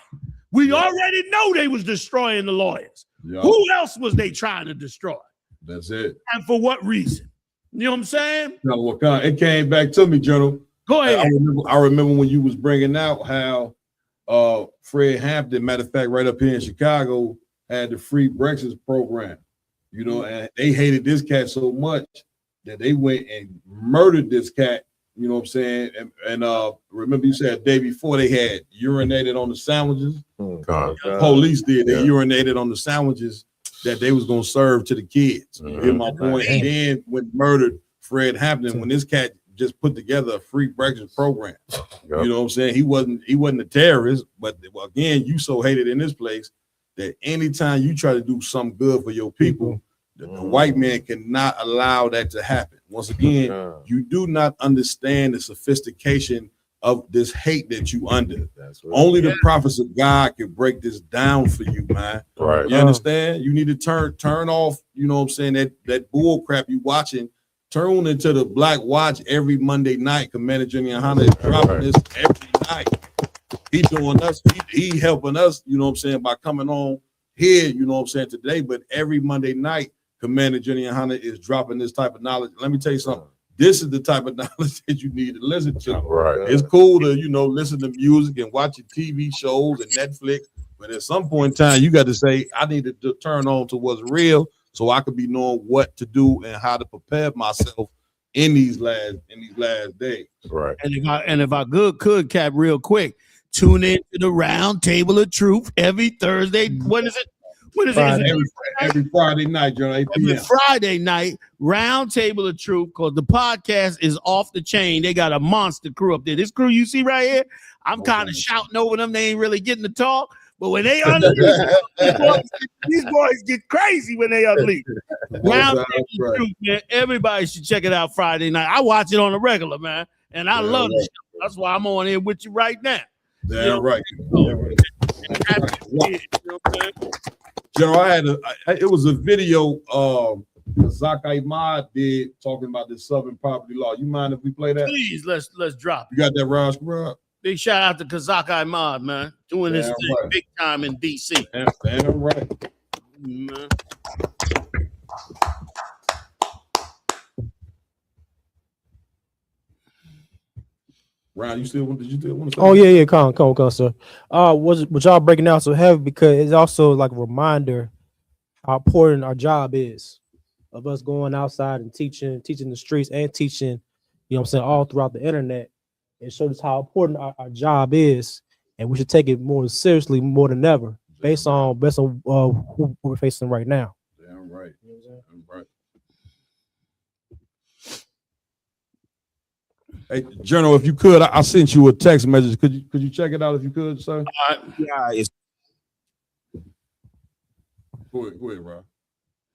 We already know they was destroying the lawyers. Who else was they trying to destroy? That's it. And for what reason? You know what I'm saying? No, it came back to me, General. Go ahead. I remember when you was bringing out how Fred Hampton, matter of fact, right up here in Chicago, had the free breakfast program. You know, and they hated this cat so much that they went and murdered this cat. You know what I'm saying? And remember you said the day before they had urinated on the sandwiches. Police did. They urinated on the sandwiches that they was gonna serve to the kids. You get my point? And then when murdered Fred Hampton, when this cat just put together a free breakfast program. You know what I'm saying? He wasn't a terrorist, but again, you so hated in this place that anytime you try to do something good for your people, the white man cannot allow that to happen. Once again, you do not understand the sophistication of this hate that you under. Only the prophets of God can break this down for you, man. Right. You understand? You need to turn off, you know what I'm saying, that bull crap you watching. Turn into the Black Watch every Monday night. Commander Junior Hunter is dropping this every night. He doing us, he helping us, you know what I'm saying, by coming on here, you know what I'm saying, today. But every Monday night, Commander Junior Hunter is dropping this type of knowledge. Let me tell you something. This is the type of knowledge that you need to listen to. Right. It's cool to, you know, listen to music and watch your TV shows and Netflix. But at some point in time, you got to say, I need to turn on to what's real so I could be knowing what to do and how to prepare myself in these last days. Right. And if I could Cap real quick, tune in to the Round Table of Truth every Thursday. When is it? Every Friday night, John. 8 p.m. Every Friday night, Round Table of Truth, because the podcast is off the chain. They got a monster crew up there. This crew you see right here, I'm kind of shouting over them. They ain't really getting to talk, but when they unleash, these boys get crazy when they unleash. Round Table of Truth, man. Everybody should check it out Friday night. I watch it on a regular, man, and I love the show. That's why I'm on here with you right now. Yeah, right. General, it was a video Zach Ahmad did talking about this Southern poverty law. You mind if we play that? Please, let's drop it. You got that, Raj? Rob? Big shout out to Kazak Ahmad, man. Doing his Damn thing right. big time in DC. Damn right. Man. Ryan, did you still want to say? Oh yeah, come on, sir. What y'all breaking out so heavy because it's also like a reminder how important our job is of us going outside and teaching the streets and teaching, you know what I'm saying, all throughout the internet. It shows us how important our job is, and we should take it more seriously more than ever, based on who we're facing right now. Damn right. Damn right. Hey, General, if you could, I sent you a text message. Could you check it out if you could, sir? Yeah, it's Go ahead, Rob.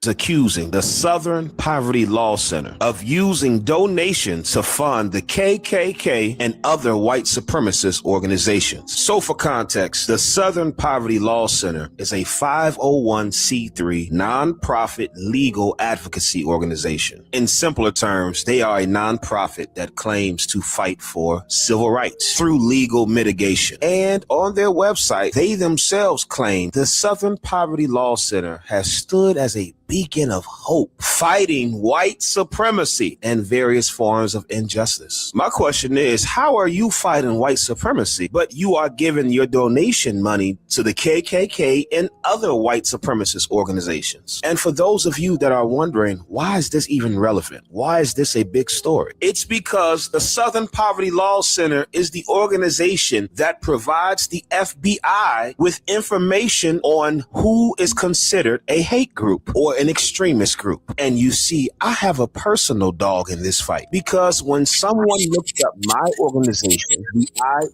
accusing the Southern Poverty Law Center of using donations to fund the KKK and other white supremacist organizations. So for context, the Southern Poverty Law Center is a 501c3 nonprofit legal advocacy organization. In simpler terms, they are a nonprofit that claims to fight for civil rights through legal mitigation. And on their website, they themselves claim the Southern Poverty Law Center has stood as a beacon of hope, fighting white supremacy and various forms of injustice. My question is, how are you fighting white supremacy, but you are giving your donation money to the KKK and other white supremacist organizations? And for those of you that are wondering, why is this even relevant? Why is this a big story? It's because the Southern Poverty Law Center is the organization that provides the FBI with information on who is considered a hate group or an extremist group. And you see, I have a personal dog in this fight, because when someone looks up my organization, the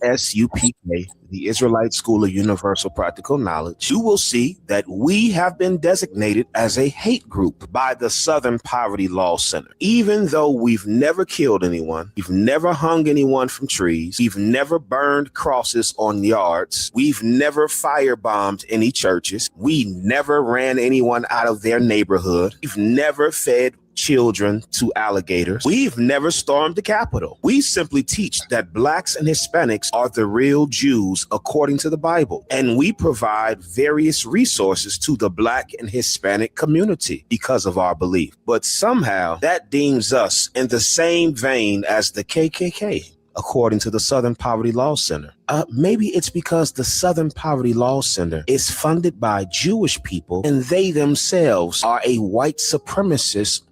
ISUPK, the Israelite School of Universal Practical Knowledge, you will see that we have been designated as a hate group by the Southern Poverty Law Center. Even though we've never killed anyone, we've never hung anyone from trees, we've never burned crosses on yards, we've never firebombed any churches, we never ran anyone out of their neighborhood, we've never fed children to alligators, we've never stormed the Capitol. We simply teach that blacks and Hispanics are the real Jews according to the Bible, and we provide various resources to the black and Hispanic community because of our belief. But somehow that deems us in the same vein as the KKK, according to the Southern Poverty Law Center. Maybe it's because the Southern Poverty Law Center is funded by Jewish people and they themselves are a white supremacist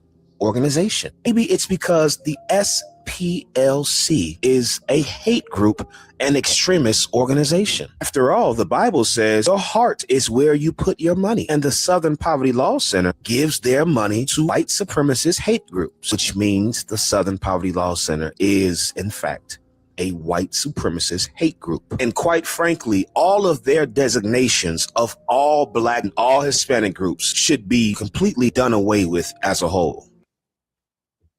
organization. Maybe it's because the SPLC is a hate group and extremist organization. After all, the Bible says your heart is where you put your money, and the Southern Poverty Law Center gives their money to white supremacist hate groups, which means the Southern Poverty Law Center is, in fact, a white supremacist hate group. And quite frankly, all of their designations of all black and all Hispanic groups should be completely done away with as a whole.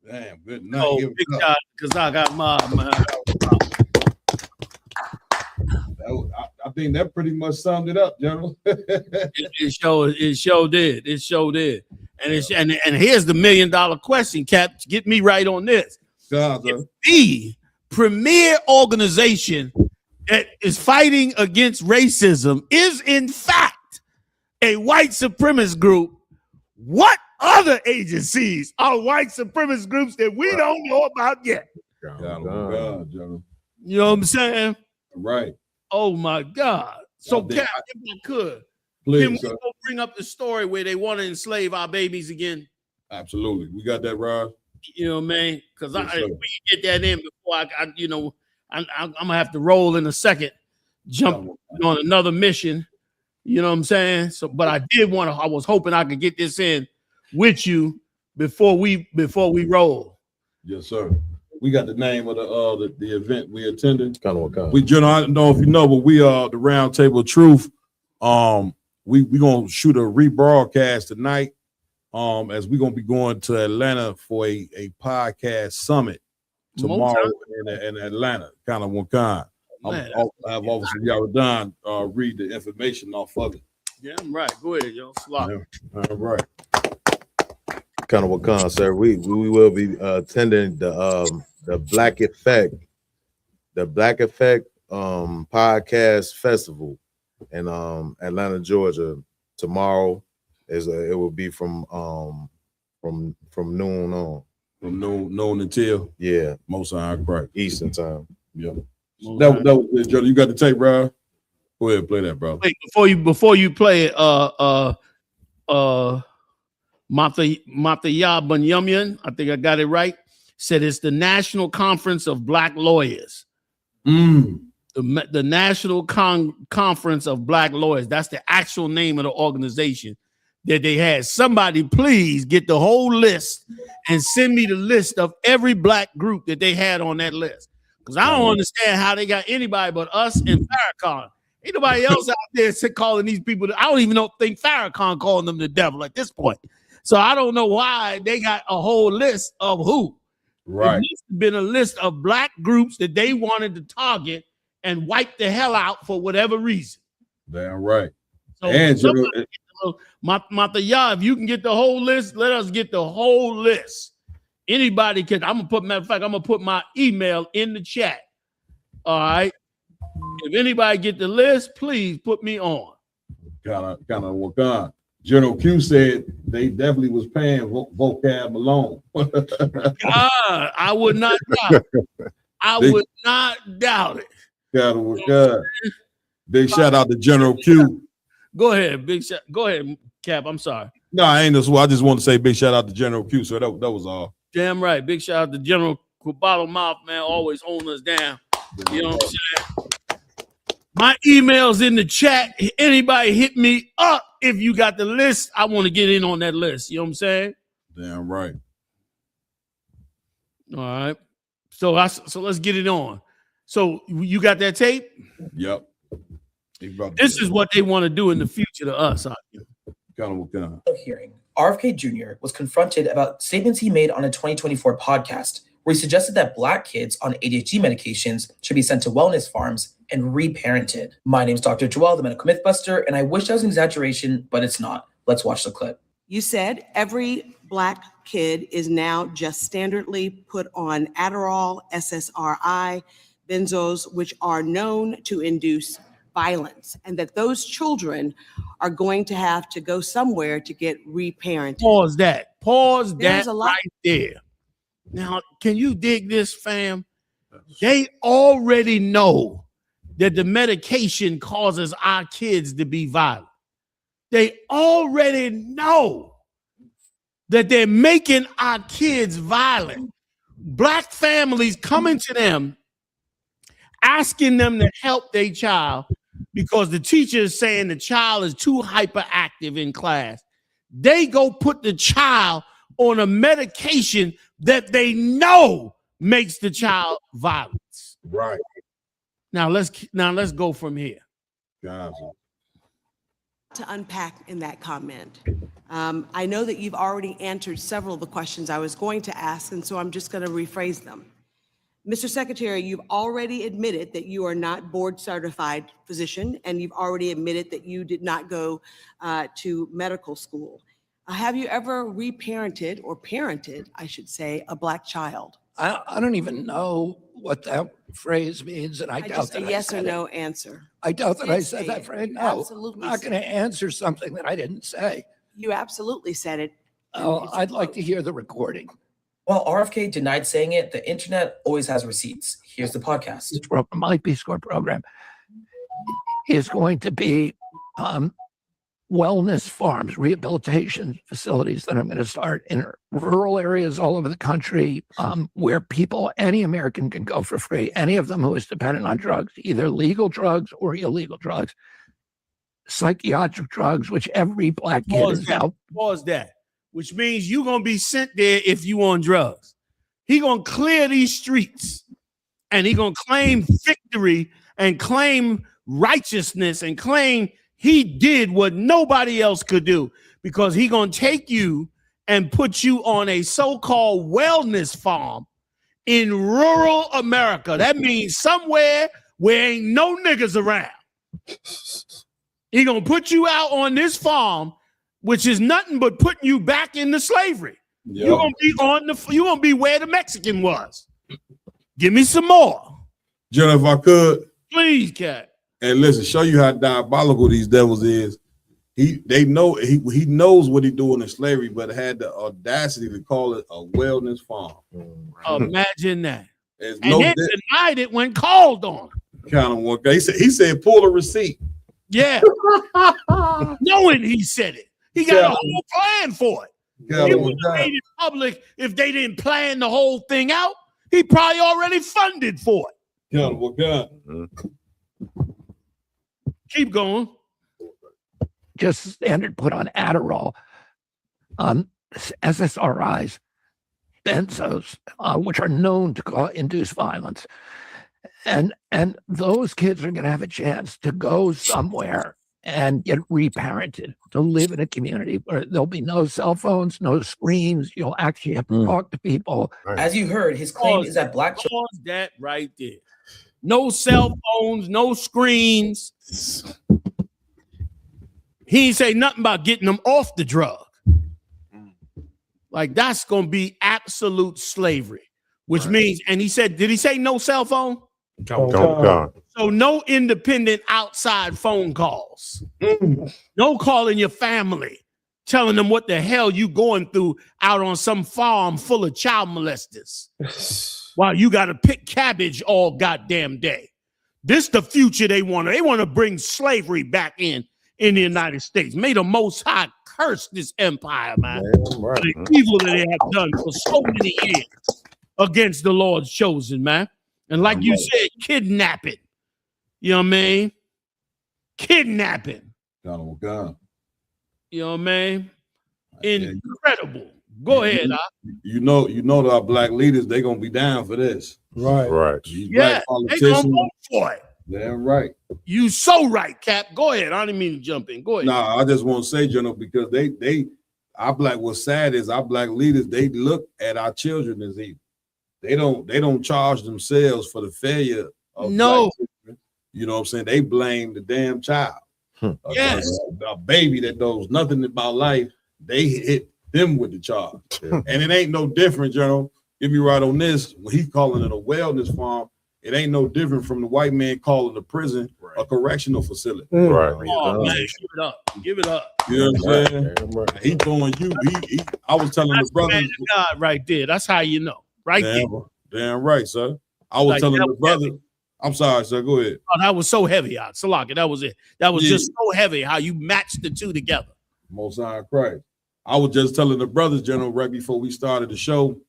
Damn, good night. Oh, big shot because I got mob, man. I think that pretty much summed it up, General. It sure did. And here's the $1 million question, Cap. Get me right on this. If the premier organization that is fighting against racism is in fact a white supremacist group, what other agencies are white supremacist groups that we don't know about yet? God, General. You know what I'm saying? Right. Oh my God. So, Cap, if I could, please, can we sir. go bring up the story where they want to enslave our babies again? Absolutely. We got that, Rob. You know what I mean? Because Yes, if sir. we can get that in before I'm gonna have to roll in a second, jump on another mission. You know what I'm saying? So, but I was hoping I could get this in with you before we roll. Yes, sir. We got the name of the event we attended. Kind of what kind? We, General, I don't know if you know, but we the Round Table of Truth. We gonna shoot a rebroadcast tonight. As we're gonna be going to Atlanta for a podcast summit tomorrow in Atlanta, kind of one kind. I have Officer Yaradon read the information off of it. Damn right. Go ahead, yo. Slop. All right. Kind of what sir. We will be attending the Black Effect, podcast festival in Atlanta, Georgia. Tomorrow it will be from noon on. From noon until Most High Christ Eastern time. Yeah. That was it, Joe. You got the tape, bro? Go ahead, play that, bro. Wait, before you play it, Mataya Bunyamian, I think I got it right, said it's the National Conference of Black Lawyers. The National Conference of Black Lawyers. That's the actual name of the organization that they had. Somebody please get the whole list and send me the list of every black group that they had on that list. Because I don't understand how they got anybody but us and Farrakhan. Ain't nobody else out there calling these people. I don't even think Farrakhan calling them the devil at this point. So I don't know why they got a whole list of who. Right. It must have been a list of black groups that they wanted to target and wipe the hell out for whatever reason. Damn right. So And Mataya, if you can get the whole list, let us get the whole list. Anybody can. Matter of fact, I'm gonna put my email in the chat. All right. If anybody get the list, please put me on. Kind of work on. General Q said they definitely was paying vocab alone. I would not doubt it. I would not doubt it. Gotta work on. Big shout out to General Q. Go ahead, big shout. Go ahead, Cap. I'm sorry. No, I ain't this one. I just want to say big shout out to General Q. So that was all. Damn right. Big shout out to General Bottle Mouth, man. Always holding us down. You know what I'm saying? My email's in the chat. Anybody hit me up if you got the list. I want to get in on that list. You know what I'm saying? Damn right. All right. So let's get it on. So you got that tape? Yep. This is what they want to do in the future to us. Hearing, RFK Jr. was confronted about statements he made on a 2024 podcast where he suggested that Black kids on ADHD medications should be sent to wellness farms and reparented. My name's Dr. Joel, the medical mythbuster, and I wish that was an exaggeration, but it's not. Let's watch the clip. You said every Black kid is now just standardly put on Adderall, SSRI, benzos, which are known to induce violence, and that those children are going to have to go somewhere to get reparented. Pause that. There's a lot right there. Now, can you dig this, fam? They already know that the medication causes our kids to be violent. They already know that they're making our kids violent. Black families coming to them, asking them to help their child because the teacher is saying the child is too hyperactive in class. They go put the child on a medication that they know makes the child violent. Right. Now let's go from here. Gotcha. to unpack in that comment. I know that you've already answered several of the questions I was going to ask, and so I'm just going to rephrase them. Mr. Secretary, you've already admitted that you are not board certified physician, and you've already admitted that you did not go to medical school. Have you ever reparented or parented, I should say, a Black child? I don't even know what that phrase means, and I doubt just that a yes I or said no it. answer. I doubt that You I did said say that it. phrase. You No, absolutely I'm not going to answer something that I didn't say. You absolutely said it. Oh, I'd like to hear the recording. While RFK denied saying it, the internet always has receipts. Here's the podcast. This program, my Peace Corps program, is going to be wellness farms, rehabilitation facilities that I'm going to start in rural areas all over the country, where people, any American can go for free, any of them who is dependent on drugs, either legal drugs or illegal drugs, psychiatric drugs, which every Black kid is now. Pause that. Which means you're going to be sent there if you on drugs. He going to clear these streets, and he going to claim victory and claim righteousness and claim he did what nobody else could do, because he going to take you and put you on a so-called wellness farm in rural America. That means somewhere where ain't no niggas around. He gonna put you out on this farm, which is nothing but putting you back into slavery. Yep. You're gonna be where the Mexican was. Give me some more. General, if I could. Please, Cat. And listen, show you how diabolical these devils is. He knows what he doing in slavery, but had the audacity to call it a wellness farm. Imagine that. There's And then denied it when called on. Kind of one guy. He said pull a receipt. Yeah. Knowing he said it. He got a whole plan for it. He would have made it public if they didn't plan the whole thing out. He probably already funded for it. Keep going. Just standard put on Adderall, SSRIs, benzos, which are known to induce violence. And those kids are going to have a chance to go somewhere and get reparented, to live in a community where there'll be no cell phones, no screens. You'll actually have to talk to people. As you heard, his claim is that black children. Pause that right there. No cell phones, no screens. He ain't say nothing about getting them off the drug. Like that's going to be absolute slavery, which means, and he said, did he say no cell phone? So no independent outside phone calls. No calling your family, telling them what the hell you going through out on some farm full of child molesters while you got to pick cabbage all goddamn day. This the future they want. They want to bring slavery back in the United States. May the Most High curse this empire, man. For the evil that they have done for so many years against the Lord's chosen, man. And like you said, kidnapping. You know what I mean? Kidnapping. You know what I mean? Incredible. Go ahead. You know that our black leaders, they gonna be down for this. Right. These Yeah, black they gonna politicians, vote for it. damn right. You so right, Cap. Go ahead. I didn't mean to jump in. Go ahead. Nah, I just want to say, General, because our black, what's sad is our black leaders, they look at our children as evil. They don't charge themselves for the failure of black children. You know what I'm saying? They blame the damn child. Yes. A baby that knows nothing about life, they hit them with the charge. And it ain't no different, General. Get me right on this. When he's calling it a wellness farm, it ain't no different from the white man calling the prison a correctional facility. Oh, man, give it up. Give it up. You know what I'm saying? He throwing you. I was telling That's the brother. man of God right there. That's how you know. Right there. Damn right, sir. I was Like, telling that the was brother. heavy. I'm sorry, sir. Go ahead. Oh, that was so heavy, Salaka. That was it. That was Yeah. just so heavy how you matched the two together. Most High Christ. I was just telling the brothers, General, right before we started the show.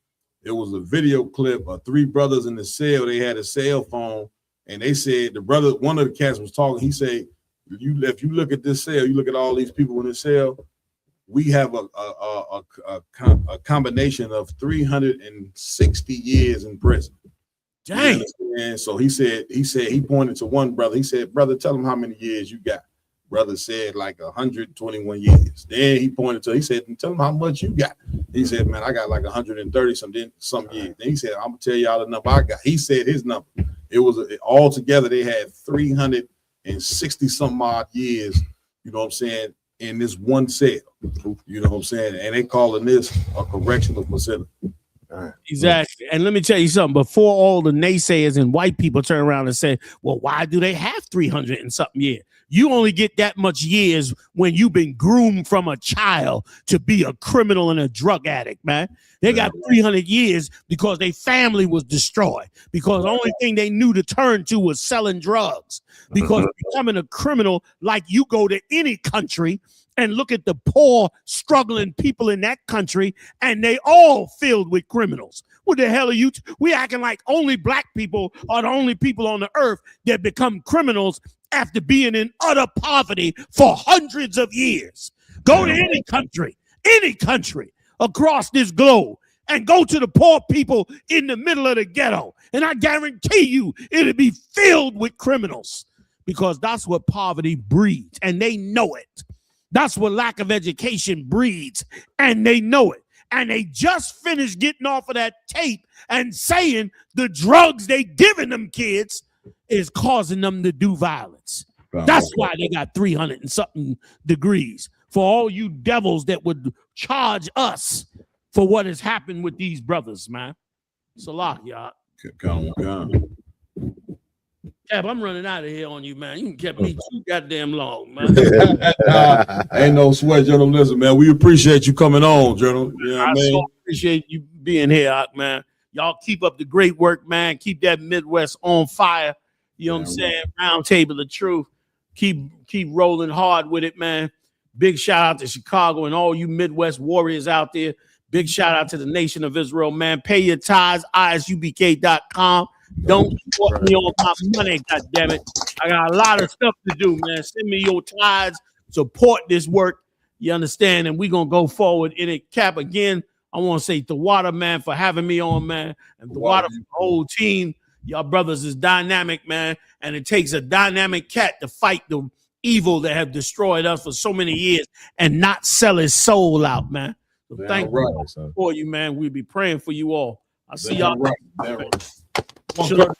It was a video clip of three brothers in the cell. They had a cell phone, and they said one of the cats was talking. He said, "If you look at this cell, you look at all these people in this cell. We have a combination of 360 years in prison." Dang. And so he pointed to one brother. He said, "Brother, tell him how many years you got." Brother said like 121 years. Then he said, "Tell him how much you got." He said, "Man, I got like 130 some years." Then he said, "I'm gonna tell y'all the number I got." He said his number. It was all together. They had 360 some odd years. You know what I'm saying? In this one cell. You know what I'm saying? And they calling this a correctional facility. Exactly. And let me tell you something. Before all the naysayers and white people turn around and say, well, why do they have 300 and something years? You only get that much years when you've been groomed from a child to be a criminal and a drug addict, man. They got 300 years because their family was destroyed, because the only thing they knew to turn to was selling drugs. Because becoming a criminal, like you go to any country and look at the poor, struggling people in that country, and they all filled with criminals. What the hell are you? We acting like only black people are the only people on the earth that become criminals after being in utter poverty for hundreds of years. Go to any country across this globe, and go to the poor people in the middle of the ghetto, and I guarantee you it'll be filled with criminals, because that's what poverty breeds, and they know it. That's what lack of education breeds, and they know it. And they just finished getting off of that tape and saying the drugs they giving them kids is causing them to do violence. That's why they got 300 and something degrees. For all you devils that would charge us for what has happened with these brothers, man. Salah, y'all. Cap, I'm running out of here on you, man. You kept me too goddamn long, man. Ain't no sweat, journalism, man. We appreciate you coming on, Journal. You know what I mean? So appreciate you being here, Ock, man. Y'all keep up the great work, man. Keep that Midwest on fire. You know what I'm saying? Round Table of Truth. Keep rolling hard with it, man. Big shout out to Chicago and all you Midwest warriors out there. Big shout out to the Nation of Israel, man. Pay your tithes, isubk.com. Don't support me on my money, goddammit. I got a lot of stuff to do, man. Send me your tithes. Support this work. You understand? And we're going to go forward in it. Cap, again, I want to say Tawada, man, for having me on, man. And Tawada, the whole team. Y'all brothers is dynamic, man. And it takes a dynamic cat to fight the evil that have destroyed us for so many years and not sell his soul out, man. So thank you for you, man. We'll be praying for you all. I'll see y'all. Salah.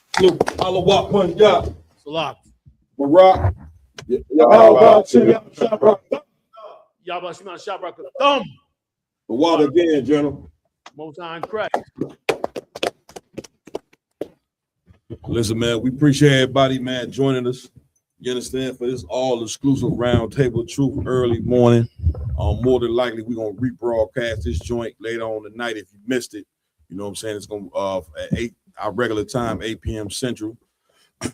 Barack. Thumb. The water again, General. Most High Christ. Listen, man, we appreciate everybody, man, joining us. You understand? For this all exclusive Round Table of Truth early morning. More than likely, we're gonna rebroadcast this joint later on tonight. If you missed it, you know what I'm saying? It's gonna at 8 our regular time, 8 p.m. Central.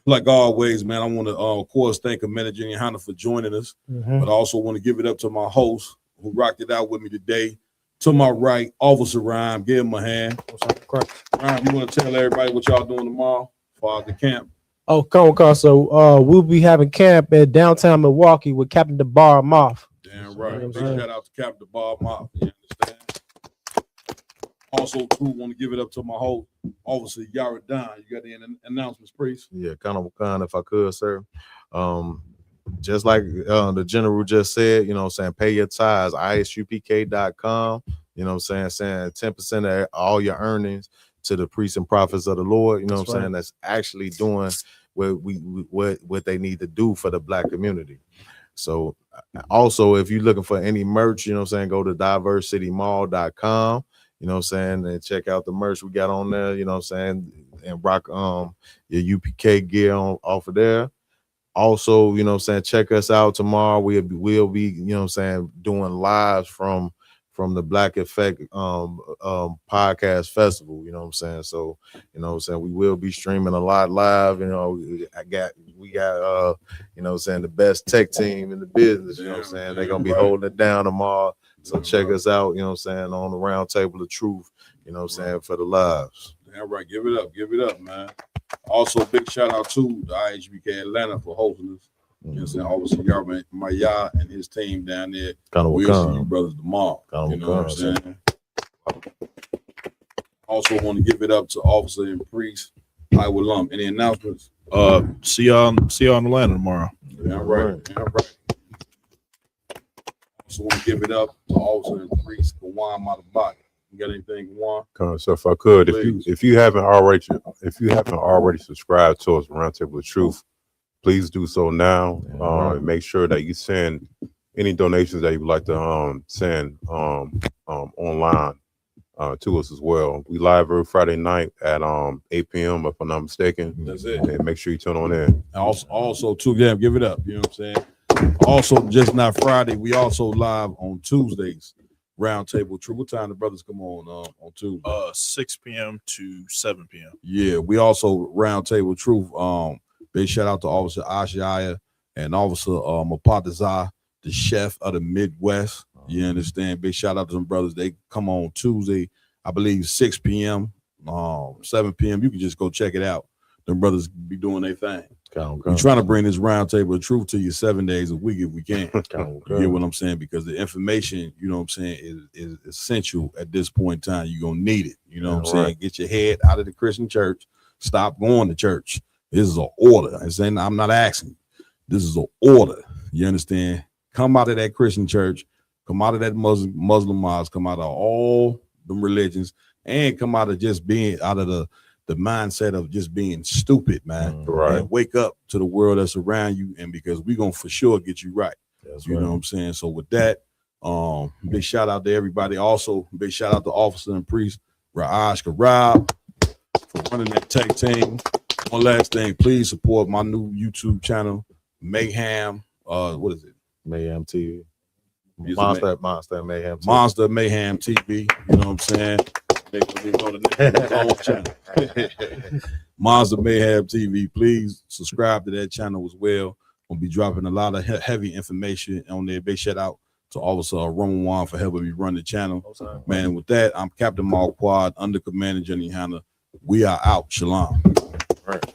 Like always, man, I want to of course thank Amanda Jenny Hunter for joining us, but I also want to give it up to my host who rocked it out with me today. To my right, Officer Rhyme, give him a hand. Rhyme, you want to tell everybody what y'all doing tomorrow for the camp? Oh, come on. So we'll be having camp at downtown Milwaukee with Captain DeBar Moff. Damn right. Big shout out to Captain DeBar Moff. You understand? Also, too, want to give it up to my whole Officer Yara Don. You got the announcements, priest? Yeah, kind of if I could, sir. Just like the general just said, you know what I'm saying, pay your tithes, isupk.com, you know what I'm saying 10% of all your earnings to the priests and prophets of the Lord, you know what I'm saying, that's actually doing what they need to do for the Black community. So also, if you're looking for any merch, you know what I'm saying, go to diversitymall.com, you know what I'm saying, and check out the merch we got on there, you know what I'm saying, and rock your UPK gear off of there. Also, you know what I'm saying, check us out tomorrow. We'll be, you know what I'm saying, doing lives from the Black Effect podcast festival, you know what I'm saying? So, you know what I'm saying, we will be streaming a lot live, you know, we got you know what I'm saying, the best tech team in the business, you know what I'm saying? They're gonna be holding it down tomorrow. So check us out, you know what I'm saying, on the Round Table of Truth, you know what I'm saying, for the lives. All right, give it up, man. Also, big shout out to the IHBK Atlanta for hosting us. You know what I'm saying? Obviously, y'all, Maya and his team down there. We'll see you brothers tomorrow. You know what I'm saying? Also, want to give it up to Officer and Priest, Iowa Lump. Any announcements? See y'all in Atlanta tomorrow. Yeah, right. Also, want to give it up to Officer and Priest, Kawan Matabaki. You got anything, Kawan? So if I could, if you haven't already subscribed to us, Round Table of Truth, please do so now. And make sure that you send any donations that you would like to send online to us as well. We live every Friday night at 8 p.m. if I'm not mistaken. That's it. And make sure you tune on in. Also too, give it up. You know what I'm saying? Also, just not Friday, we also live on Tuesdays. Round Table Truth. What time the brothers come on Tuesday? 6 p.m. to 7 p.m. Yeah, we also Round Table Truth. Big shout out to Officer Ashiya and Officer Mapatazah, the chef of the Midwest. You understand? Big shout out to them brothers. They come on Tuesday, I believe 6 p.m., 7 p.m. You can just go check it out. Them brothers be doing their thing. We're trying to bring this Round Table of Truth to you 7 days a week if we can. You get what I'm saying? Because the information, you know what I'm saying, is essential at this point in time. You're going to need it. You know what I'm saying? Get your head out of the Christian church. Stop going to church. This is an order. I'm not asking. This is an order. You understand? Come out of that Christian church. Come out of that Muslim mosque. Come out of all them religions. And come out of just being out of the mindset of just being stupid, man. Right. And wake up to the world that's around you, and because we're gonna for sure get you right. That's you right. know what I'm saying? So with that, big shout out to everybody. Also, big shout out to Officer and Priest Raj Karab for running that tech team. One last thing, please support my new YouTube channel, Mayhem. What is it? Mayhem TV. It's Monster Mayhem TV. Monster Mayhem TV. You know what I'm saying? Let me know the name of the channel. Monster Mayhem TV. Please subscribe to that channel as well. We'll be dropping a lot of heavy information on there. Big shout out to Officer Roman Wan for helping me run the channel. Man, with that, I'm Captain Mark Quad, Under Commander Jenny Hanna. We are out. Shalom. Right.